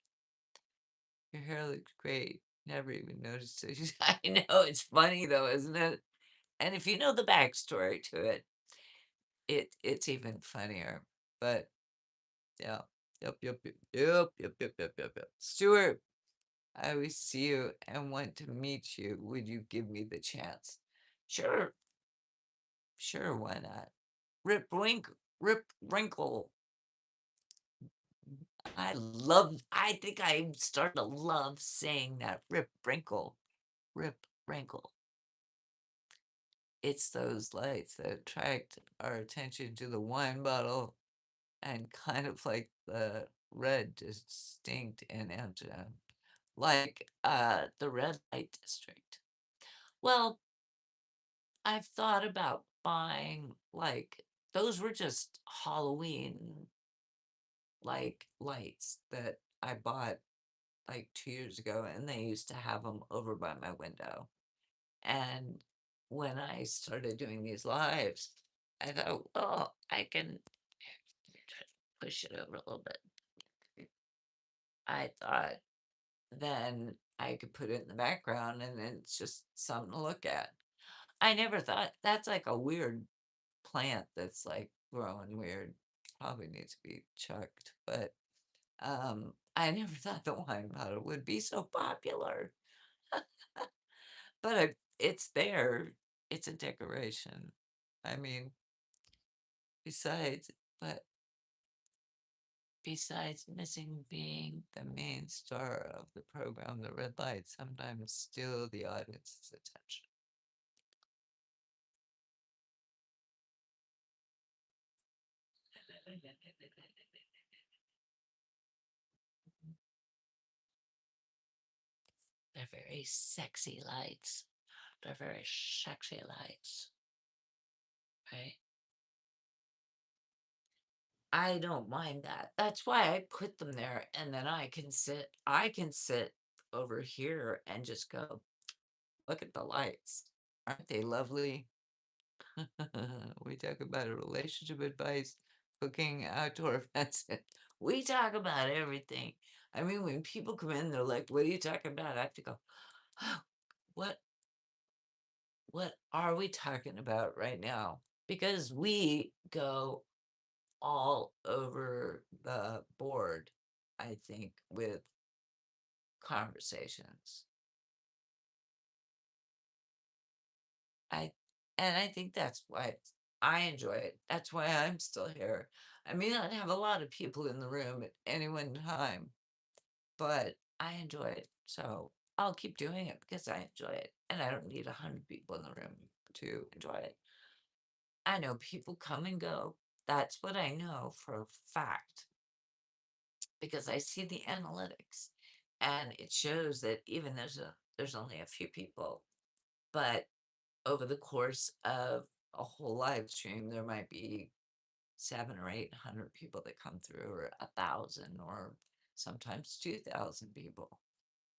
Your hair looks great. Never even noticed it. I know it's funny though, isn't it? And if you know the backstory to it, it's even funnier. But yeah. Yep, yep, yep, yep, yep, yep, yep, yep, yep. Stuart, I always see you and want to meet you. Would you give me the chance? Sure, sure, why not? Rip Wrinkle. I think I'm starting to love saying that. Rip Wrinkle. Rip Wrinkle. It's those lights that attract our attention to the wine bottle and kind of like the red distinct in Amsterdam, like the red light district. Well, I've thought about buying like those were just Halloween like lights that I bought like 2 years ago, and they used to have them over by my window. And when I started doing these lives, I thought, well, I can push it over a little bit. I thought then I could put it in the background and it's just something to look at. I never thought that's like a weird plant that's like growing weird. Probably needs to be chucked, but I never thought the wine bottle would be so popular. But it's there. It's a decoration. I mean, besides, but besides missing being the main star of the program, the red lights sometimes steal the audience's attention. They're very sexy lights. They're very sexy lights, right? I don't mind that. That's why I put them there, and then I can sit over here and just go, "Look at the lights. Aren't they lovely?" We talk about a relationship advice, cooking, outdoor fencing. We talk about everything. I mean, when people come in, they're like, "What are you talking about?" I have to go, "Oh, what what are we talking about right now?" Because we go all over the board, I think, with conversations. I and I think that's why I enjoy it. That's why I'm still here. I may not have a lot of people in the room at any one time, but I enjoy it. So I'll keep doing it because I enjoy it. And I don't need 100 people in the room to enjoy it. I know people come and go. That's what I know for a fact because I see the analytics and it shows that even there's only a few people, but over the course of a whole live stream, there might be 7 or 800 people that come through, or 1,000, or sometimes 2,000 people.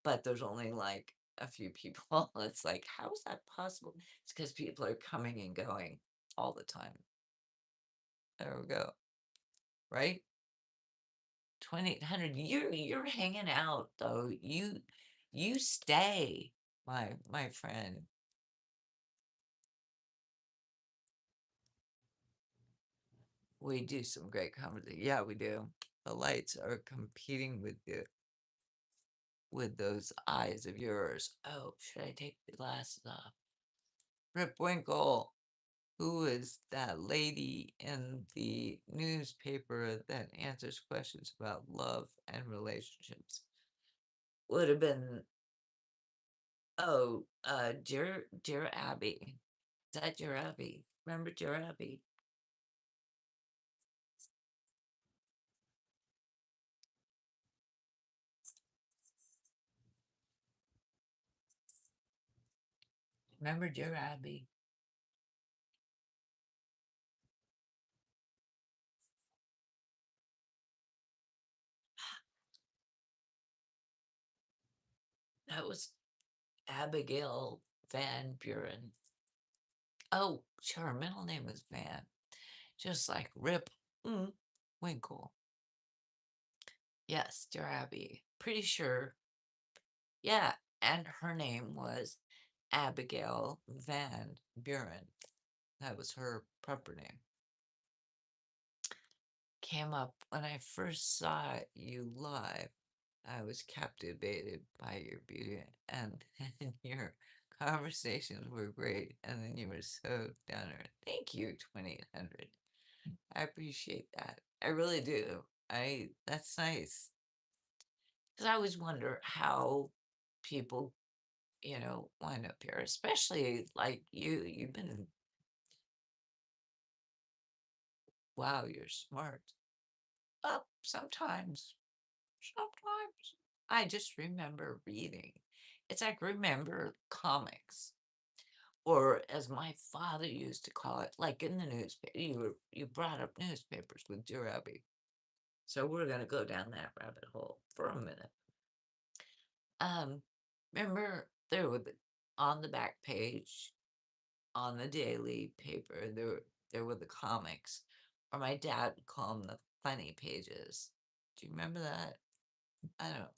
But there's only like a few people. It's like, how is that possible? It's because people are coming and going all the time. There we go. Right? 2,800. You're hanging out though. You stay, my friend. We do some great comedy. Yeah, we do. The lights are competing with those eyes of yours. Oh, should I take the glasses off? Rip Winkle, who is that lady in the newspaper that answers questions about love and relationships? Would have been, oh, dear Abby. Is that dear Abby? Remember dear Abby? Remember dear Abby? That was Abigail Van Buren. Oh, sure, her middle name was Van, just like Rip Winkle. Yes, dear Abby. Pretty sure. Yeah, and her name was Abigail Van Buren. That was her proper name. Came up when I first saw you live. I was captivated by your beauty and your conversations were great. And then you were so down there. Thank you, 2800. I appreciate that. I really do. That's nice. Because I always wonder how people, wind up here, especially like you. You've been, wow, you're smart. Well, sometimes. I just remember reading. It's like remember comics, or as my father used to call it, like in the newspaper. You brought up newspapers with Dear Abby. So we're gonna go down that rabbit hole for a minute. Um, remember there were on the back page, on the daily paper, there were the comics, or my dad would call them the funny pages. Do you remember that? I don't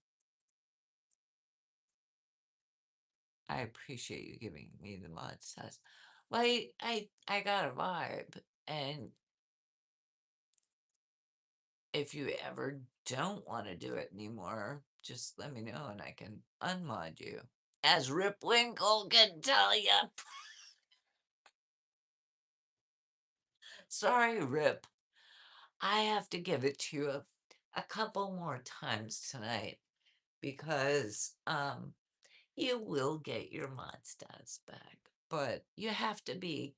I appreciate you giving me the mod says. Well, I got a vibe, and if you ever don't wanna do it anymore, just let me know and I can unmod you. As Rip Winkle can tell you. Sorry, Rip. I have to give it to you a couple more times tonight because, you will get your mod stats back, but you have to be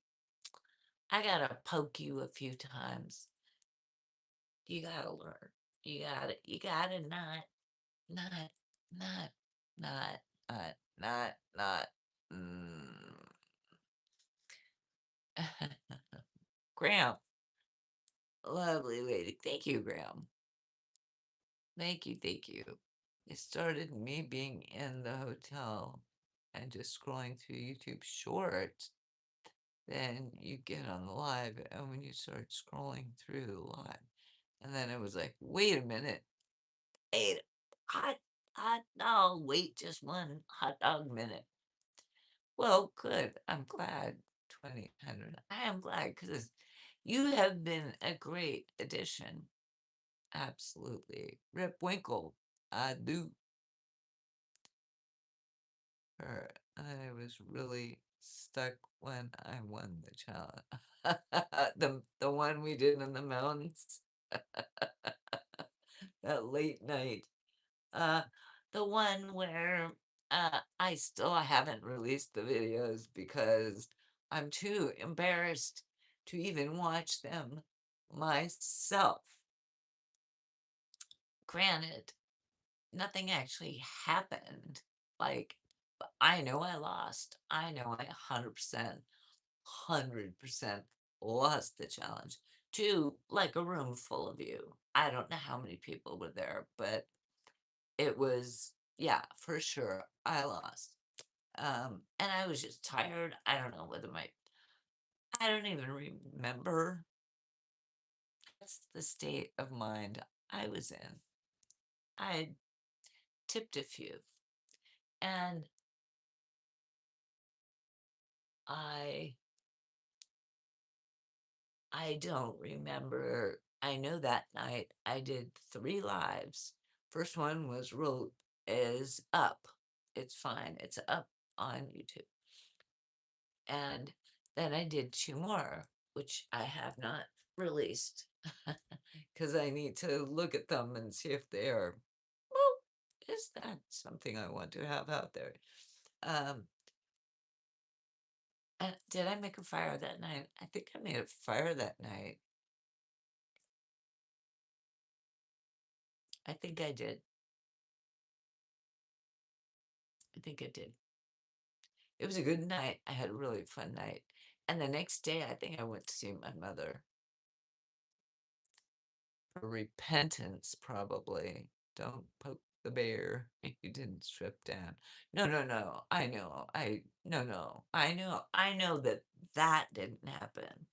I gotta poke you a few times. You gotta learn. You gotta not, not, not, not, mm. Graham, lovely lady. Thank you, Graham. Thank you, thank you. It started me being in the hotel and just scrolling through YouTube Shorts. Then you get on the live, and when you start scrolling through the live, and then it was like, wait a minute, wait, no, wait just one hot dog minute. Well, good. I'm glad, 2000. I am glad because you have been a great addition. Absolutely. Rip Winkle, I do her. I was really stuck when I won the challenge. The one we did in the mountains, that late night. Uh, the one where I still haven't released the videos because I'm too embarrassed to even watch them myself. Granted, nothing actually happened. Like, I know I lost. I know I 100% lost the challenge to like a room full of you. I don't know how many people were there, but it was, yeah, for sure, I lost. And I was just tired. I don't know whether I don't even remember. That's the state of mind I was in. I tipped a few, and I I don't remember. I know that night I did 3 lives. First one was real is up. It's fine. It's up on YouTube. And then I did 2 more, which I have not released because I need to look at them and see if they are, well, is that something I want to have out there? Um, did I make a fire that night? I think I made a fire that night. I think I did. I think I did. It was a good night. I had a really fun night. And the next day, I think I went to see my mother for repentance, probably. Don't poke the bear. You didn't strip down. No, no, no. I know. No, no. I know that that didn't happen.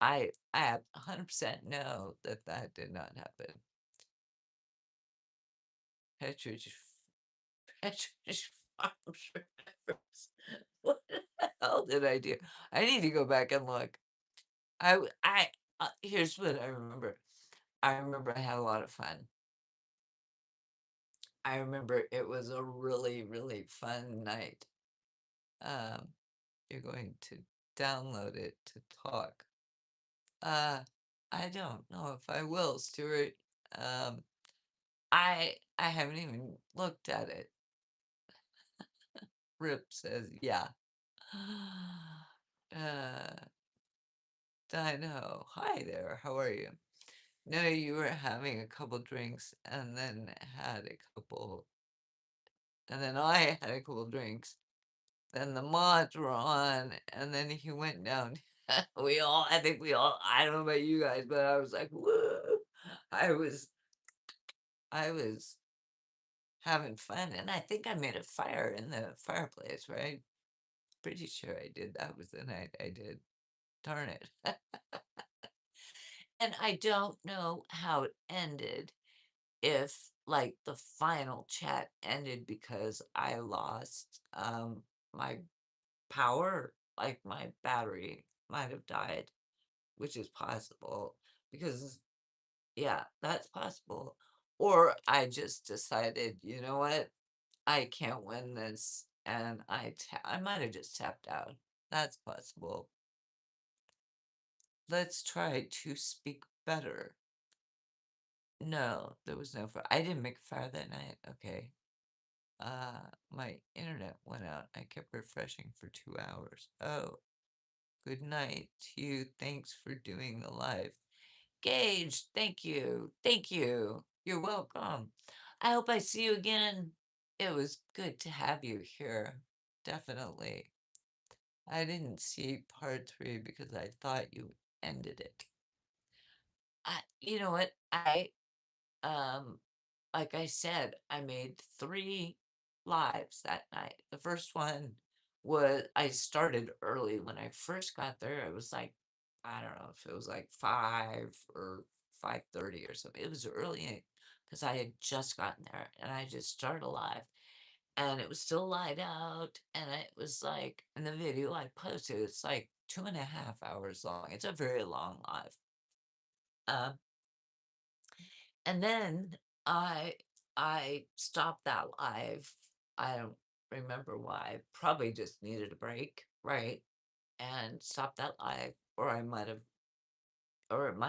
I 100% know that that did not happen. Petridge, Petridge Farms remembers. What the hell did I do? I need to go back and look. Here's what I remember. I remember I had a lot of fun. I remember it was a really, really fun night. Um, you're going to download it to talk. Uh, I don't know if I will, Stuart. Um, I haven't even looked at it. Rip says, yeah. Uh, Dino, hi there. How are you? No, you were having a couple drinks and then had a couple, and then I had a couple drinks. Then the mods were on, and then he went down. I think I don't know about you guys, but I was like, whoa. I was, I was having fun, and I think I made a fire in the fireplace, right? Pretty sure I did. That was the night I did. Darn it. And I don't know how it ended, if, like, the final chat ended because I lost, my power, like, my battery might have died, which is possible because yeah, that's possible. Or I just decided, "You know what? I can't win this," and I might have just tapped out. That's possible. Let's try to speak better. No, there was no fire. I didn't make a fire that night. Okay. My internet went out. I kept refreshing for 2 hours. Oh, good night to you. Thanks for doing the live. Gage, thank you. Thank you. You're welcome. I hope I see you again. It was good to have you here. Definitely. I didn't see part 3 because I thought you ended it. You know what? Um, like I said, I made 3 lives that night. The first one was I started early when I first got there. It was like, I don't know if it was like 5 or 5:30 or something. It was early because I had just gotten there and I just started a live and it was still light out and it was like in the video I posted, it's like 2.5 hours long. It's a very long live. Um, And then I I stopped that live. I don't remember why. Probably just needed a break, right? And stopped that live, or it might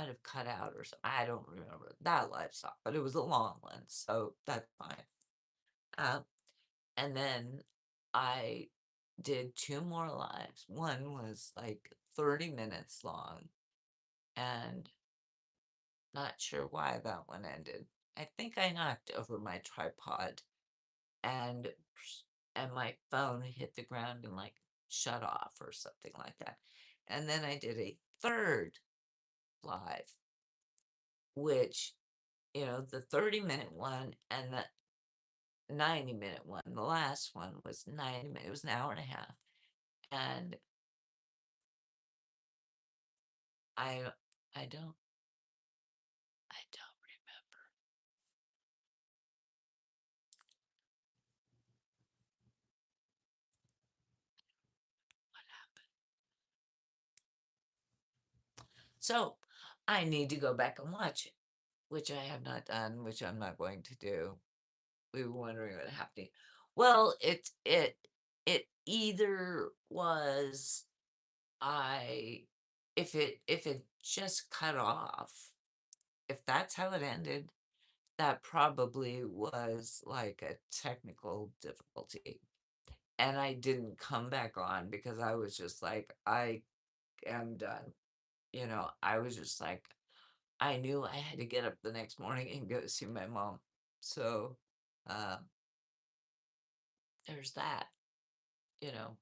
have cut out or something. I don't remember. That live stopped, but it was a long one, so that's fine. Um, and then I did 2 more lives. One was like 30 minutes long, and not sure why that one ended. I think I knocked over my tripod and my phone hit the ground and like shut off or something like that. And then I did a third live, which, the 30-minute one and the 90-minute one. The last one was 90 minutes. It was an hour and a half. And I I don't I don't remember. So I need to go back and watch it, which I have not done, which I'm not going to do. We were wondering what happened. Well, it either was I if it just cut off, if that's how it ended, that probably was like a technical difficulty. And I didn't come back on because I was just like, I am done. I was just like, I knew I had to get up the next morning and go see my mom. So, uh, there's that, you know.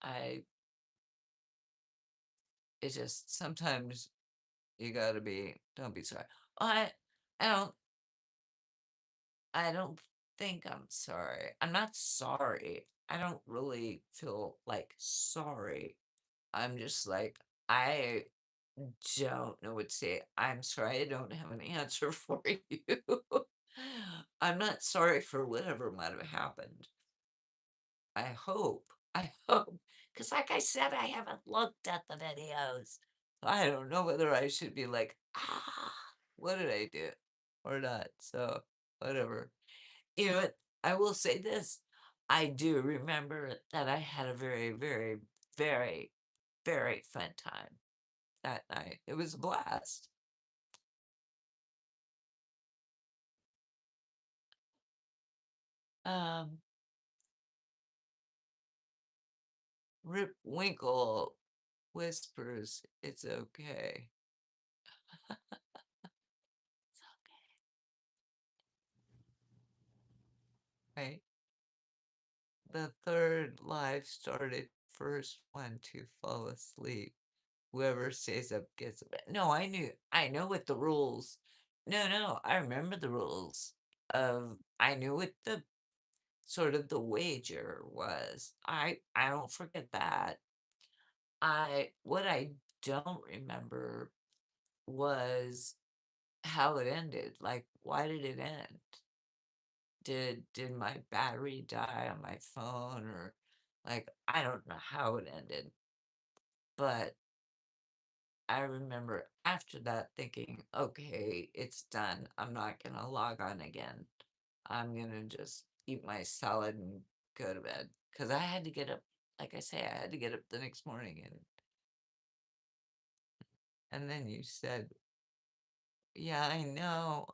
I it's just sometimes you gotta don't be sorry. I I don't I don't think I'm sorry. I'm not sorry. I don't really feel like sorry. I'm just like, I don't know what to say. I'm sorry, I don't have an answer for you. I'm not sorry for whatever might have happened. I hope. I hope. Because, like I said, I haven't looked at the videos. I don't know whether I should be like, what did I do? Or not. So, whatever. You know what? I will say this. I do remember that I had a very, very, very, very fun time that night. It was a blast. Um, Rip Winkle whispers, it's okay. Right? The third live started first one to fall asleep. Whoever stays up gets a bed. No, I know what the rules. No, no, I remember the rules. I knew what the sort of the wager was. I don't forget that. I what I don't remember was how it ended. Like, why did it end? Did my battery die on my phone or like I don't know how it ended, but I remember after that thinking, okay, it's done. I'm not gonna log on again. I'm gonna just eat my salad and go to bed because I had to get up. Like I say, I had to get up the next morning and then you said, yeah, I know,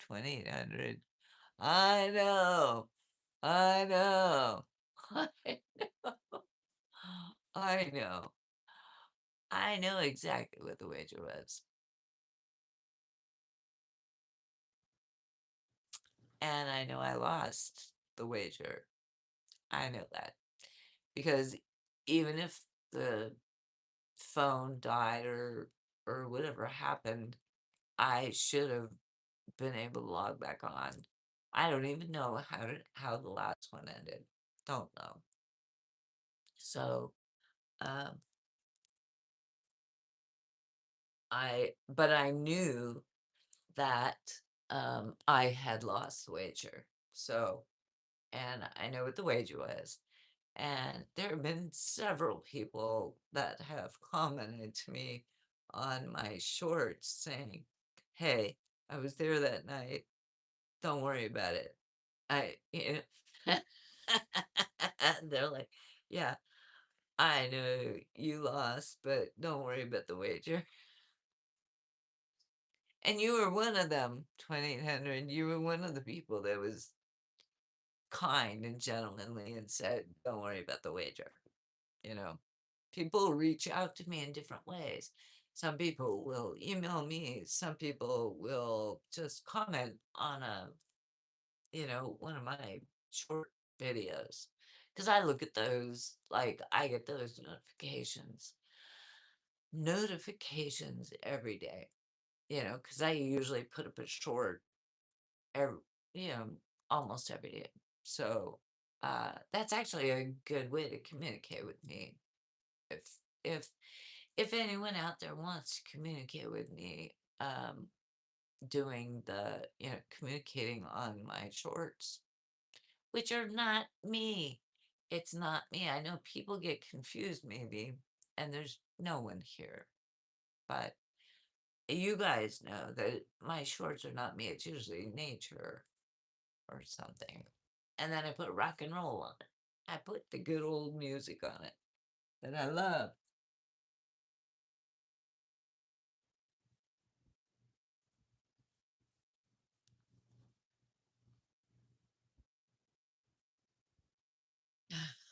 2800. I know, I know, I know, I know, I know exactly what the wager was. And I know I lost the wager. I know that because even if the phone died or whatever happened, I should have been able to log back on. I don't even know how the last one ended. Don't know. So, um, but I knew that I had lost the wager. So, and I know what the wager was. And there have been several people that have commented to me on my shorts saying, "Hey, I was there that night. Don't worry about it." You know, they're like, "Yeah, I know you lost, but don't worry about the wager." And you were one of them, 2800. You were one of the people that was kind and gentlemanly and said, "Don't worry about the wager." You know, people reach out to me in different ways. Some people will email me, some people will just comment on one of my short videos. Because I look at those, like, I get those notifications every day, because I usually put up a short every, you know, almost every day. So, that's actually a good way to communicate with me. If if if anyone out there wants to communicate with me, doing communicating on my shorts, which are not me. It's not me. I know people get confused maybe, and there's no one here, but you guys know that my shorts are not me. It's usually nature or something. And then I put rock and roll on it. I put the good old music on it that I love.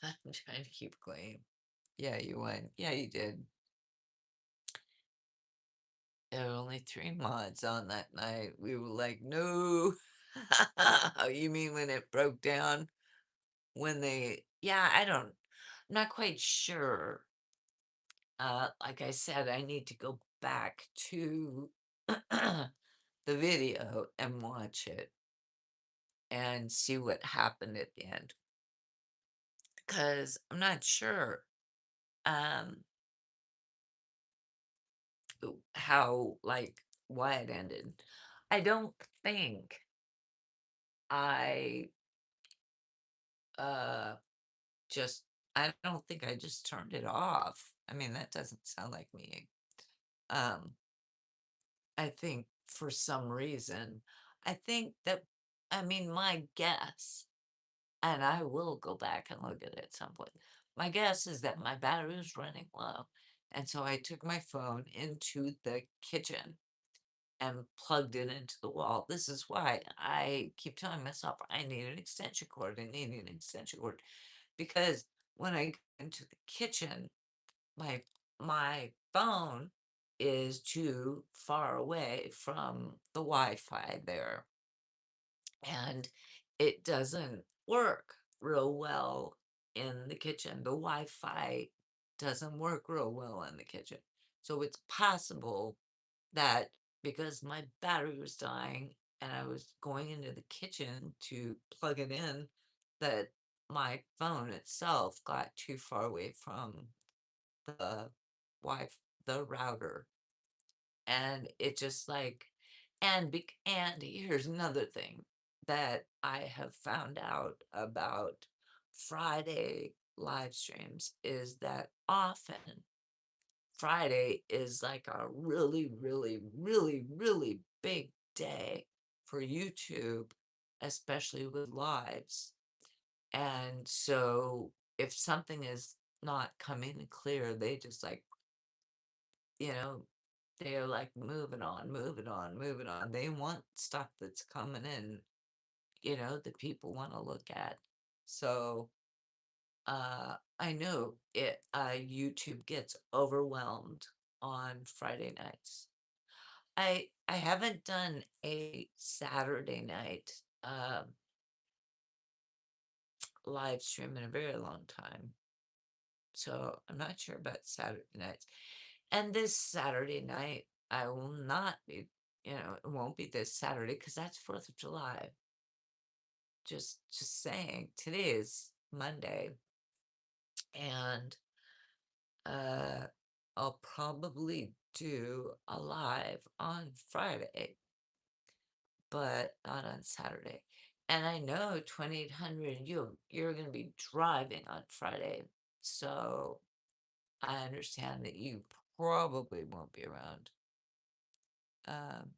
I'm trying to keep clean. Yeah, you won. Yeah, you did. There were only 3 mods on that night. We were like, "No." You mean when it broke down? When they yeah, I'm not quite sure. Like I said, I need to go back to the video and watch it and see what happened at the end. Because 'cause I'm not sure, um, how, like, why it ended. I don't think I, uh, just I don't think I just turned it off. I mean, that doesn't sound like me. Um, I think for some reason, I think that I mean, my guess, and I will go back and look at it at some point. My guess is that my battery was running low, and so I took my phone into the kitchen and plugged it into the wall. This is why I keep telling myself I need an extension cord. I need an extension cord because when I go into the kitchen, my my phone is too far away from the Wi-Fi there, and it doesn't work real well in the kitchen. The Wi-Fi doesn't work real well in the kitchen. So it's possible that because my battery was dying and I was going into the kitchen to plug it in, that my phone itself got too far away from the wi the router, and it just, like and here's another thing that I have found out about Friday live streams, is that often Friday is like a really, really, really, really big day for YouTube, especially with lives. And so if something is not coming in clear, they just like, you know, they're like moving on, moving on, moving on. They want stuff that's coming in, that people want to look at. So I know YouTube gets overwhelmed on Friday nights. I haven't done a Saturday night live stream in a very long time, so I'm not sure about Saturday nights. And this Saturday night, I will not be, it won't be this Saturday because that's 4th of July. Just saying. Today is Monday, and uh, I'll probably do a live on Friday, but not on Saturday. And I know 2800, you're going to be driving on Friday, so I understand that you probably won't be around. Um,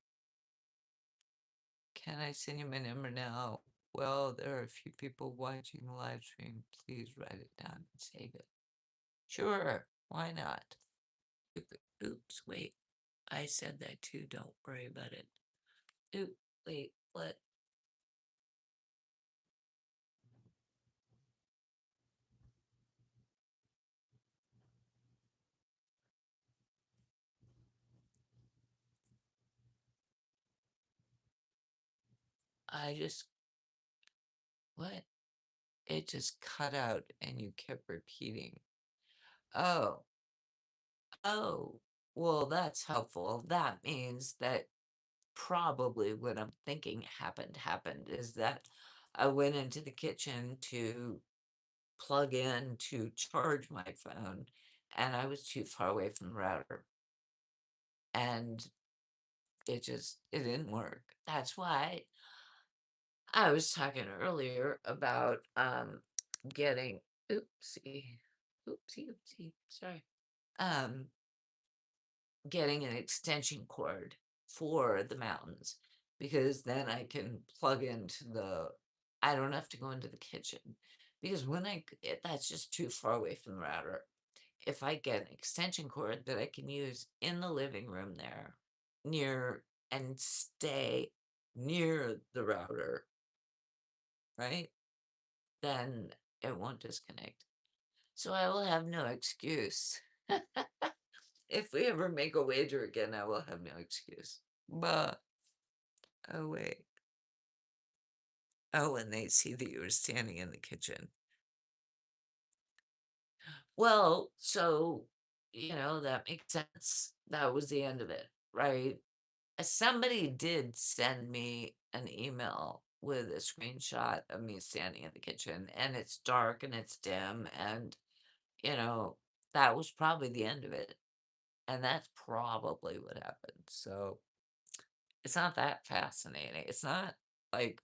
can I send you my number now? Well, there are a few people watching the live stream. Please write it down and save it. Sure, why not? Oops, wait. I said that too. Don't worry about it. Oop, wait, what? I just, what? It just cut out and you kept repeating. Oh, oh, well, that's helpful. That means that probably what I'm thinking happened is that I went into the kitchen to plug in to charge my phone, and I was too far away from the router, and it didn't work. That's why I was talking earlier about getting oopsie, oopsie, sorry. Um, getting an extension cord for the mountains, because then I can plug into I don't have to go into the kitchen, because that's just too far away from the router. If I get an extension cord that I can use in the living room there, near and stay near the router, right? Then it won't disconnect. So I will have no excuse. If we ever make a wager again, I will have no excuse. But, oh wait. Oh, and they see that you were standing in the kitchen. Well, so, that makes sense. That was the end of it, right? Somebody did send me an email with a screenshot of me standing in the kitchen, and it's dark and it's dim, and, you know, that was probably the end of it. And that's probably what happened. So it's not that fascinating. It's not like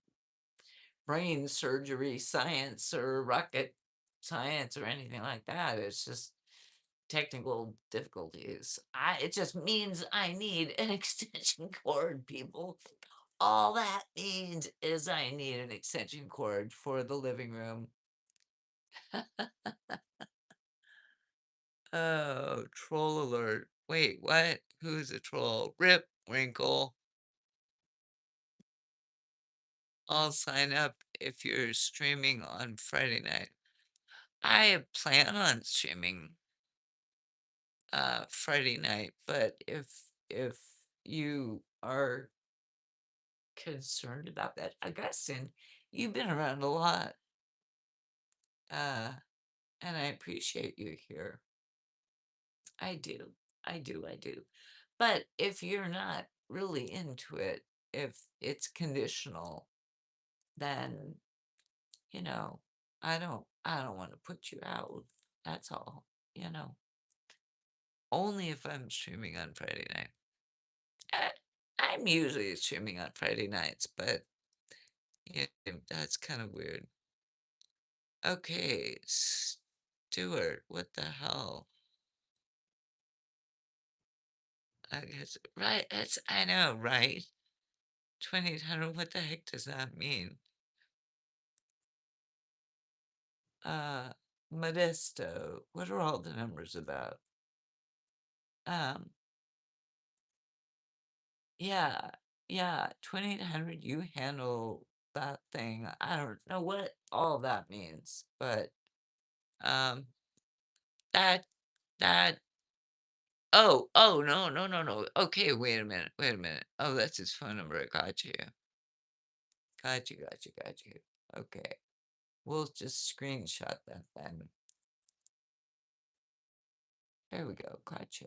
brain surgery science or rocket science or anything like that. It's just technical difficulties. It just means I need an extension cord, people. All that means is I need an extension cord for the living room. Oh, troll alert. Wait, what? Who's a troll? Rip, Wrinkle. I'll sign up if you're streaming on Friday night. I plan on streaming Friday night, but if you are concerned about that, Augustine, you've been around a lot, uh, and I appreciate you here. I do, I do. But if you're not really into it, if it's conditional, then, you know, I don't wanna put you out, that's all, you know? Only if I'm streaming on Friday night. Uh, I'm usually streaming on Friday nights, but, yeah, that's kinda weird. Okay, Stuart, what the hell? I guess right, I know, right? 2800, what the heck does that mean? Uh, Modesto, what are all the numbers about? Um, yeah, yeah, 2800, you handle that thing. I don't know what all that means, but, um, that that oh, no, no, no, no. Okay, wait a minute, wait a minute. Oh, that's his phone number. I got you. Got you, got you, got you. Okay. We'll just screenshot that then. There we go. Gotcha.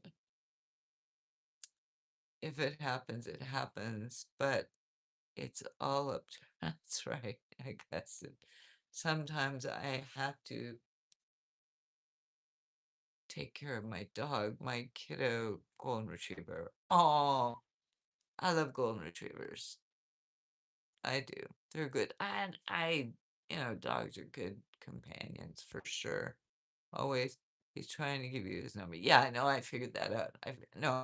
If it happens, it happens, but it's all up to that's right. I guess sometimes I have to take care of my dog, my kiddo golden retriever. Oh, I love golden retrievers. I do. They're good. And dogs are good companions for sure. Always. He's trying to give you his number. Yeah, I know. I figured that out. No,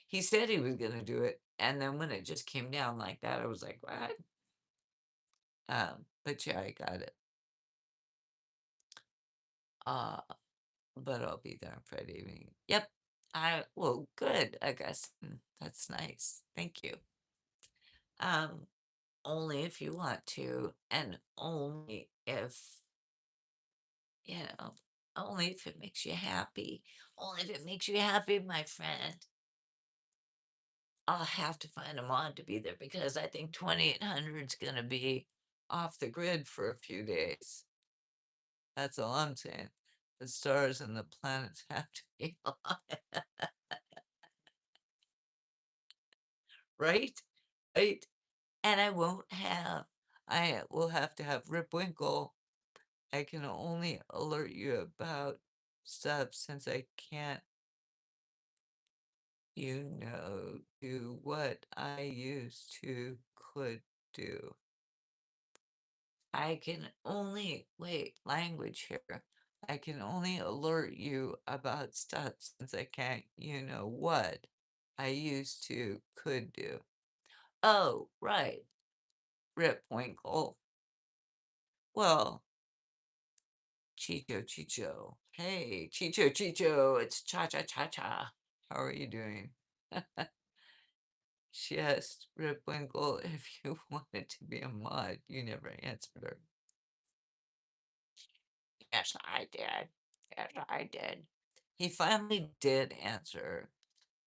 he said he was gonna do it, and then when it just came down like that, I was like, "What?" But yeah, I got it. Uh, but I'll be there on Friday evening. Yep. Well, good. I guess that's nice. Thank you. Um, only if you want to, and only if you know, only if it makes you happy. Only if it makes you happy, my friend. I'll have to find a mod to be there because I think 2800 is gonna be off the grid for a few days. That's all I'm saying. The stars and the planets have to be aligned, right? Right? And I will have to have Rip Winkle. I can only alert you about stuff since I can't, do what I used to could do. I can only wait, language here. I can only alert you about stuff since I can't, what I used to could do. Oh, right. Rip Winkle. Well, Chicho Chicho. Hey, Chicho Chicho, it's Cha Cha Cha Cha. How are you doing? She asked Rip Winkle if you wanted to be a mod. You never answered her. Yes, I did. Yes, I did. He finally did answer.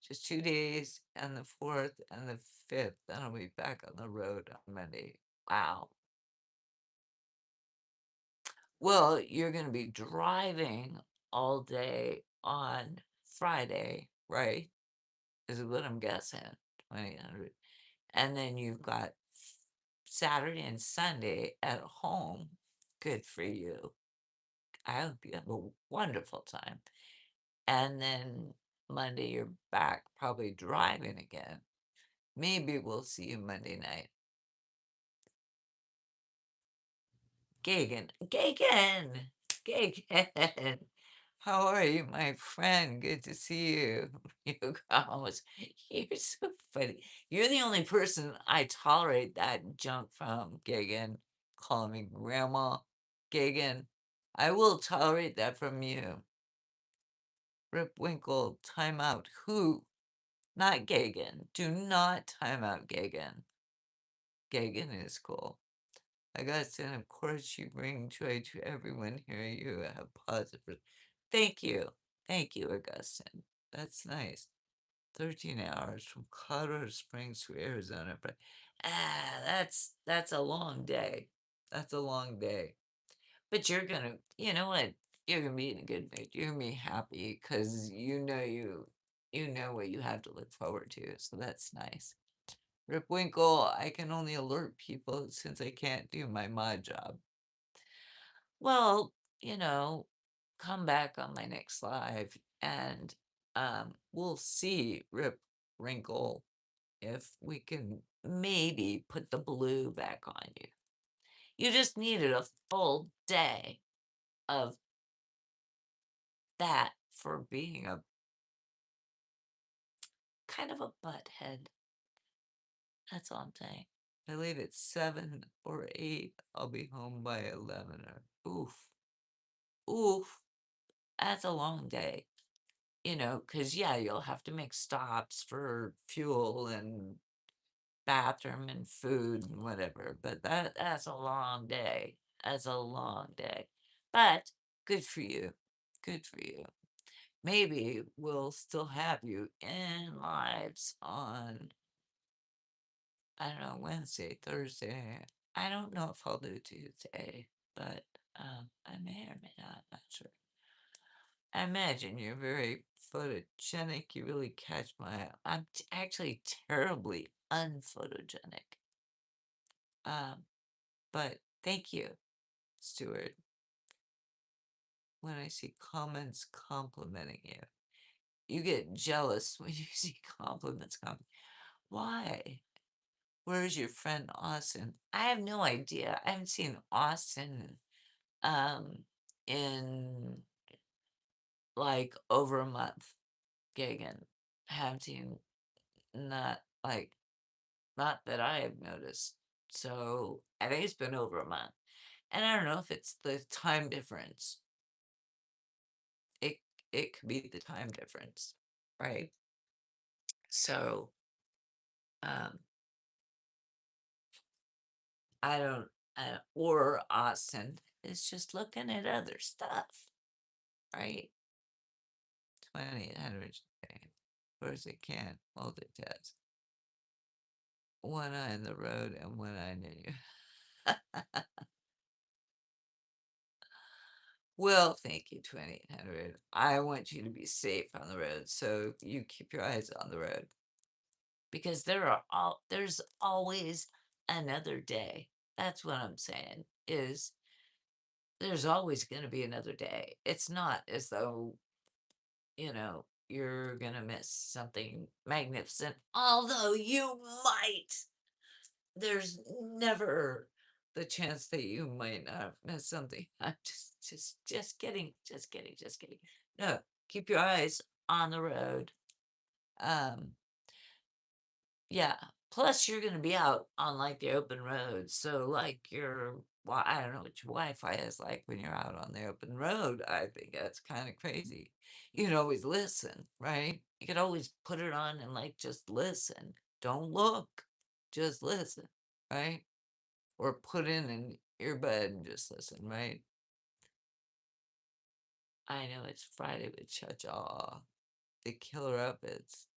Just 2 days, and the 4th and the 5th, then I'll be back on the road on Monday. Wow. Well, you're gonna be driving all day on Friday, right? Is what I'm guessing, 2000. And then you've got Saturday and Sunday at home. Good for you. I hope you have a wonderful time. And then Monday, you're back, probably driving again. Maybe we'll see you Monday night. Gagan, Gagan, Gagan. How are you, my friend? Good to see you. You guys, you're so funny. You're the only person I tolerate that junk from, Gagan. Calling me grandma, Gagan. I will tolerate that from you. Rip Winkle, time out. Who? Not Gagan. Do not time out Gagan. Gagan is cool. I gotta say, and of course, you bring joy to everyone here. You have positive. Thank you. Thank you, Augustine. That's nice. 13 hours from Colorado Springs to Arizona. But that's a long day. That's a long day. But you know what? You're gonna be in a good mood. You're gonna be happy because you know what you have to look forward to. So that's nice. Rip Winkle, I can only alert people since I can't do my mod job. Well, you know, come back on my next live and we'll see Rip Wrinkle if we can maybe put the blue back on you. You just needed a full day of that for being a kind of a butthead. That's all I'm saying. I leave at 7 or 8. I'll be home by 11 or oof. Oof. That's a long day. You know, because yeah, you'll have to make stops for fuel and bathroom and food and whatever, but that's a long day. That's a long day. But good for you. Good for you. Maybe we'll still have you in lives on, I don't know, Wednesday, Thursday. I don't know if I'll do Tuesday, but I may or may not sure. I imagine you're very photogenic. You really catch my. I'm actually terribly unphotogenic. Um, but thank you, Stuart. When I see comments complimenting you, you get jealous when you see compliments come. Why? Where's your friend Austin? I have no idea. I haven't seen Austin um in like over a month. Gigging. Haven't seen not like not that I have noticed. So I think it's been over a month. And I don't know if it's the time difference. It it could be the time difference, right? So um or Austin is just looking at other stuff, right? 2800 of course it can't multitask. One eye on the road and one eye near you. Well, thank you, 2800. I want you to be safe on the road, so you keep your eyes on the road because there's always another day. That's what I'm saying is there's always going to be another day. It's not as though, you're going to miss something magnificent, although you might. There's never the chance that you might not miss something. I'm just kidding, just kidding, just kidding. No, keep your eyes on the road. Um, yeah. Plus, you're gonna be out on like the open road, so like well, I don't know what your Wi-Fi is like when you're out on the open road. I think that's kind of crazy. You can always listen, right? You could always put it on and like just listen. Don't look, just listen, right? Or put in an earbud and just listen, right? I know it's Friday with Cha-Cha, the killer uppets.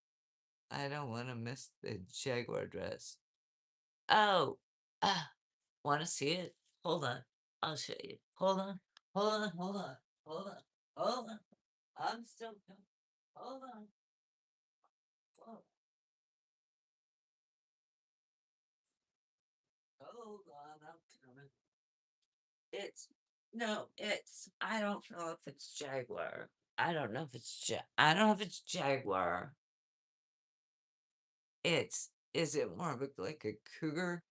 I don't want to miss the Jaguar dress. Oh, want to see it? Hold on. I'll show you. Hold on. Hold on. Hold on. Hold on. Hold on. I'm still coming. Hold on. Hold Hold on. I'm coming. It's no, I don't know if it's Jaguar. I don't know if it's Jaguar. Is it more of like a cougar?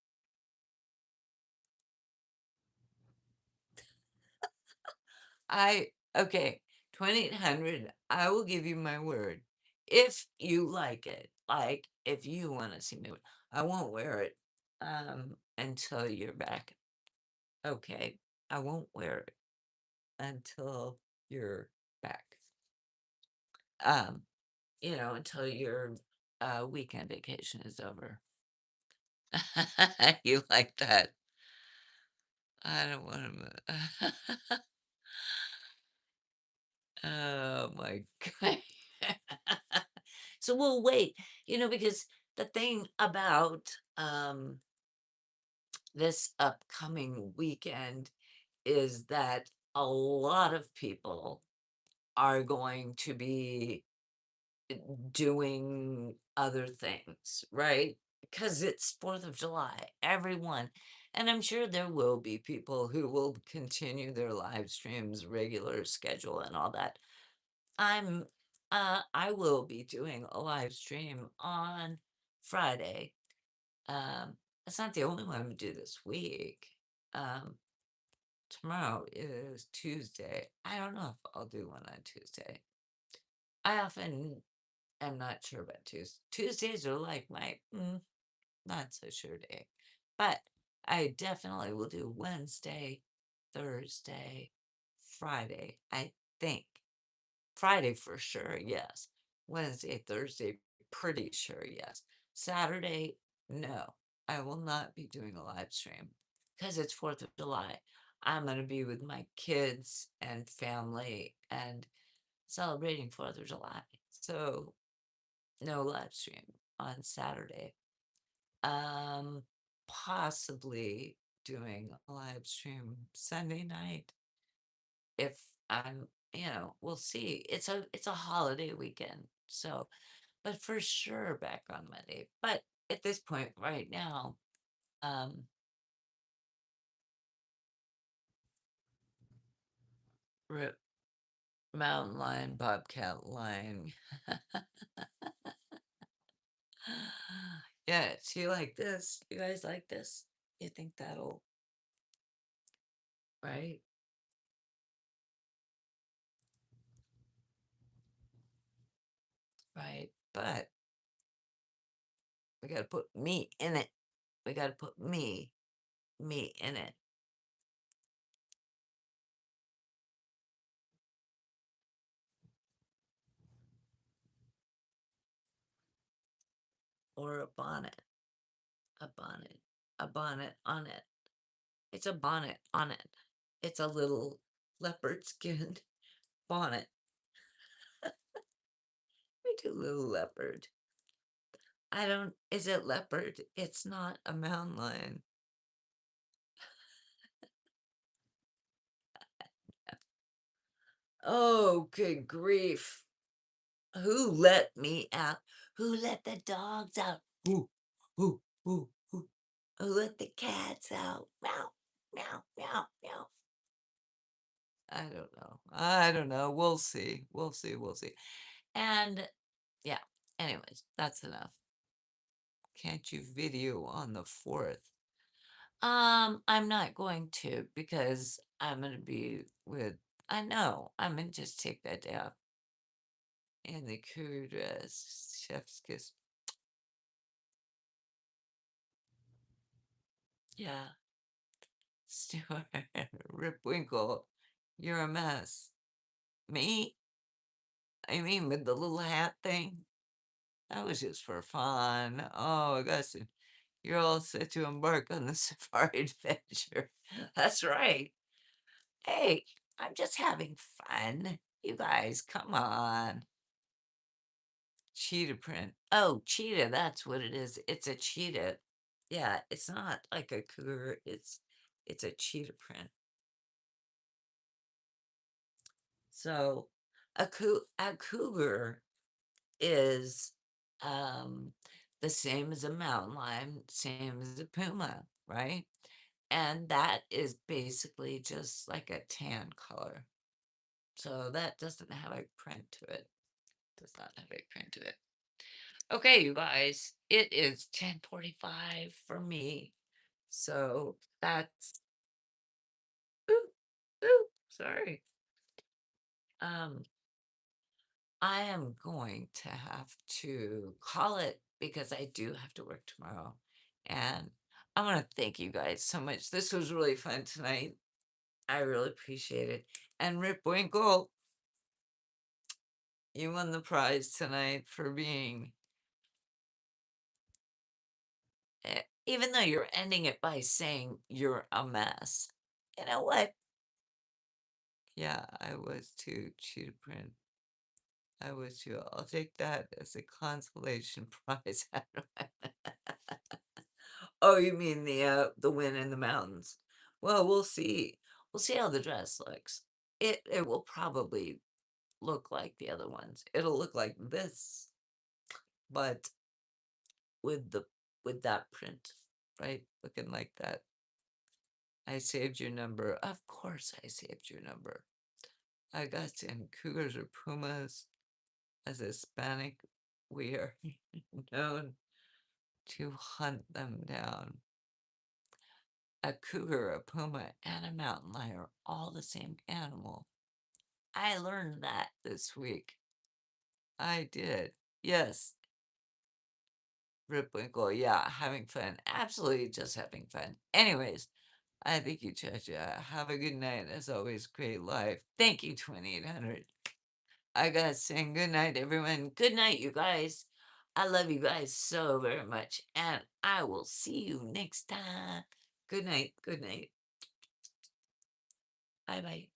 Okay, 2800. I will give you my word. If you like it, like if you want to see me, I won't wear it until you're back. Okay, I won't wear it until you're back. Um, until your weekend vacation is over. You like that? I don't want to. Oh my god. So we'll wait, because the thing about this upcoming weekend is that a lot of people are going to be doing other things, right? because it's 4th of July, everyone, and I'm sure there will be people who will continue their live streams, regular schedule and all that. I'm I will be doing a live stream on Friday. It's not the only one we do this week. Um, Tomorrow is Tuesday. I don't know if I'll do one on Tuesday. I often am not sure about Tuesdays. Tuesdays are like my not so sure day. But I definitely will do Wednesday, Thursday, Friday, I think. Friday for sure, yes. Wednesday, Thursday, pretty sure, yes. Saturday, no. I will not be doing a live stream because it's 4th of July. I'm going to be with my kids and family and celebrating 4th of July. So, no live stream on Saturday. Um, Possibly doing a live stream Sunday night if I'm, we'll see. It's a holiday weekend. So, but for sure back on Monday. But at this point right now, um, rip mountain lion, bobcat lion. Yeah, see like this. You guys like this? You think that'll right? Right. But we gotta put me in it. We gotta put me in it. Or a bonnet. A bonnet. A bonnet on it. It's a bonnet on it. It's a little leopard skinned bonnet. We do little leopard. I don't, is it leopard? It's not a mountain lion. Oh, good grief. Who let me out? Who let the dogs out? Who, who? Who let the cats out? Meow, meow, meow, meow. I don't know. I don't know. We'll see. We'll see. We'll see. And yeah, anyways, that's enough. Can't you video on the 4th? I'm not going to because I'm gonna be with I know, I'm gonna just take that day off. And the cougar dress, chef's kiss. Yeah, Stuart, Rip Winkle, you're a mess. Me? I mean, with the little hat thing? That was just for fun. Oh, Augustine, you're all set to embark on the safari adventure. That's right. Hey, I'm just having fun. You guys, come on. Cheetah print. Oh, cheetah, that's what it is. It's a cheetah. Yeah, it's not like a cougar. It's a cheetah print. So a cougar is um the same as a mountain lion, same as a puma, right? And that is basically just like a tan color. So that doesn't have a print to it. Does not have a print to it. Okay, you guys, it is 10:45 for me. So that's ooh, ooh, sorry. Um, I am going to have to call it because I do have to work tomorrow. And I want to thank you guys so much. This was really fun tonight. I really appreciate it. And Rip Winkle, you won the prize tonight for being, even though you're ending it by saying you're a mess. You know what? Yeah, I was too, cheetah print. I was too. I'll take that as a consolation prize. Oh, you mean the win in the mountains? Well, we'll see. We'll see how the dress looks. It will probably look like the other ones. It'll look like this, but with the with that print, right? Looking like that. I saved your number. Of course I saved your number. I got in cougars or pumas. As a Hispanic, we are known to hunt them down. A cougar, a puma, and a mountain lion are all the same animal. I learned that this week. I did. Yes, Ripwinkle. Yeah, having fun. Absolutely just having fun. Anyways, I think you judge. Have a good night. As always, great life. Thank you, 2800. I gotta saying good night, everyone. Good night, you guys. I love you guys so very much, and I will see you next time. Good night. Good night. Bye bye.